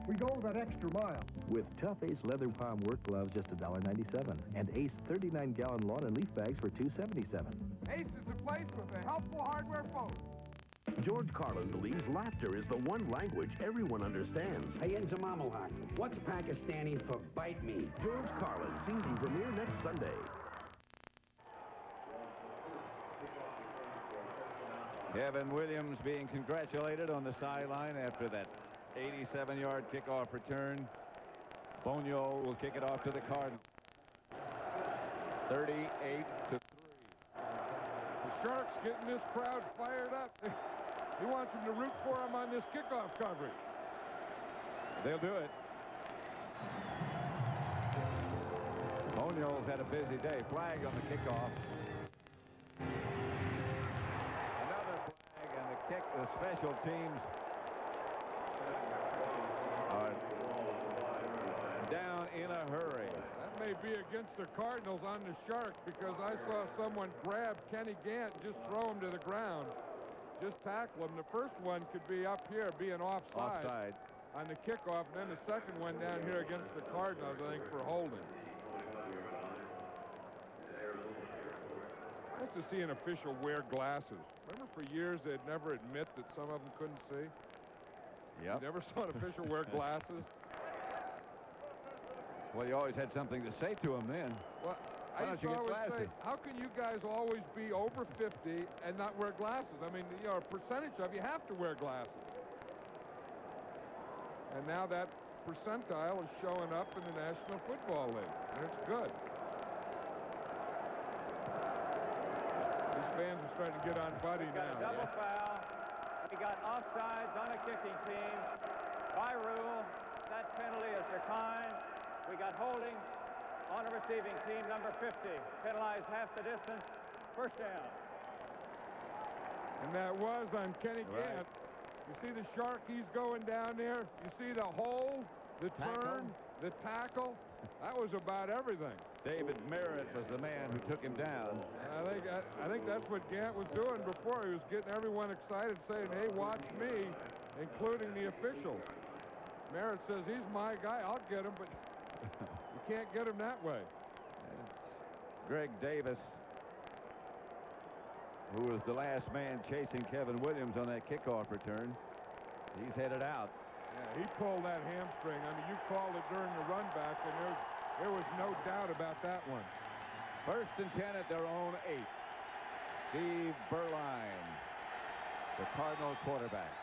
We go that extra mile. With tough Ace leather palm work gloves, just $1.97, and Ace 39-gallon lawn and leaf bags for $2.77. Ace is the place with the helpful hardware folks. George Carlin believes laughter is the one language everyone understands. Hey, Nzamamahak, what's Pakistani for bite me? George Carlin, season premiere next Sunday. Kevin Williams being congratulated on the sideline after that 87-yard kickoff return. Bonio will kick it off to the Cardinals. 38-3. The Sharks getting this crowd fired up. He wants them to root for him on this kickoff coverage. They'll do it. Bonio's had a busy day. Flag on the kickoff. Another flag and the kick. The special teams are down in a hurry. That may be against the Cardinals on the Sharks because I saw someone grab Kenny Gant and just throw him to the ground. Just tackle him. The first one could be up here being offside on the kickoff, and then the second one down here against the Cardinals, I think, for holding. Nice to see an official wear glasses. Remember for years they'd never admit that some of them couldn't see? Yep. You never saw an official wear glasses? Well, you always had something to say to him then. Well, Why I don't used you to get always glasses? say, how can you guys always be over 50 and not wear glasses? I mean, you know, a percentage of you have to wear glasses. And now that percentile is showing up in the National Football League, and it's good. These fans are starting to get on Buddy now. Double foul. We got offsides on a kicking team. By rule, that penalty is declined. We got holding on a receiving team, number 50. Penalized half the distance. First down. And that was on Kenny Gant. You see the Sharkies going down there? You see the hole, the turn, the tackle? That was about everything. David Merritt was the man who took him down. I think that's what Gant was doing before. He was getting everyone excited, saying, hey, watch me, including the officials. Merritt says, he's my guy. I'll get him, but you can't get him that way. It's Greg Davis, who was the last man chasing Kevin Williams on that kickoff return. He's headed out. Yeah, he pulled that hamstring. I mean, you called it during the run back, and there was no doubt about that one. 1st and 10 at their own 8. Steve Berline, the Cardinal quarterback,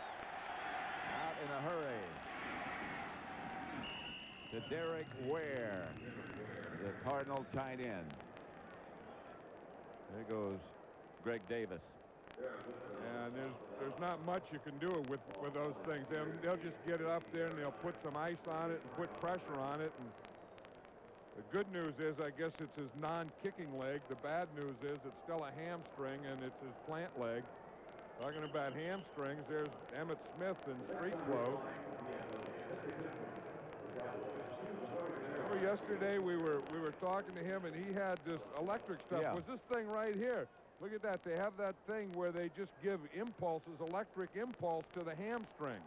out in a hurry to Derek Ware, the Cardinal tight end. There goes Greg Davis. And there's not much you can do with those things. They'll just get it up there and they'll put some ice on it and put pressure on it. And the good news is, I guess it's his non-kicking leg. The bad news is it's still a hamstring and it's his plant leg. Talking about hamstrings, there's Emmitt Smith in street clothes. Remember yesterday we were talking to him and he had this electric stuff. Yeah. Was this thing right here? Look at that. They have that thing where they just give impulses, electric impulse to the hamstring.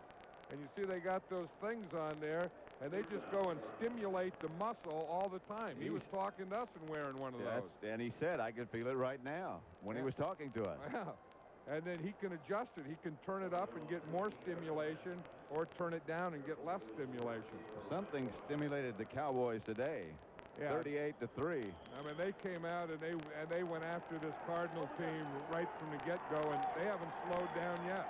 And you see they got those things on there, and they just go and stimulate the muscle all the time. He was talking to us and wearing one of those. And he said, I can feel it right now when he was talking to us. Yeah. And then he can adjust it. He can turn it up and get more stimulation or turn it down and get less stimulation. Something stimulated the Cowboys today. Yeah. 38-3. I mean, they came out and they went after this Cardinal team right from the get-go, and they haven't slowed down yet.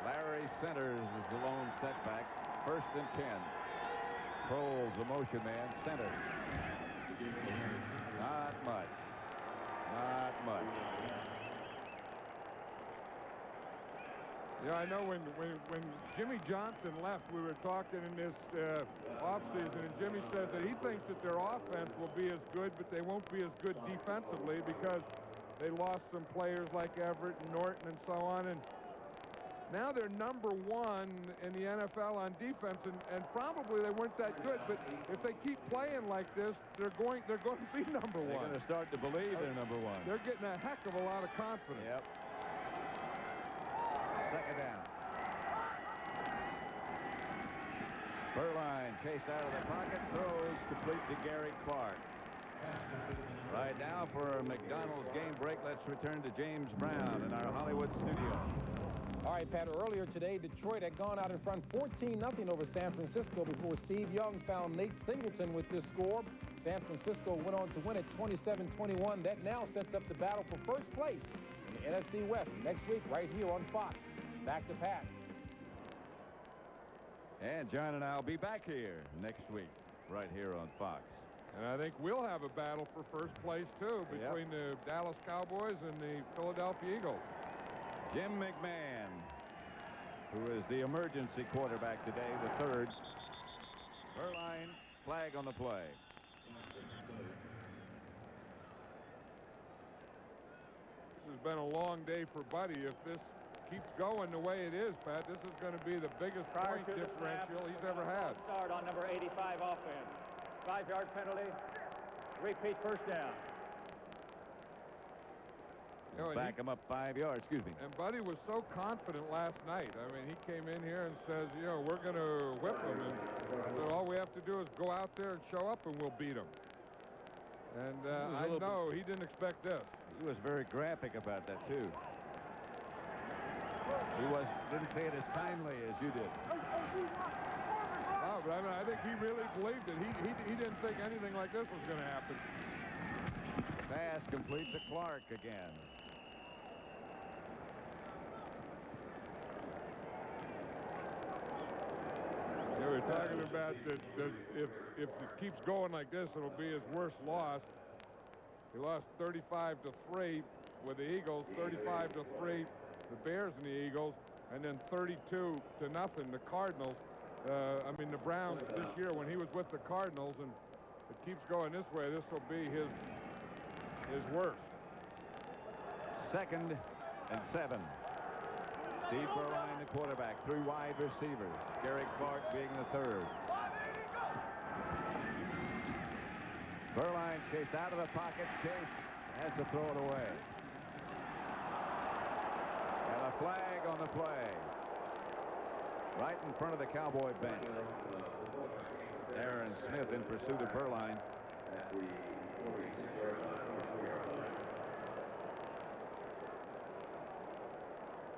Larry Centers is the lone setback. 1st and 10. Proles, the motion man. Centers. Not much. Not much. Yeah, I know when Jimmy Johnson left, we were talking in this offseason, and Jimmy said that he thinks that their offense will be as good, but they won't be as good defensively because they lost some players like Everett and Norton and so on. And now they're number 1 in the NFL on defense, and probably they weren't that good, but if they keep playing like this, they're going to be number 1. They're going to start to believe they're number 1. They're getting a heck of a lot of confidence. Yep. 2nd down. Berline chased out of the pocket, throws complete to Gary Clark. Right now for McDonald's game break, let's return to James Brown in our Hollywood studio. All right, Pat, earlier today, Detroit had gone out in front 14-0 over San Francisco before Steve Young found Nate Singleton with this score. San Francisco went on to win it 27-21. That now sets up the battle for first place in the NFC West next week right here on Fox. Back to Pat. And John and I will be back here next week right here on Fox. And I think we'll have a battle for first place, too, between the Dallas Cowboys and the Philadelphia Eagles. Jim McMahon, who is the emergency quarterback today, the 3rd. Berline, flag on the play. This has been a long day for Buddy. If this keeps going the way it is, Pat, this is going to be the biggest point differential he's ever had. Start on number 85 offense. 5-yard penalty. Repeat first down. Back him up 5 yards, excuse me. And Buddy was so confident last night. I mean, he came in here and says, you know, we're going to whip them. And so all we have to do is go out there and show up and we'll beat them. And I know he didn't expect this. He was very graphic about that, too. He didn't say it as kindly as you did. Oh, but I mean, I think he really believed it. He didn't think anything like this was going to happen. Pass complete to Clark again. There was They're talking about that if it keeps going like this, it'll be his worst loss. He lost 35-3 with the Eagles, 35-3 the Bears and the Eagles, and then 32-0 the Cardinals. The Browns this year when he was with the Cardinals, and it keeps going this way, this will be his worst. 2nd and 7. Steve Berline, the quarterback. 3 wide receivers. Gary Clark being the 3rd. Berline chased out of the pocket. Chase has to throw it away. And a flag on the play. Right in front of the Cowboy bench. Aaron Smith in pursuit of Berline.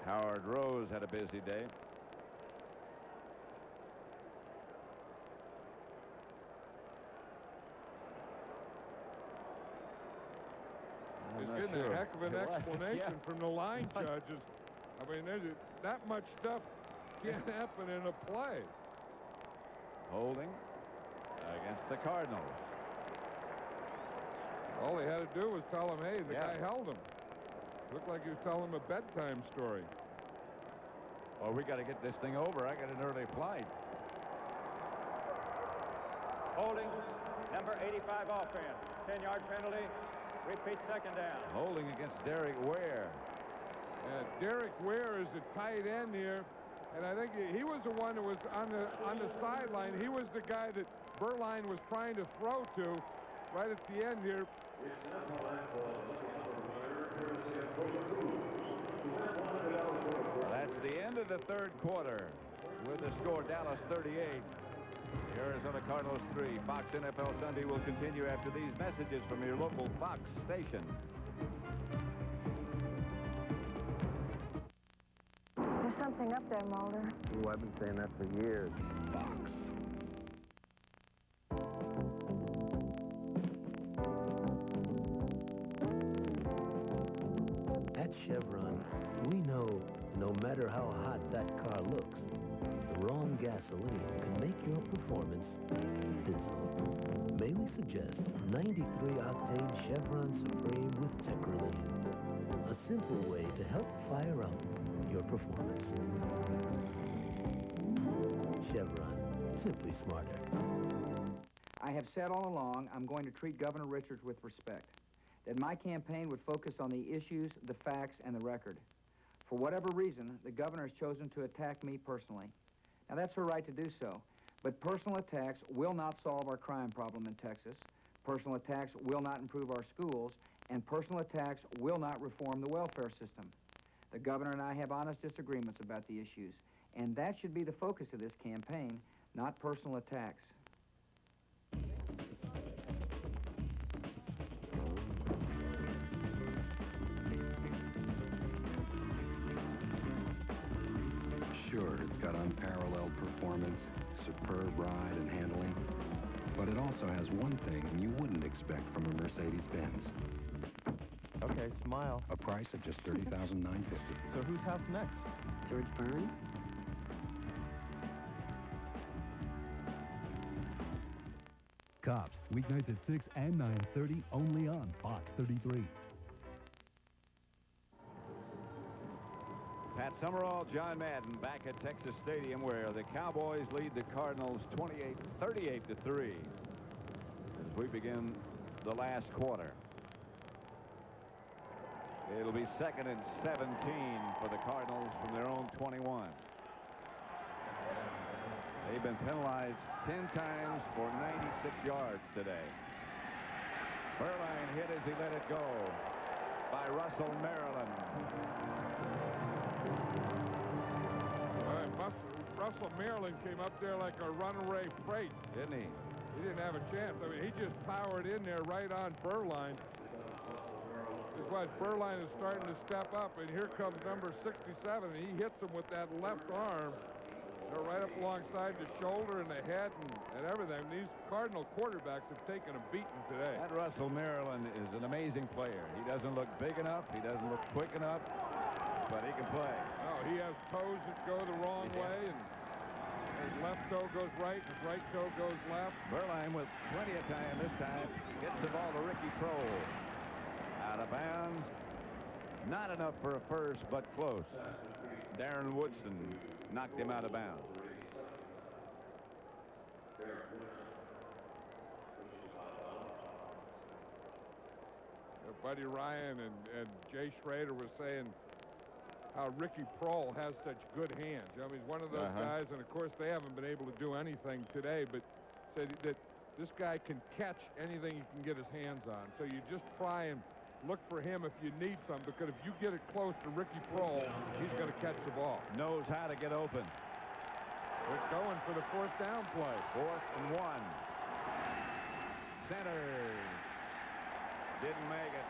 Howard Rose had a busy day. He's getting a heck of an explanation from the line judges. There's that much stuff can't happen in a play. Holding against the Cardinals. All he had to do was tell him, hey, the guy held him. Looked like he was telling him a bedtime story. Well, we got to get this thing over. I got an early flight. Holding, number 85 offense. 10-yard penalty. Repeat 2nd down. Holding against Derek Ware. Derek Ware is the tight end here, and I think he was the one that was on the sideline. He was the guy that Berline was trying to throw to right at the end here. That's the end of the 3rd quarter with the score Dallas 38, Arizona Cardinals 3. Fox NFL Sunday will continue after these messages from your local Fox station. There's something up there, Mulder. Ooh, I've been saying that for years. Fox. At Chevron, we know no matter how hot that car looks, the wrong gasoline can make your performance fizzle. May we suggest 93-octane Chevron Supreme with Tetraline, a simple way to help fire up your performance. Chevron, simply smarter. I have said all along I'm going to treat Governor Richards with respect, that my campaign would focus on the issues, the facts, and the record. For whatever reason, the governor has chosen to attack me personally. Now, that's her right to do so, but personal attacks will not solve our crime problem in Texas. Personal attacks will not improve our schools, and personal attacks will not reform the welfare system. The governor and I have honest disagreements about the issues, and that should be the focus of this campaign, not personal attacks. Sure, it's got unparalleled performance, superb ride and handling, but it also has one thing you wouldn't expect from a Mercedes-Benz. Okay, smile. A price of just $30,950. So whose house next? George Burns? Cops, weeknights at 6 and 9:30, only on Fox 33. Pat Summerall, John Madden back at Texas Stadium, where the Cowboys lead the Cardinals 38-3 as we begin the last quarter. It'll be 2nd and 17 for the Cardinals from their own 21. They've been penalized 10 times for 96 yards today. Berline hit as he let it go by Russell Maryland. Russell Maryland came up there like a runaway freight, didn't he? He didn't have a chance. He just powered in there right on Berline. Just watch, Berline is starting to step up, and here comes number 67. And he hits him with that left arm. They're right up alongside the shoulder and the head and everything. These Cardinal quarterbacks have taken a beating today. That Russell Maryland is an amazing player. He doesn't look big enough. He doesn't look quick enough, but he can play. No, he has toes that go the wrong way, and His left toe goes right, his right toe goes left. Berline with plenty of time this time. Gets the ball to Ricky Prohl. Out of bounds. Not enough for a first, but close. Darren Woodson knocked him out of bounds. Buddy Ryan and Jay Schrader was saying how Ricky Prohl has such good hands. I mean, he's one of those guys, and of course they haven't been able to do anything today, but said that this guy can catch anything he can get his hands on. So you just try and look for him if you need some, because if you get it close to Ricky Prohl, he's going to catch the ball. Knows how to get open. They're going for the fourth down play. 4th and 1. Centers. Didn't make it.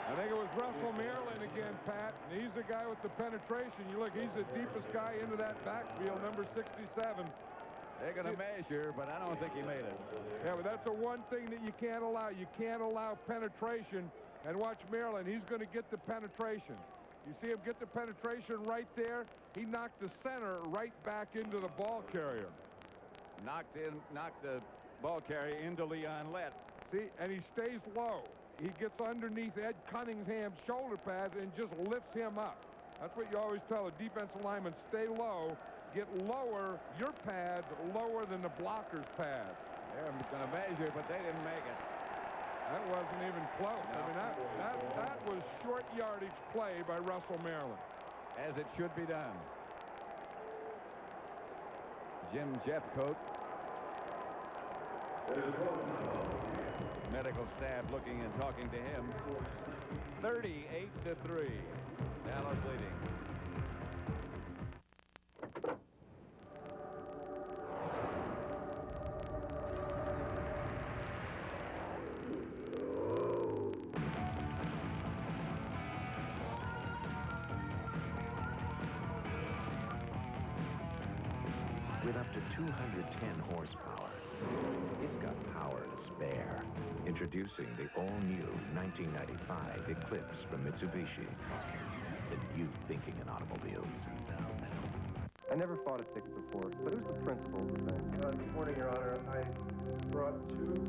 I think it was Russell Maryland again, Pat. And he's the guy with the penetration. You look, he's the deepest guy into that backfield, number 67. They're going to measure, but I don't think he made it. Yeah, but that's the one thing that you can't allow. You can't allow penetration. And watch Maryland. He's going to get the penetration. You see him get the penetration right there. He knocked the center right back into the ball carrier. Knocked the ball carrier into Leon Lett. See, and he stays low. He gets underneath Ed Cunningham's shoulder pads and just lifts him up. That's what you always tell a defensive lineman: stay low. Get lower, your pads lower than the blocker's pads. They're going to measure, but they didn't make it. That wasn't even close. No. I mean, that was short yardage play by Russell Maryland. As it should be done. Jim Jeffcoat. Medical staff looking and talking to him. 38-3. Dallas leading. With up to 210 horsepower, it's got power to spare. Introducing the all-new 1995 Eclipse from Mitsubishi. The new thinking in automobiles. I never fought a ticket before, but it was the principle of the thing. Good morning, Your Honor. I brought two.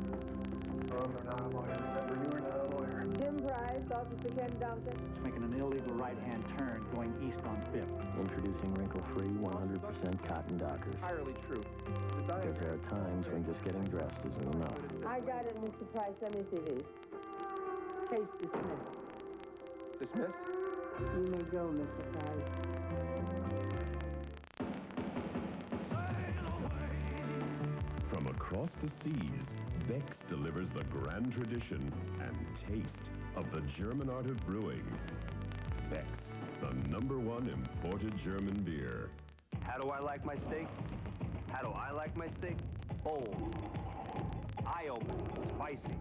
I'm not a lawyer. Remember, you were not a lawyer. Jim Price, Officer Ken Duncan. It's making an illegal right-hand turn going east on 5th. Introducing wrinkle-free 100% cotton Dockers. Entirely true. Because there are times when just getting dressed isn't enough. I got it, Mr. Price. Let me see these. Case dismissed. Dismissed? You may go, Mr. Price. From across the seas, Beck's delivers the grand tradition and taste of the German art of brewing. Beck's, the #1 imported German beer. How do I like my steak? How do I like my steak? Bold. Eye-opening. Spicy.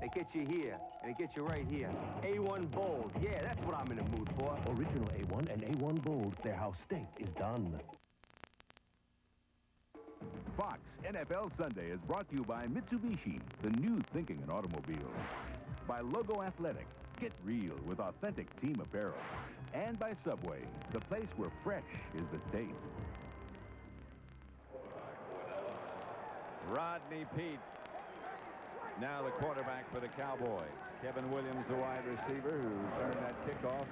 It gets you here, and it gets you right here. A1 Bold. Yeah, that's what I'm in the mood for. Original A1 and A1 Bold. They're how steak is done. Fox NFL Sunday is brought to you by Mitsubishi, the new thinking in automobiles. By Logo Athletic, get real with authentic team apparel. And by Subway, the place where fresh is the taste. Rodney Peete, now the quarterback for the Cowboys. Kevin Williams, the wide receiver, who turned that kickoff.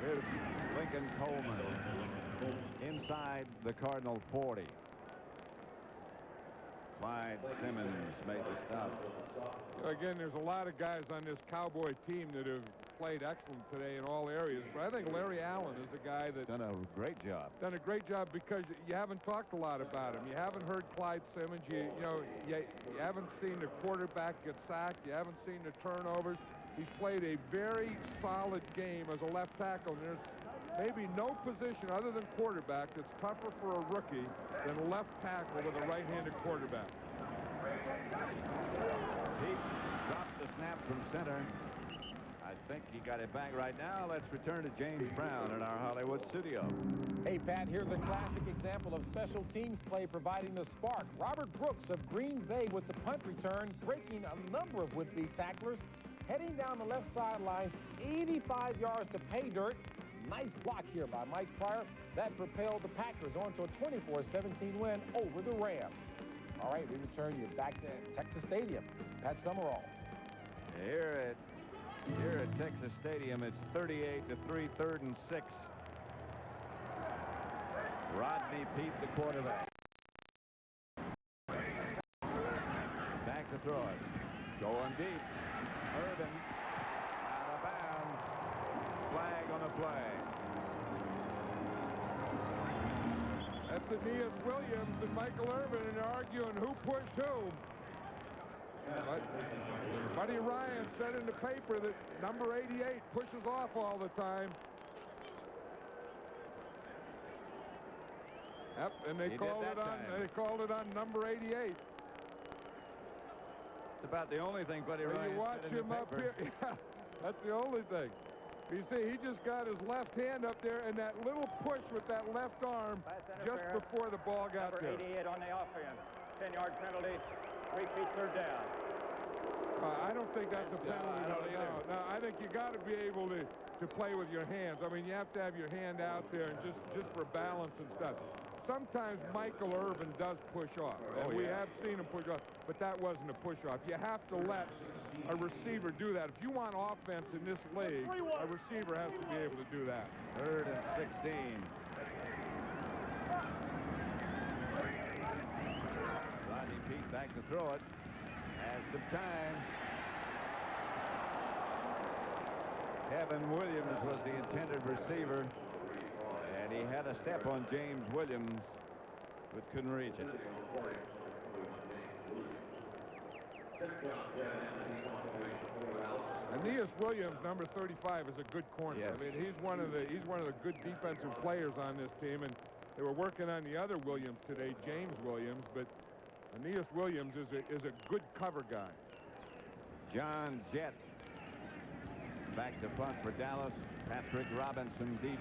Here's Lincoln Coleman inside the Cardinal 40. Clyde Simmons made the stop. Again, there's a lot of guys on this Cowboy team that have played excellent today in all areas. But I think Larry Allen is a guy that's done a great job. Done a great job because you haven't talked a lot about him. You haven't heard Clyde Simmons. You haven't seen the quarterback get sacked. You haven't seen the turnovers. He's played a very solid game as a left tackle. And there's maybe no position other than quarterback that's tougher for a rookie than left tackle with a right-handed quarterback. He dropped the snap from center. I think he got it back right now. Let's return to James Brown in our Hollywood studio. Hey, Pat, here's a classic example of special teams play providing the spark. Robert Brooks of Green Bay with the punt return, breaking a number of would-be tacklers, heading down the left sideline, 85 yards to pay dirt. Nice block here by Mike Pryor. That propelled the Packers onto a 24-17 win over the Rams. All right, we return you back to Texas Stadium. Pat Summerall. Here at Texas Stadium, it's 38-3, 3rd and 6. Rodney Peete, the quarterback. Back to throw it. Going deep. Urban out of bounds. Flag on the play. That's Aeneas Williams and Michael Irvin, and they're arguing who pushed whom. But Buddy Ryan said in the paper that number 88 pushes off all the time. Yep, and they called it on number 88. It's about the only thing Buddy Ryan you watch said in him the up paper. here. Yeah, that's the only thing. You see, he just got his left hand up there, and that little push with that left arm just before the ball got number there. 88 on the offense. 10-yard penalty. Repeat 3rd down. I don't think that's a penalty. No, I think you got to be able to play with your hands. I mean, you have to have your hand out there and just for balance and stuff. Sometimes Michael Irvin does push off, and we have seen him push off, but that wasn't a push-off. You have to let a receiver do that. If you want offense in this league, a receiver has to be able to do that. 3rd and 16. Rodney Peete back to throw it. Has some time. Kevin Williams was the intended receiver, and he had a step on James Williams, but couldn't reach it. Aeneas Williams, number 35, is a good corner. Yes. I mean, he's one of the good defensive players on this team, and they were working on the other Williams today, James Williams, but Aeneas Williams is a good cover guy. John Jett back to punt for Dallas. Patrick Robinson deep.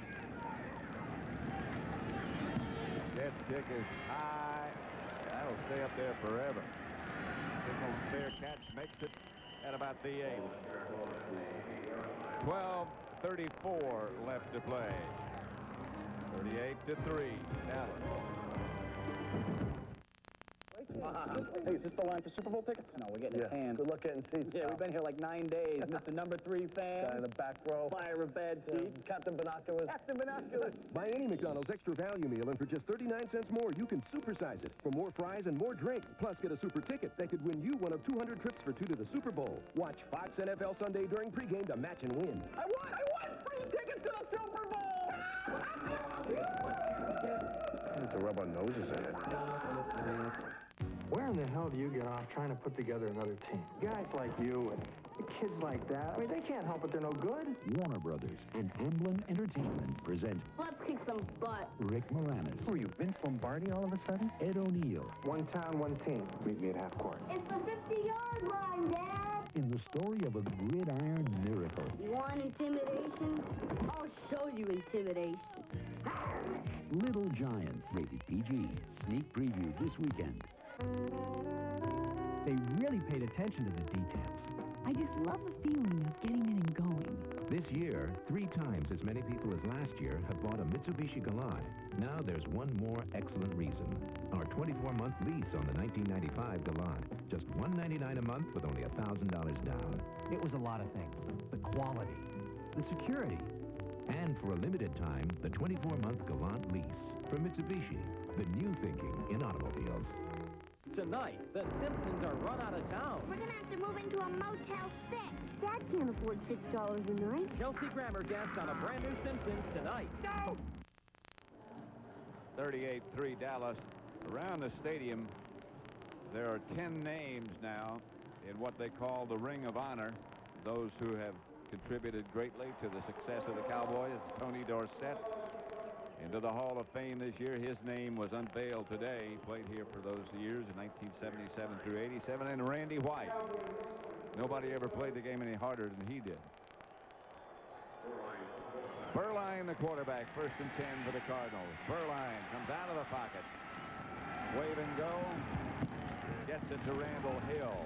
Jet's kick is high. That'll stay up there forever. Signal fair catch makes it at about the 8. 12:34 left to play. 38-3 Dallas. Hey, is this the line for Super Bowl tickets? No, we're getting a tan. Good luck getting seats. Yeah, we've been here like 9 days. Mr. Number 3 fan. Guy in the back row. Fire of bad seats. Captain Binoculars. Captain Binoculars. Buy any McDonald's extra value meal, and for just 39 cents more, you can supersize it for more fries and more drink. Plus, get a super ticket that could win you one of 200 trips for 2 to the Super Bowl. Watch Fox NFL Sunday during pregame to match and win. I won free tickets to the Super Bowl. We need to rub our noses in it. Where in the hell do you get off trying to put together another team? Guys like you and kids like that, I mean, they can't help it, they're no good. Warner Brothers and Amblin Entertainment present Let's kick some butt. Rick Moranis. Who are you, Vince Lombardi all of a sudden? Ed O'Neill. One town, one team. Meet me at half court. It's the 50-yard line, Dad. In the story of a gridiron miracle. You want intimidation? I'll show you intimidation. Little Giants, rated PG. Sneak preview this weekend. They really paid attention to the details. I just love the feeling of getting in and going. This year, 3 times as many people as last year have bought a Mitsubishi Galant. Now there's one more excellent reason. Our 24-month lease on the 1995 Galant. Just $199 a month with only $1,000 down. It was a lot of things. The quality, the security. And for a limited time, the 24-month Galant lease. From Mitsubishi, the new thinking in automobiles. Tonight, the Simpsons are run out of town. We're going to have to move into a Motel 6. Dad can't afford $6 a night. Kelsey Grammer guests on a brand new Simpsons tonight. No! 38-3 Dallas. Around the stadium, there are 10 names now in what they call the Ring of Honor. Those who have contributed greatly to the success of the Cowboys. Tony Dorsett into the Hall of Fame this year. His name was unveiled today. He played here for those years in 1977 through 87. And Randy White. Nobody ever played the game any harder than he did. Berline, the quarterback, 1st and 10 for the Cardinals. Berline comes out of the pocket. Wave and go. Gets it to Randall Hill.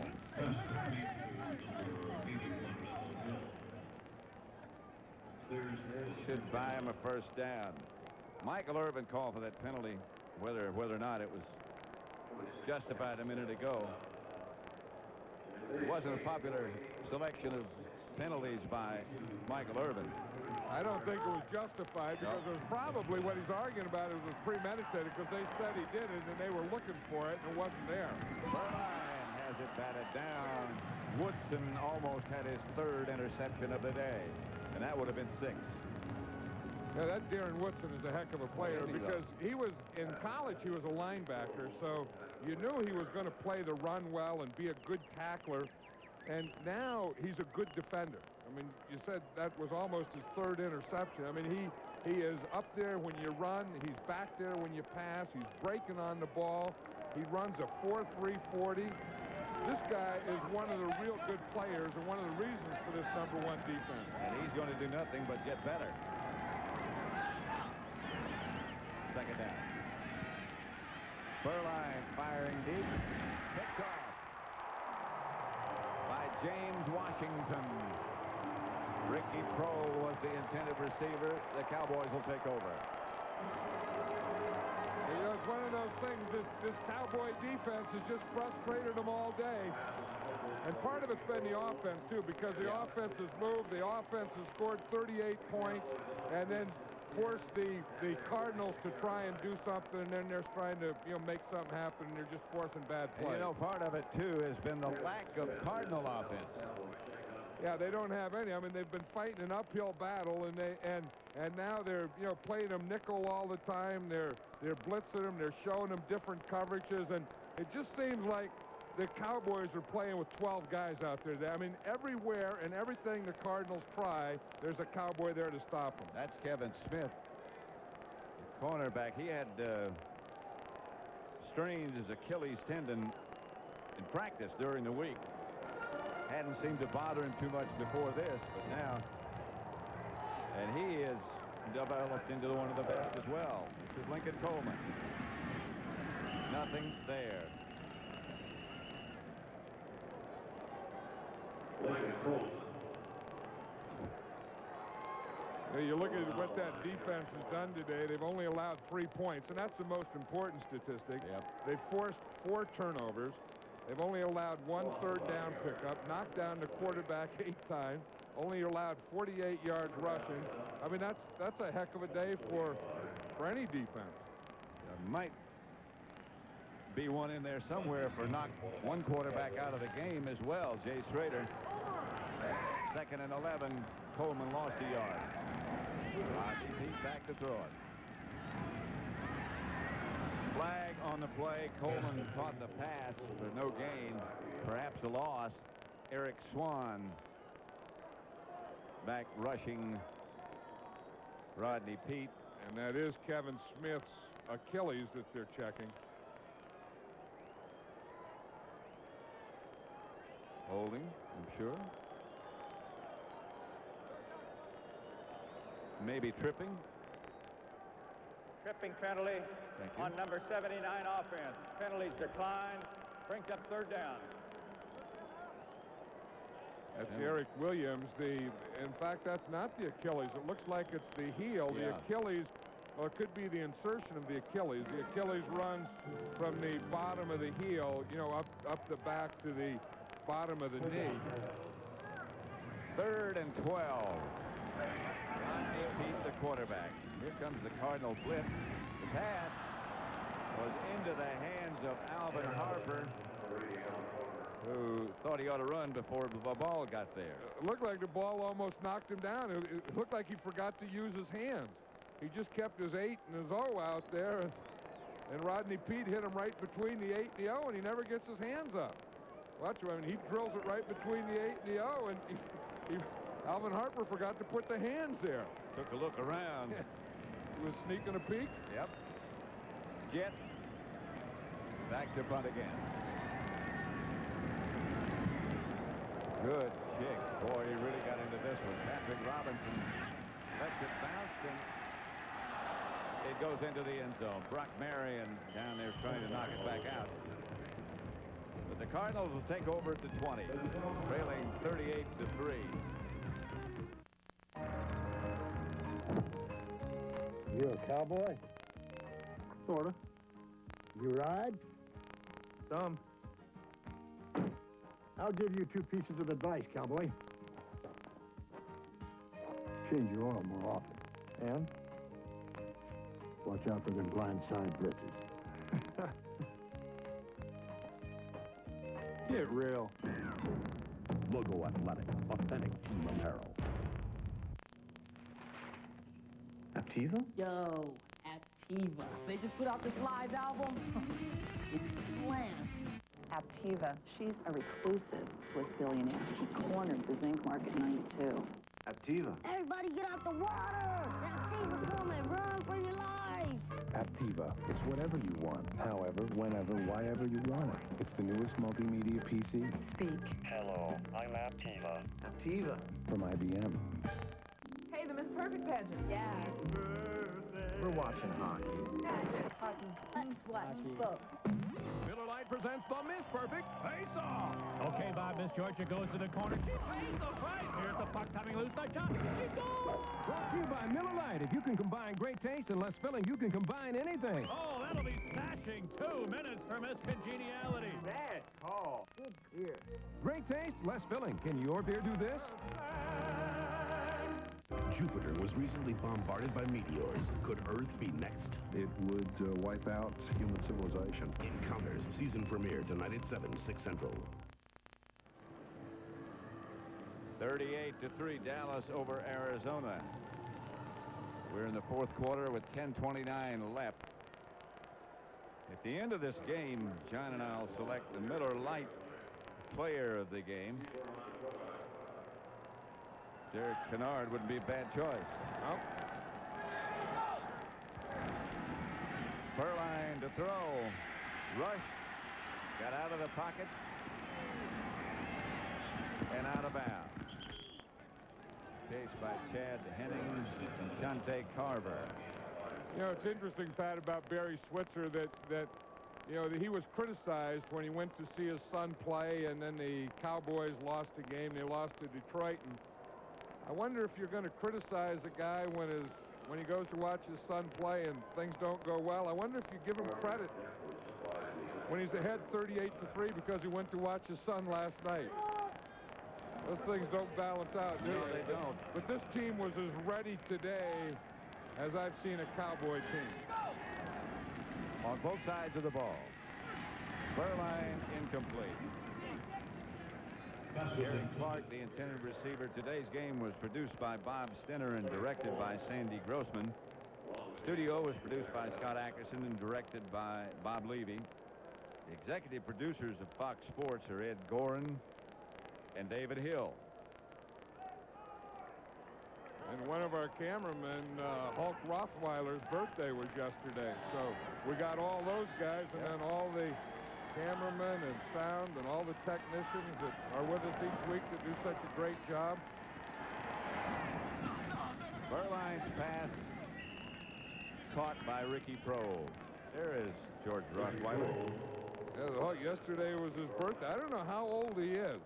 Should buy him a first down. Michael Irvin called for that penalty, whether or not it was justified a minute ago. It wasn't a popular selection of penalties by Michael Irvin. I don't think it was justified because it was probably what he's arguing about. It was premeditated because they said he did it and they were looking for it and it wasn't there. Ryan has it batted down. Woodson almost had his third interception of the day, and that would have been 6. Yeah, that Darren Woodson is a heck of a player because he was in college. He was a linebacker, so you knew he was going to play the run well and be a good tackler. And now he's a good defender. I mean, you said that was almost his third interception. I mean, he is up there when you run. He's back there when you pass. He's breaking on the ball. He runs a 4.3 40. This guy is one of the real good players and one of the reasons for this #1 defense. And he's going to do nothing but get better. Second down. Furline firing deep. Picked off by James Washington. Ricky Prohl was the intended receiver. The Cowboys will take over. You know, it's one of those things. This Cowboy defense has just frustrated them all day. And part of it's been the offense, too, because the offense has moved. The offense has scored 38 points and then forced the Cardinals to try and do something, and then they're trying to, make something happen, and they're just forcing bad play. And, part of it, too, has been the lack of Cardinal offense. Yeah, they don't have any. I mean, they've been fighting an uphill battle, and now they're playing them nickel all the time. They're blitzing them. They're showing them different coverages, and it just seems like the Cowboys are playing with 12 guys out there. I mean, everywhere and everything the Cardinals try, there's a Cowboy there to stop them. That's Kevin Smith, the cornerback. He had strained his Achilles tendon in practice during the week. Hadn't seemed to bother him too much before this, but now, and he is developed into one of the best as well. This is Lincoln Coleman. Nothing there. You look at what that defense has done today. They've only allowed 3 points, and that's the most important statistic. They've forced 4 turnovers. They've only allowed 1 third down pickup, knocked down the quarterback 8 times, only allowed 48 yards rushing. I mean, that's a heck of a day for any defense. Might be one in there somewhere for knocked one quarterback out of the game as well. Jay Schrader. 2nd and 11. Coleman lost a yard. He's back to throw it. Flag on the play. Coleman caught the pass for no gain, perhaps a loss. Eric Swan back rushing Rodney Peete. And that is Kevin Smith's Achilles that they're checking. Holding, I'm sure. Maybe tripping. Tripping penalty on number 79 offense. Penalties decline. Brings up 3rd down. That's Eric Williams. In fact, that's not the Achilles. It looks like it's the heel. The Achilles, or it could be the insertion of the Achilles. The Achilles runs from the bottom of the heel, up the back to the bottom of the knee. 3rd and 12. Rodney Peete, the quarterback. Here comes the Cardinal blitz. The pass was into the hands of Alvin Harper, who thought he ought to run before the ball got there. It looked like the ball almost knocked him down. It looked like he forgot to use his hands. He just kept his 8 and his O out there, and Rodney Peete hit him right between the 8 and the O, and he never gets his hands up. Watch him. I mean, he drills it right between the 8 and the O, and Alvin Harper forgot to put the hands there. Took a look around. He was sneaking a peek. Yep. Jet. Back to punt again. Good kick. Boy, he really got into this one. Patrick Robinson lets it bounce, and it goes into the end zone. Brock Marion down there trying to knock it back out. But the Cardinals will take over at the 20, trailing 38-3. Cowboy? Sorta. You ride? Some. I'll give you 2 pieces of advice, cowboy. Change your oil more often. And? Watch out for them blindside blitzes. Get real. Logo Athletic, authentic team apparel. Aptiva? Yo, Aptiva. They just put out this live album. It's slam. Aptiva. She's a reclusive Swiss billionaire. She cornered the zinc market in '92. Aptiva. Everybody get out the water! Aptiva coming, run for your life! Aptiva. It's whatever you want, however, whenever, whyever you want it. It's the newest multimedia PC. Speak. Hello, I'm Aptiva. Aptiva. From IBM. Hey, the Miss Perfect pageant. Yeah. We're watching hockey. Hockey. Let's watch both. Miller Lite presents the Miss Perfect Face-Off. Okay, Bob, Miss Georgia goes to the corner. She plays the fight. Here's the puck coming loose. The shot. She goes. Brought to you by Miller Lite. If you can combine great taste and less filling, you can combine anything. Oh, that'll be smashing. 2 minutes for Miss Congeniality. Bad call. Good beer. Great taste, less filling. Can your beer do this? Jupiter was recently bombarded by meteors. Could Earth be next? It would wipe out human civilization. Encounters season premiere tonight at 7, 6 Central. 38-3, Dallas over Arizona. We're in the 4th quarter with 10:29 left. At the end of this game, John and I'll select the Miller Lite player of the game. Derek Kennard wouldn't be a bad choice. Nope. Furline to throw. Rush. Got out of the pocket. And out of bounds. Chased by Chad Hennings and Shante Carver. You know, it's interesting, Pat, about Barry Switzer that you know, he was criticized when he went to see his son play, and then the Cowboys lost a game. They lost to Detroit, and I wonder if you're going to criticize a guy when he goes to watch his son play and things don't go well. I wonder if you give him credit when he's ahead 38-3 because he went to watch his son last night. Those things don't balance out, do No, they don't. But this team was as ready today as I've seen a Cowboy team. On both sides of the ball. Furline incomplete. Gary Clark, the intended receiver. Today's game was produced by Bob Stinner and directed by Sandy Grossman. Studio was produced by Scott Ackerson and directed by Bob Levy. The executive producers of Fox Sports are Ed Gorin and David Hill. And one of our cameramen, Hulk Rothweiler's birthday was yesterday. So we got all those guys and then all the cameramen and sound and all the technicians that are with us each week that do such a great job. Furline's pass caught by Ricky Prohl. There is George Rothweiler. Yeah, Hulk, yesterday was his birthday. I don't know how old he is.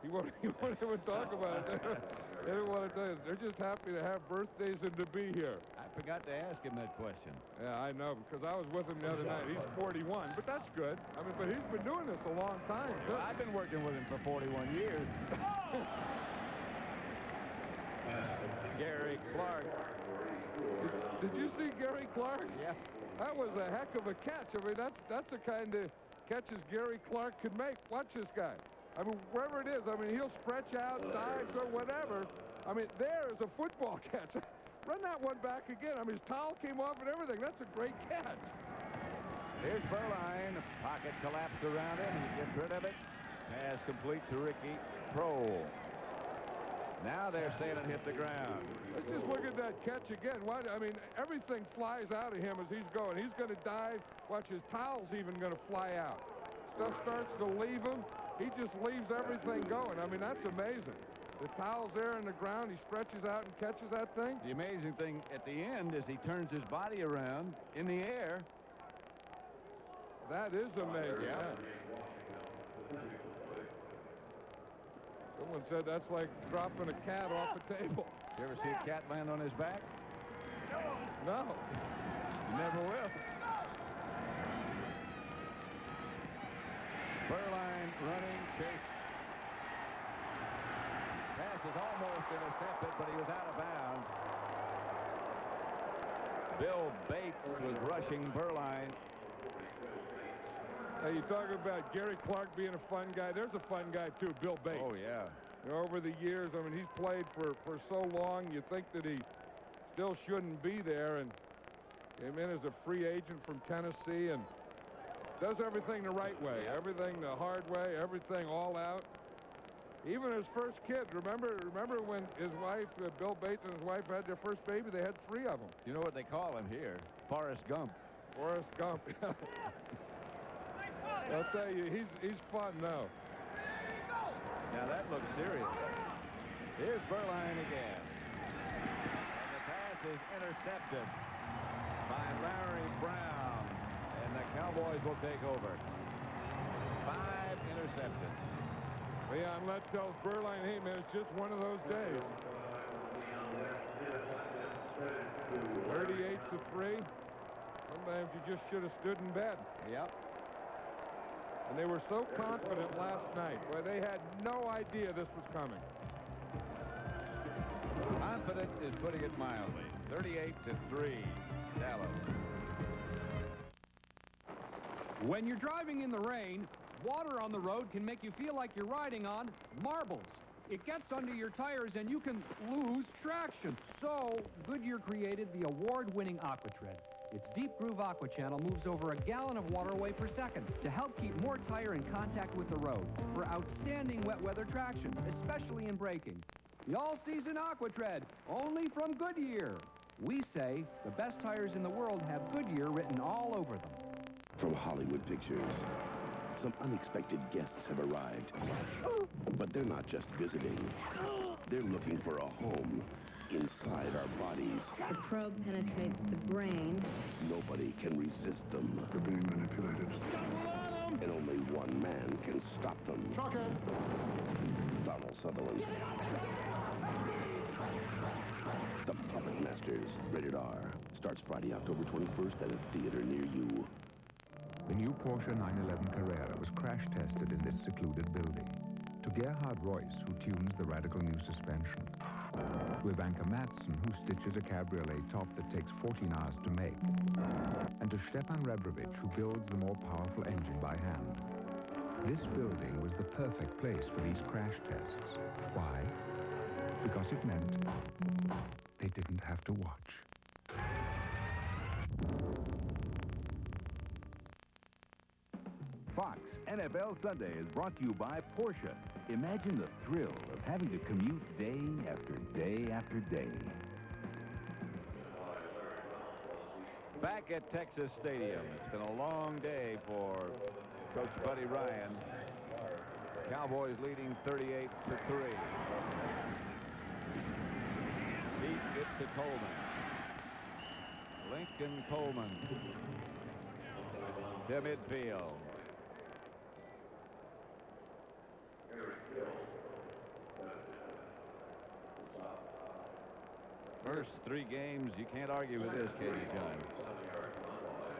He won't even talk about it. They don't want to tell you. They're just happy to have birthdays and to be here. I forgot to ask him that question. Yeah, I know, because I was with him the other night. He's 41, but that's good. I mean, but he's been doing this a long time, too. Well, I've been working with him for 41 years. Gary Clark. Did you see Gary Clark? Yeah. That was a heck of a catch. I mean, that's the kind of catches Gary Clark could make. Watch this guy. I mean, wherever it is, I mean, he'll stretch out, dives, or whatever. I mean, there is a football catch. Run that one back again. I mean, his towel came off and everything. That's a great catch. Here's Furline. Pocket collapsed around him. He gets rid of it. Pass complete to Ricky Prohl. Now they're saying it hit the ground. Let's just look at that catch again. Why? I mean, everything flies out of him as he's going. He's going to dive. Watch, his towel's even going to fly out. Stuff starts to leave him. He just leaves everything going. I mean, that's amazing. The towel's there in the ground. He stretches out and catches that thing. The amazing thing at the end is he turns his body around in the air. That is amazing. Yeah. Someone said that's like dropping a cat off a table. You ever see a cat land on his back? No, you never will. Burline running, chase. Pass is almost intercepted, but he was out of bounds. Bill Bates was rushing Burline. Hey, you talking about Gary Clark being a fun guy? There's a fun guy, too, Bill Bates. Oh, yeah. You know, over the years, I mean, he's played for so long, you think that he still shouldn't be there, and came in as a free agent from Tennessee and does everything the right way, everything the hard way, everything all out. Even his first kid, remember when his wife, Bill Bates and his wife had their first baby, they had 3 of them. You know what they call him here? Forrest Gump. Forrest Gump. I'll tell you, he's fun now. Now that looks serious. Here's Burline again. And the pass is intercepted by Larry Brown. And the Cowboys will take over. 5 interceptions. Leon Lett tells Burline, hey, man, it's just one of those days. 38-3. Sometimes you just should have stood in bed. Yep. And they were so confident last night, where they had no idea this was coming. Confident is putting it mildly. 38-3, Dallas. When you're driving in the rain, water on the road can make you feel like you're riding on marbles. It gets under your tires and you can lose traction. So, Goodyear created the award-winning AquaTread. Its Deep Groove Aqua Channel moves over a gallon of water away per second to help keep more tire in contact with the road for outstanding wet weather traction, especially in braking. The all-season AquaTread, only from Goodyear. We say the best tires in the world have Goodyear written all over them. From Hollywood Pictures, some unexpected guests have arrived. But they're not just visiting. They're looking for a home inside our bodies. The probe penetrates the brain. Nobody can resist them. They're being manipulated. And only one man can stop them. Shocker! Donald Sutherland. The Puppet Masters, rated R. Starts Friday, October 21st at a theater near you. The new Porsche 911 Carrera was crash tested in this secluded building. To Gerhard Royce, who tunes the radical new suspension. To Ivanka Madsen, who stitches a cabriolet top that takes 14 hours to make. And to Stepan Rebrovich, who builds the more powerful engine by hand. This building was the perfect place for these crash tests. Why? Because it meant they didn't have to watch. Fox NFL Sunday is brought to you by Porsche. Imagine the thrill of having to commute day after day after day. Back at Texas Stadium. It's been a long day for Coach Buddy Ryan. Cowboys leading 38-3. Deep it to Coleman. Lincoln Coleman to midfield. First 3 games, you can't argue with this, Katie John.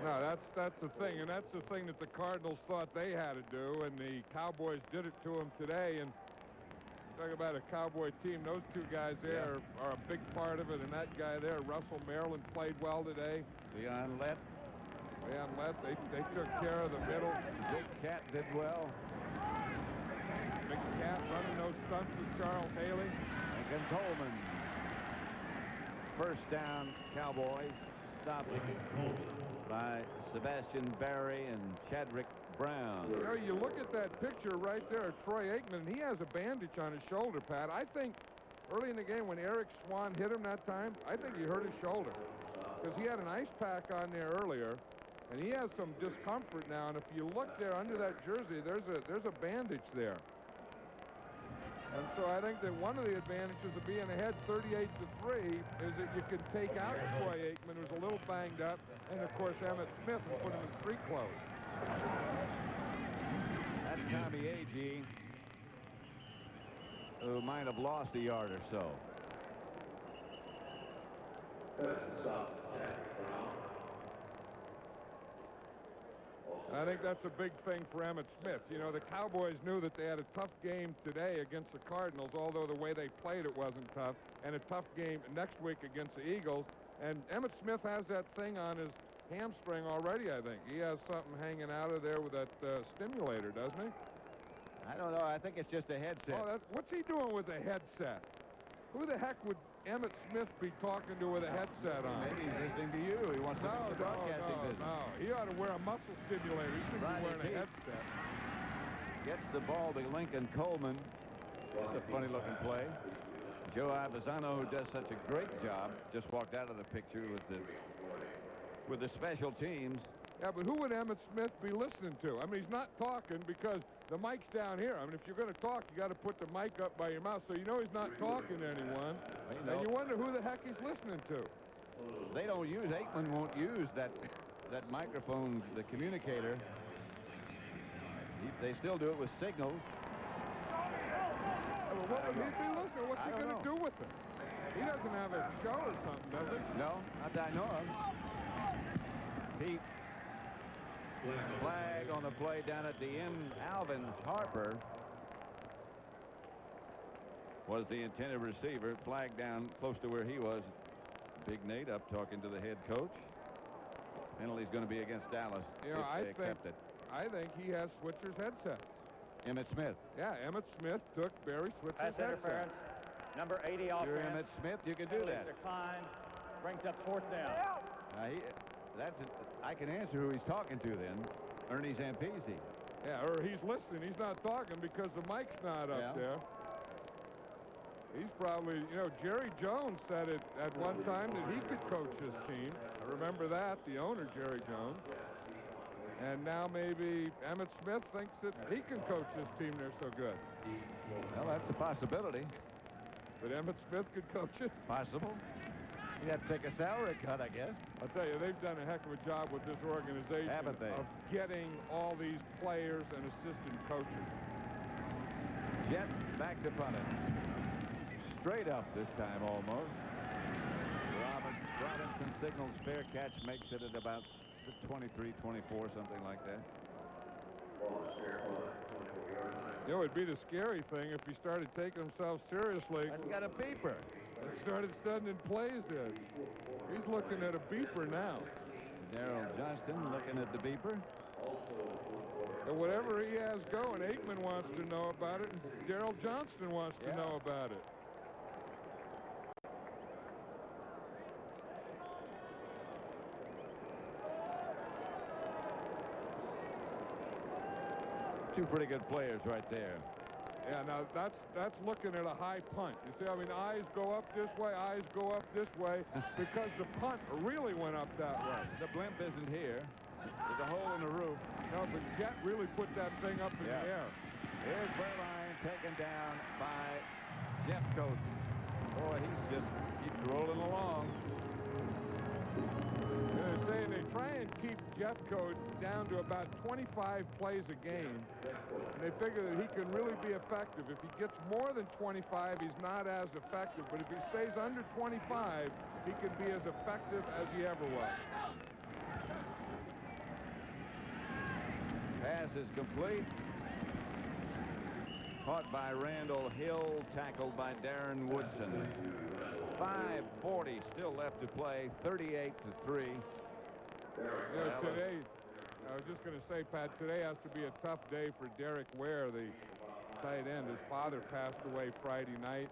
No, that's the thing, and that's the thing that the Cardinals thought they had to do, and the Cowboys did it to them today. And talk about a Cowboy team, those 2 guys there are a big part of it, and that guy there, Russell Maryland, played well today. Leon Lett, they took care of the middle. Big Cat did well. Big Cat running those stunts with Charles Haley. Lincoln Coleman. First down, Cowboys. Stopped by Sebastian Barry and Chadrick Brown. You know, you look at that picture right there of Troy Aikman, he has a bandage on his shoulder, Pat. I think early in the game when Eric Swan hit him that time, I think he hurt his shoulder. Because he had an ice pack on there earlier, and he has some discomfort now. And if you look there under that jersey, there's a bandage there. And so I think that one of the advantages of being ahead 38-3 is that you can take out Troy Aikman, who's a little banged up, and of course Emmett Smith, and put him in street clothes. That's Tommy Agee, who might have lost a yard or so. I think that's a big thing for Emmitt Smith. You know, the Cowboys knew that they had a tough game today against the Cardinals, although the way they played it wasn't tough, and a tough game next week against the Eagles. And Emmitt Smith has that thing on his hamstring already, I think. He has something hanging out of there with that stimulator, doesn't he? I don't know. I think it's just a headset. Oh, what's he doing with a headset? Who the heck would Emmitt Smith be talking to with a headset on? Maybe he's listening to you. He wants to do the broadcasting business. No. He ought to wear a muscle stimulator. He shouldn't be wearing a headset. Gets the ball to Lincoln Coleman. That's a funny-looking play. Joe Ivisano, who does such a great job, just walked out of the picture with the special teams. Yeah, but who would Emmitt Smith be listening to? I mean, he's not talking because the mic's down here. I mean, if you're going to talk, you got to put the mic up by your mouth, so you know he's not talking to anyone. And you wonder who the heck he's listening to. They don't use, Aikman won't use that microphone, the communicator. They still do it with signals. Well, what would he be listening? What's he going to do with it? He doesn't have a show or something, does he? No, not that I know of. Pete. Flag on the play down at the end. Alvin Harper was the intended receiver. Flag down close to where he was. Big Nate up talking to the head coach. Penalty's going to be against Dallas. You know, I think he has Switcher's headset. Emmitt Smith. Yeah, Emmitt Smith took Barry Switcher's headset. Interference. Number 80 offense. You're Emmitt Smith. You can do that. Decline. Brings up fourth down. I can answer who he's talking to then. Ernie Zampese. Yeah, or he's listening. He's not talking because the mic's not up there. He's probably, you know, Jerry Jones said it at one time that he could coach his team. I remember that, the owner, Jerry Jones. And now maybe Emmitt Smith thinks that he can coach his team. They're so good. Well, that's a possibility. But Emmitt Smith could coach it? Possible. He'd have to take a salary cut, I guess. I'll tell you, they've done a heck of a job with this organization Haven't they? of getting all these players and assistant coaches. Jet back to punt it. Straight up this time almost. Robinson signals fair catch, makes it at about the 23, 24, something like that. You know, it'd be the scary thing if he started taking himself seriously. He's got a beeper. And started sending plays in. He's looking at a beeper now. Daryl Johnston looking at the beeper. And whatever he has going, Aikman wants to know about it, and Daryl Johnston wants to know about it. Two pretty good players right there. Yeah, now that's looking at a high punt. You see, I mean, eyes go up this way, eyes go up this way, because the punt really went up that way. The blimp isn't here. There's a hole in the roof. No, but Jet really put that thing up in the air. Here's Burline taken down by Jeffcoat. Boy, he's just keeps rolling along. They're saying they try and keep Jeffcoat down to about 25 plays a game. And they figure that he can really be effective. If he gets more than 25, he's not as effective. But if he stays under 25, he can be as effective as he ever was. Pass is complete. Caught by Randall Hill, tackled by Darren Woodson. 5:40 still left to play, 38-3. Today, I was just going to say, Pat, today has to be a tough day for Derek Ware, the tight end. His father passed away Friday night.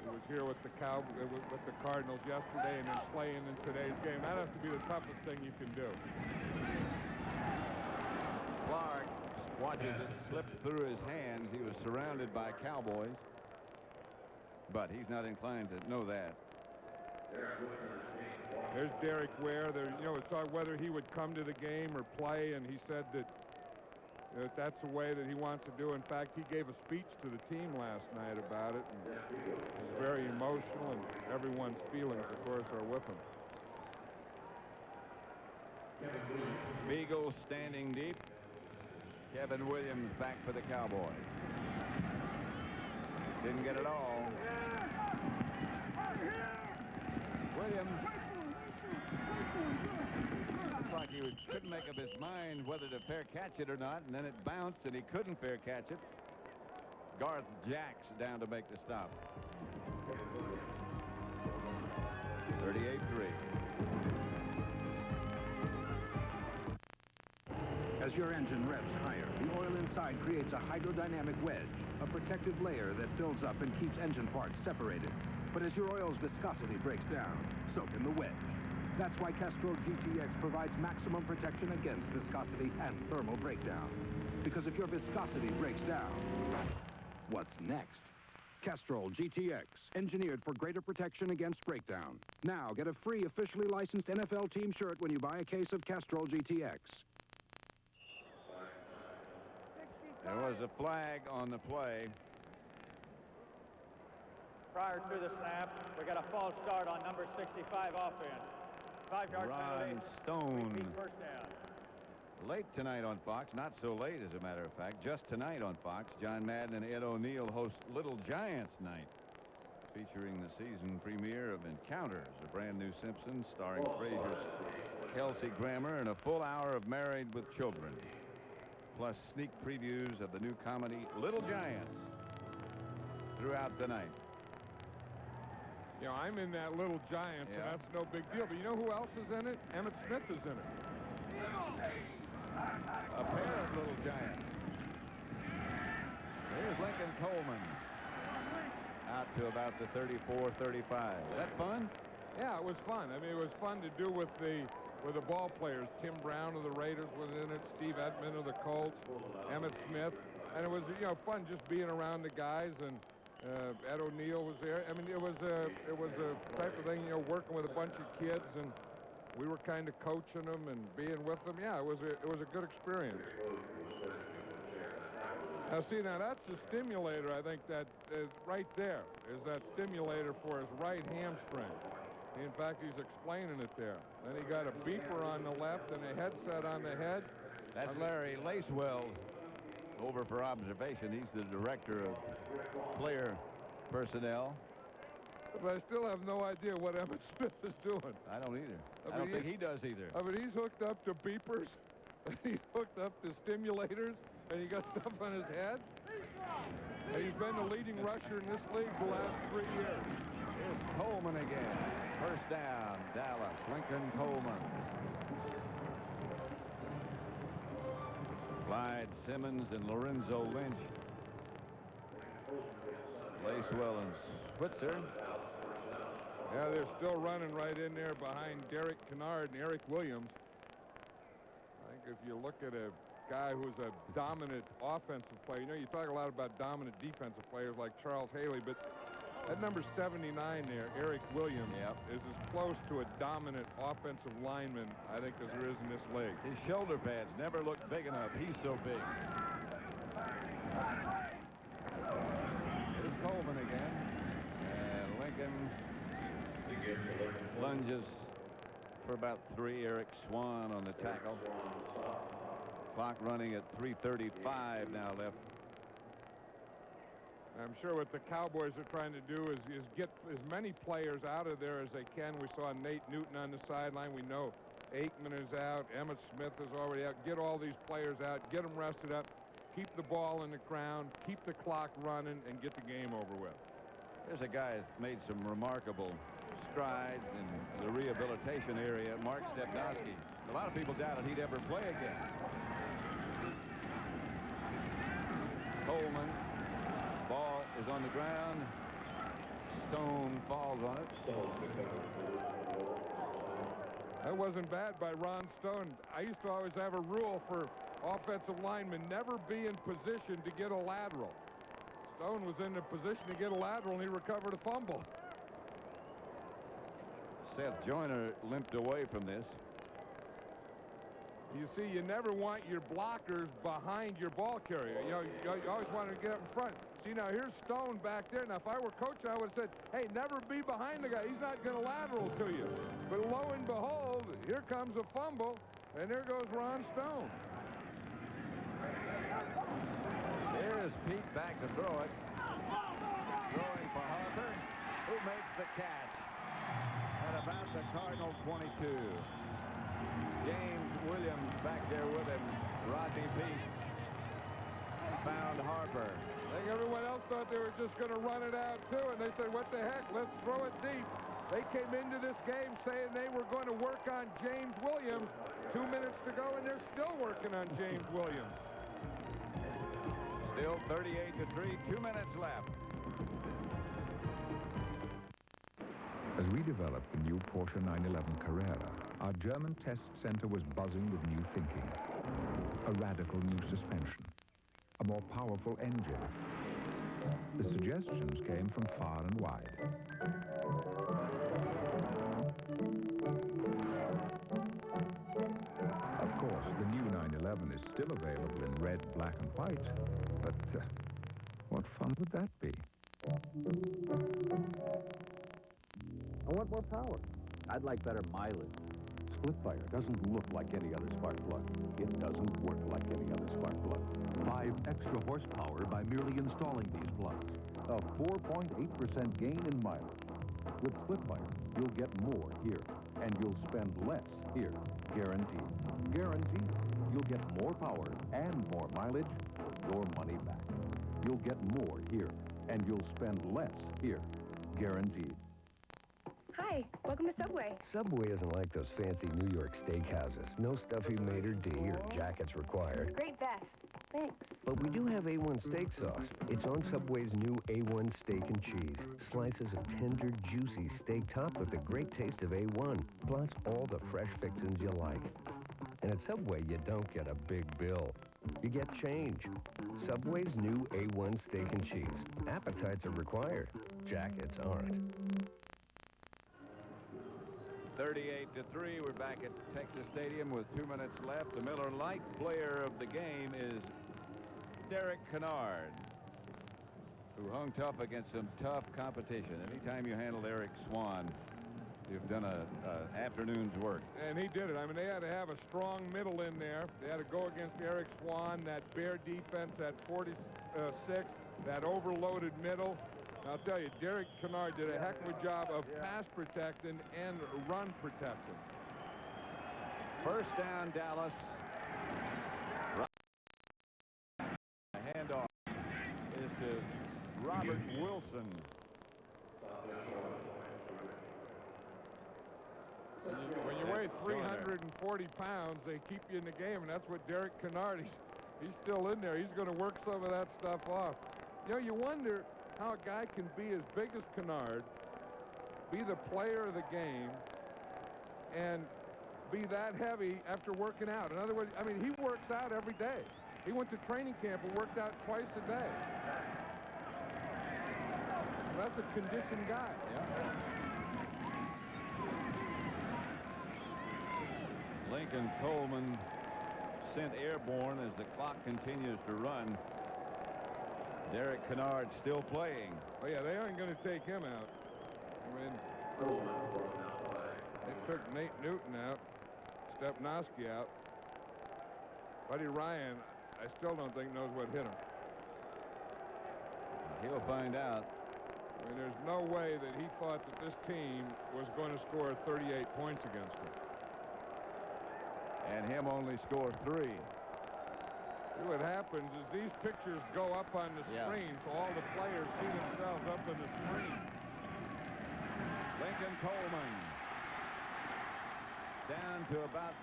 He was here with the Cardinals yesterday and then playing in today's game. That has to be the toughest thing you can do. Clark watches it slip through his hands. He was surrounded by Cowboys, but he's not inclined to know that. There's Derek Ware. It's on whether he would come to the game or play, and he said that that's the way that he wants to do. In fact, he gave a speech to the team last night about it. And it's very emotional, and everyone's feelings, of course, are with him. Beagle standing deep. Kevin Williams back for the Cowboys. Didn't get it all. Williams. Looks like he couldn't make up his mind whether to fair catch it or not, and then it bounced, and he couldn't fair catch it. Garth Jacks down to make the stop. 38-3. As your engine revs higher, the oil inside creates a hydrodynamic wedge, a protective layer that fills up and keeps engine parts separated. But as your oil's viscosity breaks down, so can the wedge. That's why Castrol GTX provides maximum protection against viscosity and thermal breakdown. Because if your viscosity breaks down, what's next? Castrol GTX, engineered for greater protection against breakdown. Now get a free officially licensed NFL team shirt when you buy a case of Castrol GTX. There was a flag on the play. Prior to the snap, we got a false start on number 65 offense. 5-yard penalty. Ron Stone. Repeat first down. Late tonight on Fox, not so late as a matter of fact, just tonight on Fox, John Madden and Ed O'Neill host Little Giants Night, featuring the season premiere of Encounters, a brand new Simpsons starring Frasier's Kelsey Grammer, and a full hour of Married with Children, plus sneak previews of the new comedy Little Giants throughout the night. You know, I'm in that Little Giants, and that's no big deal. But you know who else is in it? Emmett Smith is in it. A pair of Little Giants. Here's Lincoln Coleman out to about the 34-35. Is that fun? Yeah, it was fun. I mean, it was fun to do with the ball players. Tim Brown of the Raiders was in it. Steve Edmond of the Colts. Emmett Smith. And it was, you know, fun just being around the guys. And Ed O'Neill was there. I mean, it was a type of thing, you know, working with a bunch of kids, and we were kind of coaching them and being with them. Yeah, it was a good experience. Now, see, that's the stimulator. I think that is right there is that stimulator for his right hamstring. In fact, he's explaining it there. Then he got a beeper on the left and a headset on the head. That's Larry Lacewell over for observation. He's the director of player personnel. But I still have no idea what Emmett Smith is doing. I don't either. I don't think he does either. I mean, he's hooked up to beepers. He's hooked up to stimulators. And he got stuff on his head. And he's been the leading rusher in this league the last 3 years. Here's Coleman again. First down, Dallas. Lincoln Coleman. Clyde Simmons and Lorenzo Lynch. Lacewell and Switzer. Yeah, they're still running right in there behind Derek Kennard and Eric Williams. I think if you look at a guy who's a dominant offensive player, you know, you talk a lot about dominant defensive players like Charles Haley, but at number 79 there, Eric Williams, is as close to a dominant offensive lineman, I think, as there is in this league. His shoulder pads never look big enough. He's so big. Here's Coleman again. And Lincoln lunges for about 3. Eric Swan on the tackle. Clock running at 3:35 now left. I'm sure what the Cowboys are trying to do is get as many players out of there as they can. We saw Nate Newton on the sideline. We know Aikman is out. Emmett Smith is already out. Get all these players out. Get them rested up. Keep the ball in the ground. Keep the clock running and get the game over with. There's a guy that's made some remarkable strides in the rehabilitation area, Mark Stepnoski. A lot of people doubted he'd ever play again. Coleman, ball is on the ground. Stone falls on it. That wasn't bad by Ron Stone. I used to always have a rule for offensive linemen, never be in position to get a lateral. Stone was in the position to get a lateral, and he recovered a fumble. Seth Joyner limped away from this. You see, you never want your blockers behind your ball carrier. You know, you always want to get up in front. See, now here's Stone back there. Now, if I were coach, I would have said, hey, never be behind the guy. He's not going to lateral to you. But lo and behold, here comes a fumble, and there goes Ron Stone. Here's Pete back to throw it. Throwing for Harper, who makes the catch at about the Cardinal 22. James Williams back there with him. Rodney Peete found Harper. I think everyone else thought they were just going to run it out, too, and they said, what the heck, let's throw it deep. They came into this game saying they were going to work on James Williams. 2 minutes to go, and they're still working on James Williams. Still 38-3, 2 minutes left. As we developed the new Porsche 911 Carrera, our German test center was buzzing with new thinking. A radical new suspension. A more powerful engine. The suggestions came from far and wide. Of course, the new 911 is still available in red, black, and white, but what fun would that be? I want more power. I'd like better mileage. Split fire doesn't look like any other spark plug. It doesn't work like any other spark plug. 5 extra horsepower by merely installing these plugs. A 4.8% gain in mileage. With split fire, you'll get more here, and you'll spend less here. Guaranteed. Guaranteed. You'll get more power and more mileage for your money back. You'll get more here, and you'll spend less here. Guaranteed. Hi, welcome to Subway. Subway isn't like those fancy New York steakhouses. No stuffy maitre d' or jackets required. Great vest. Thanks. But we do have A1 steak sauce. It's on Subway's new A1 steak and cheese. Slices of tender, juicy steak topped with the great taste of A1, plus all the fresh fixins you like. And at Subway, you don't get a big bill. You get change. Subway's new A1 steak and cheese. Appetites are required. Jackets aren't. 38-3, we're back at Texas Stadium with 2 minutes left. The Miller Lite player of the game is Derek Kennard, who hung tough against some tough competition. Anytime you handle Eric Swan, you've done an afternoon's work. And he did it. I mean, they had to have a strong middle in there. They had to go against Eric Swan, that bear defense at 46, that overloaded middle. I'll tell you, Derek Kennard did a heck of a job of pass protecting and run protecting. First down, Dallas. The handoff is to Robert Wilson. When you weigh 340 pounds, they keep you in the game, and that's what Derek Kennard, he's still in there. He's going to work some of that stuff off. You know, you wonder how a guy can be as big as Kennard, be the player of the game, and be that heavy after working out. In other words, I mean, he works out every day. He went to training camp and worked out twice a day. That's a conditioned guy. Yeah. Lincoln Coleman sent airborne as the clock continues to run. Derek Kennard still playing. Oh, yeah, they aren't going to take him out. I mean, they took Nate Newton out, Stepnoski out. Buddy Ryan, I still don't think knows what hit him. He'll find out. I mean, there's no way that he thought that this team was going to score 38 points against him. And him only score 3. What happens is these pictures go up on the screen, so all the players see themselves up on the screen. Lincoln Coleman down to about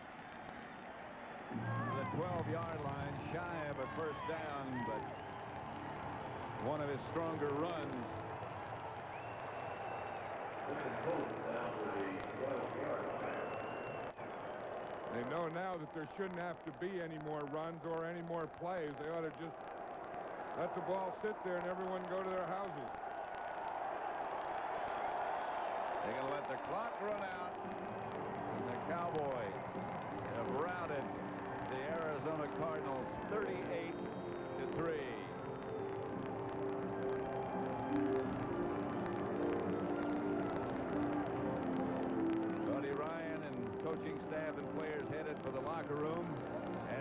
the 12-yard line, shy of a first down, but one of his stronger runs. Lincoln Coleman down to the 12-yard line. They know now that there shouldn't have to be any more runs or any more plays. They ought to just let the ball sit there and everyone go to their houses. They're going to let the clock run out. And the Cowboys have routed the Arizona Cardinals 38-3. Coaching staff and players headed for the locker room,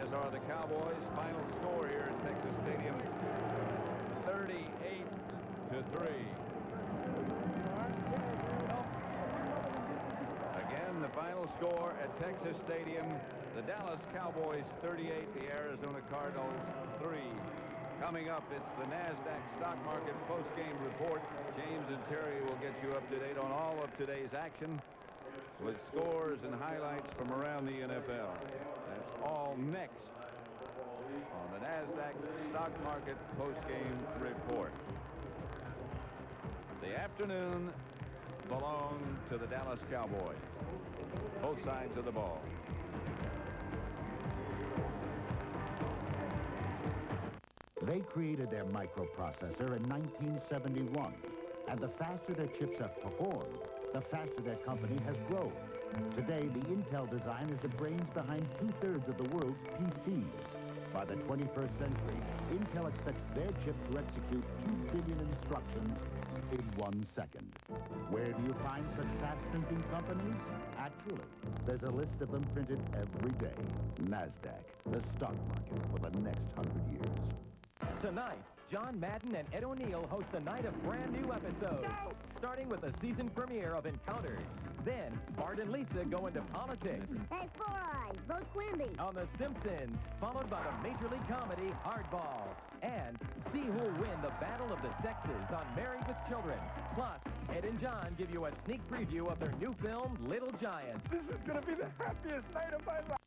as are the Cowboys. Final score here at Texas Stadium, 38-3. score at Texas Stadium. The Dallas Cowboys 38, the Arizona Cardinals 3. Coming up, it's the NASDAQ stock market post-game report. James and Terry will get you up to date on all of today's action with scores and highlights from around the NFL. That's all next on the NASDAQ stock market post-game report. The afternoon belonged to the Dallas Cowboys. Both sides of the ball. They created their microprocessor in 1971, and the faster their chips have performed, the faster their company has grown. Today, the Intel design is the brains behind 2/3 of the world's PCs. By the 21st century, Intel expects their chips to execute 2 billion instructions in 1 second. Where do you find such fast-thinking companies? Actually, there's a list of them printed every day. NASDAQ, the stock market for the next 100 years. Tonight, John Madden and Ed O'Neill host a night of brand new episodes, starting with the season premiere of Encounters. Then, Bart and Lisa go into politics. Hey, Four Eyes, vote Quimby. On The Simpsons, followed by the Major League comedy Hardball. And see who'll win the Battle of the Sexes on Married with Children. Plus, Ed and John give you a sneak preview of their new film, Little Giants. This is going to be the happiest night of my life.